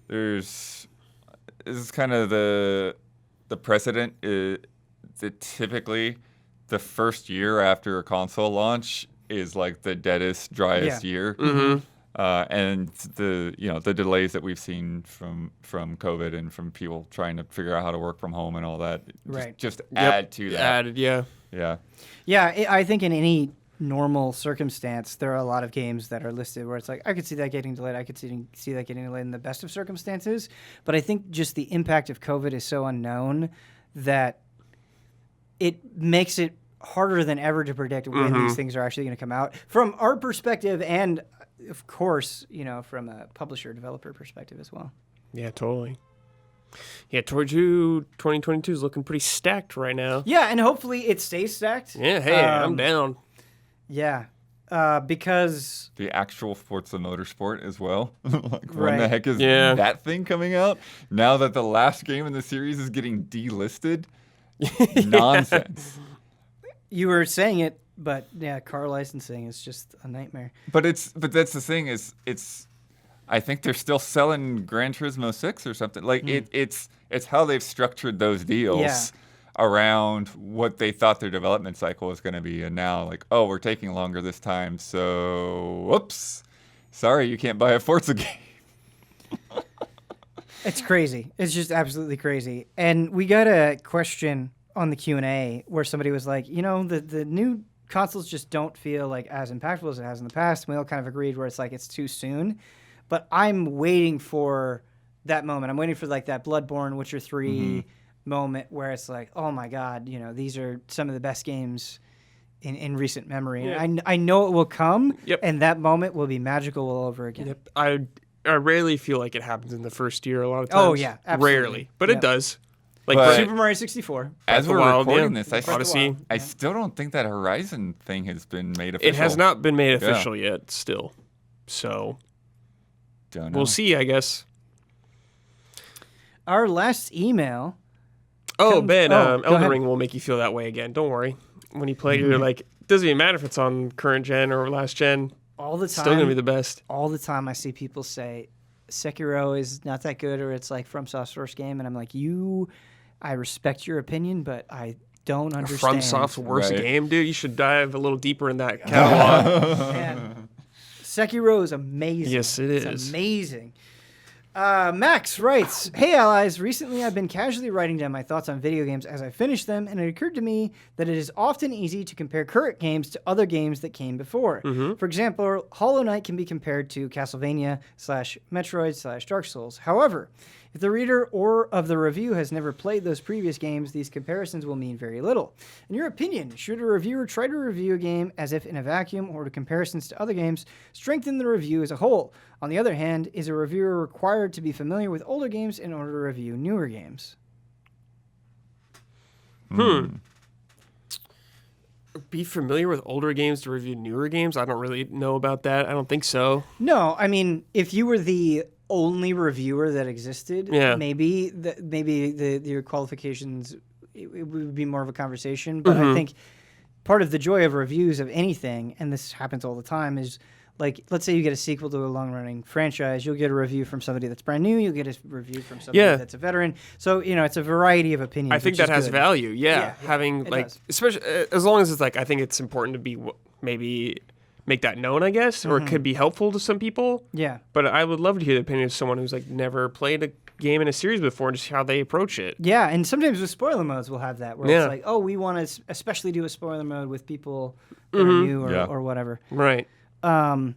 this is kind of the precedent that typically the first year after a console launch is like the deadest, driest year. And the delays that we've seen from COVID and from people trying to figure out how to work from home and all that, just add to that. Yeah. I think in any normal circumstance, there are a lot of games that are listed where it's like, I could see that getting delayed. I could see that getting delayed in the best of circumstances. But I think just the impact of COVID is so unknown that it makes it harder than ever to predict when these things are actually going to come out from our perspective and, of course, from a publisher developer perspective as well. Yeah, totally. Yeah, towards you, 2022 is looking pretty stacked right now. Yeah, and hopefully it stays stacked. Yeah, hey, I'm down. Yeah, because the actual Forza Motorsport as well. Like, when the heck is that thing coming out? Now that the last game in the series is getting delisted? Nonsense. You were saying it, but yeah, car licensing is just a nightmare. But that's the thing is I think they're still selling Gran Turismo 6 or something. Like it's how they've structured those deals around what they thought their development cycle was going to be, and now like, oh, we're taking longer this time, so whoops, sorry, you can't buy a Forza game. It's crazy. It's just absolutely crazy. And we got a question on the Q&A where somebody was like, the new consoles just don't feel like as impactful as it has in the past. And we all kind of agreed where it's like it's too soon. But I'm waiting for that moment. I'm waiting for like that Bloodborne, Witcher 3 moment where it's like, oh my God, these are some of the best games in recent memory. Yeah. And I know it will come, and that moment will be magical all over again. Yep. I rarely feel like it happens in the first year a lot of times. Oh, yeah, absolutely. Rarely. But it does. Like Super Mario 64. As we're recording this, Odyssey. I still don't think that Horizon thing has been made official. It has not been made official yet, still. So, don't know. We'll see, I guess. Our last email. Ben, Elden ahead. Ring will make you feel that way again. Don't worry. when you play, you're like, it doesn't even matter if it's on current gen or last gen. All the time. Still gonna be the best. All the time I see people say Sekiro is not that good, or it's like FromSoft's first game, and I'm like, I respect your opinion, but I don't understand. FromSoft's worst game, dude. You should dive a little deeper in that catalog. Man, Sekiro is amazing. Yes, it is. It's amazing. Max writes, "Hey allies, recently I've been casually writing down my thoughts on video games as I finish them, and it occurred to me that it is often easy to compare current games to other games that came before. For example, Hollow Knight can be compared to Castlevania/Metroid/Dark Souls. However, if the reader or of the review has never played those previous games, these comparisons will mean very little. In your opinion, should a reviewer try to review a game as if in a vacuum, or do comparisons to other games strengthen the review as a whole? On the other hand, is a reviewer required to be familiar with older games in order to review newer games?" Be familiar with older games to review newer games? I don't really know about that. I don't think so. No, I mean, if you were the only reviewer that existed, maybe your qualifications, it would be more of a conversation. But I think part of the joy of reviews of anything, and this happens all the time, is like, let's say you get a sequel to a long-running franchise, you'll get a review from somebody that's brand new, you'll get a review from somebody that's a veteran. So, it's a variety of opinions. I think that has value, having, like, does. especially as long as it's like, I think it's important to be maybe make that known, I guess, or it could be helpful to some people. Yeah. But I would love to hear the opinion of someone who's, like, never played a game in a series before and just how they approach it. Yeah, and sometimes with spoiler modes, we'll have that, where it's like, oh, we want to especially do a spoiler mode with people that are new or whatever. Right. And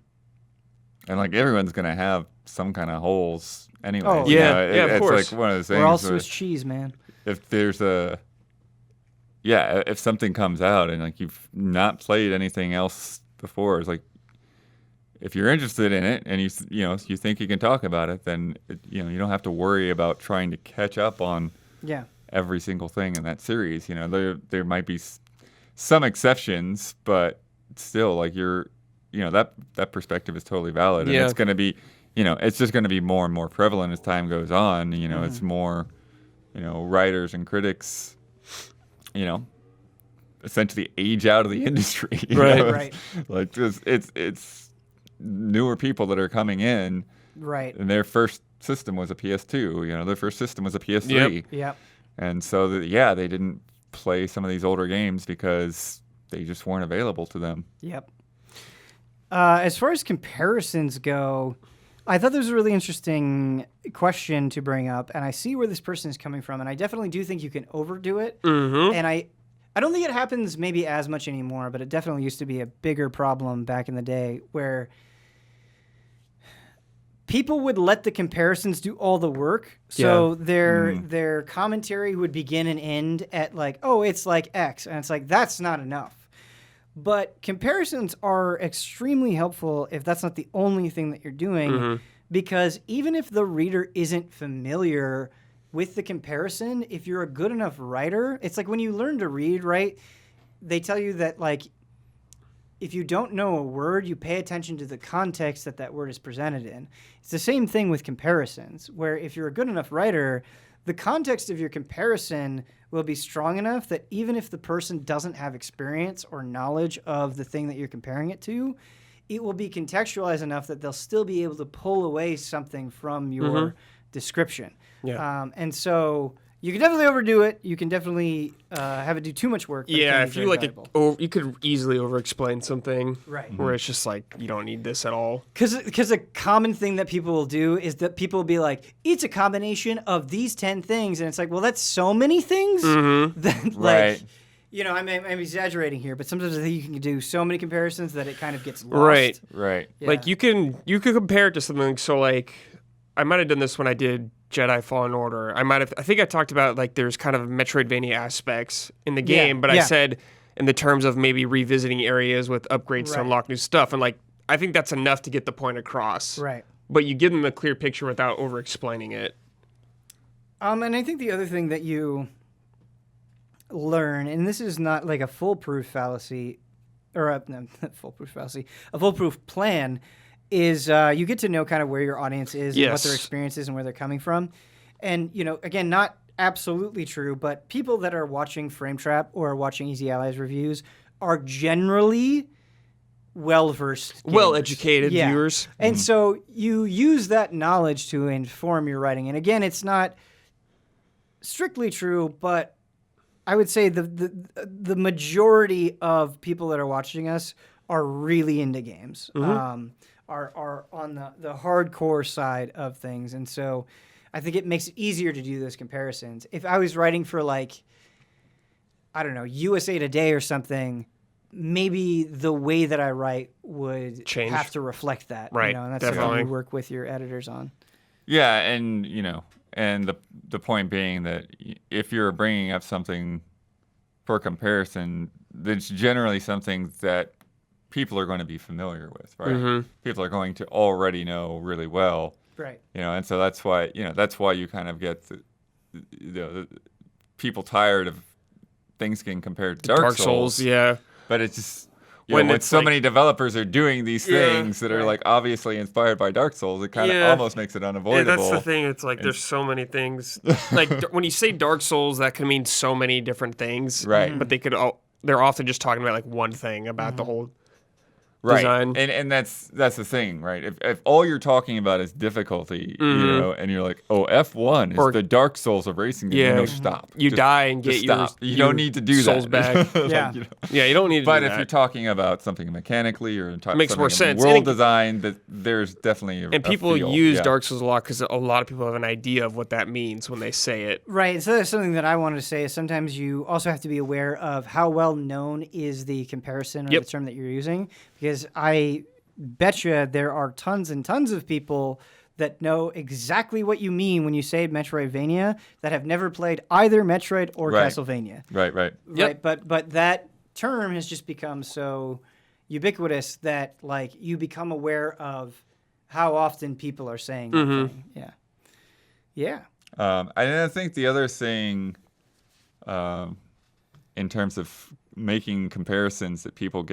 like everyone's gonna have some kind of holes anyway. Oh, of course. It's like one of those things. We're all Swiss cheese, man. If there's if something comes out and like you've not played anything else before, it's like, if you're interested in it and you think you can talk about it, then you don't have to worry about trying to catch up on every single thing in that series. There might be some exceptions, but still, like that perspective is totally valid, and it's going to be, it's just going to be more and more prevalent as time goes on. It's more, writers and critics, essentially age out of the industry. Right. Like it's newer people that are coming in. Right. And their first system was a PS2. Their first system was a PS3. Yep. And so they didn't play some of these older games because they just weren't available to them. Yep. As far as comparisons go, I thought this was a really interesting question to bring up, and I see where this person is coming from, and I definitely do think you can overdo it. And I don't think it happens maybe as much anymore, but it definitely used to be a bigger problem back in the day, where people would let the comparisons do all the work. So their commentary would begin and end at like, oh, it's like X, and it's like, that's not enough. But comparisons are extremely helpful if that's not the only thing that you're doing, because even if the reader isn't familiar with the comparison, if you're a good enough writer, it's like when you learn to read, right? They tell you that, like, if you don't know a word, you pay attention to the context that word is presented in. It's the same thing with comparisons, where if you're a good enough writer, the context of your comparison will be strong enough that even if the person doesn't have experience or knowledge of the thing that you're comparing it to, it will be contextualized enough that they'll still be able to pull away something from your description. Yeah. And so you can definitely overdo it. You can definitely have it do too much work. If you you could easily over-explain something, right? Where it's just like, you don't need this at all. Because a common thing that people will do is that people will be like, it's a combination of these 10 things, and it's like, well, that's so many things. That, like, I'm exaggerating here, but sometimes I think you can do so many comparisons that it kind of gets lost. Right. Yeah. Like you can compare it to something. So like, I might have done this when I did Jedi Fallen Order. I think I talked about, like, there's kind of Metroidvania aspects in the game, but I said in the terms of maybe revisiting areas with upgrades to unlock new stuff. And, like, I think that's enough to get the point across. Right. But you give them a clear picture without over-explaining it. And I think the other thing that you learn, and this is not like a foolproof fallacy, or a foolproof plan, is you get to know kind of where your audience is and what their experience is and where they're coming from. And, again, not absolutely true, but people that are watching Frame Trap or are watching Easy Allies reviews are generally well-versed gamers. Well-educated viewers. And so you use that knowledge to inform your writing. And again, it's not strictly true, but I would say the majority of people that are watching us are really into games, are on the hardcore side of things. And so I think it makes it easier to do those comparisons. If I was writing for like, I don't know, USA Today or something, maybe the way that I write would change, have to reflect that. Right, You know, and that's definitely. something you work with your editors on. Yeah, and and the point being that if you're bringing up something for comparison, that's generally something that people are going to be familiar with, right? People are going to already know really well, Right. and so that's why you kind of get the people tired of things getting compared to Dark Souls. Yeah. But it's just When when it's so like- many developers are doing these things that are like obviously inspired by Dark Souls, it kind of almost makes it Yeah, unavoidable. that's the thing. It's like there's so many things. Like when you say Dark Souls, that can mean so many different things. Right. But they're often just talking about like one thing about the whole Right, design. and that's the thing, right? If all you're talking about is difficulty, and you're like, oh, F1 is Or- the Dark Souls of racing game. Yeah. No, stop. You Just- die and just get stop. You don't need to do souls that. back. Yeah. Yeah, you don't need to But do if that. you're talking about something mechanically or Makes more something sense. world And it- design, that there's definitely And people use Dark. Dark Souls a lot because a lot of people have an idea of what that means when they say it. Right. So that's something that I wanted to say is sometimes you also have to be aware of how well known is the comparison or Yep. the term that you're using, because I betcha there are tons and tons of people that know exactly what you mean when you say Metroidvania that have never played either Metroid or Right. Castlevania. Right. Right. But that term has just become so ubiquitous that like you become aware of how often people are saying that thing. Yeah. Yeah. I think the other thing, in terms of making comparisons that people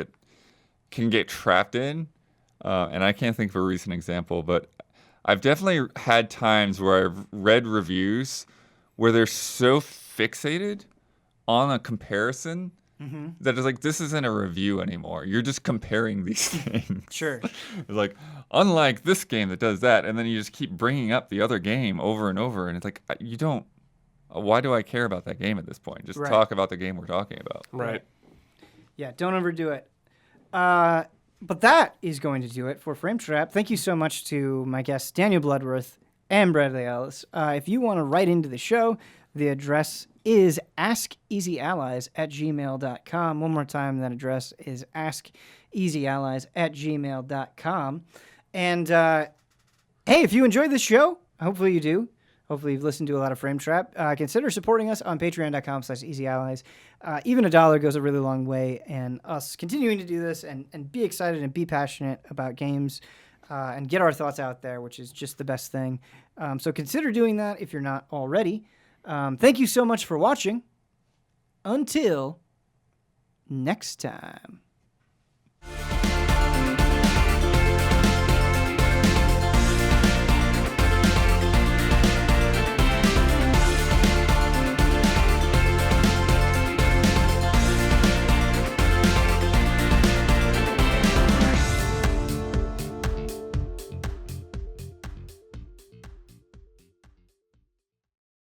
can get trapped in, and I can't think of a recent example, but I've definitely had times where I've read reviews where they're so fixated on a comparison that it's like, this isn't a review anymore. You're just comparing these things. Sure. It's like, unlike this game that does that, and then you just keep bringing up the other game over and over, and it's like, you don't. Why do I care about that game at this point? Just Right. talk about the game we're talking about. Right. Yeah, don't overdo it. But that is going to do it for Frame Trap. Thank you so much to my guests, Daniel Bloodworth and Bradley Ellis. If you want to write into the show, the address is askeasyallies@gmail.com. One more time, that address is askeasyallies@gmail.com. And hey, if you enjoyed this show, hopefully you do. Hopefully you've listened to a lot of Frame Trap. Consider supporting us on patreon.com/easyallies. Even $1 goes a really long way, and us continuing to do this and be excited and be passionate about games and get our thoughts out there, which is just the best thing. So consider doing that if you're not already. Thank you so much for watching. Until next time.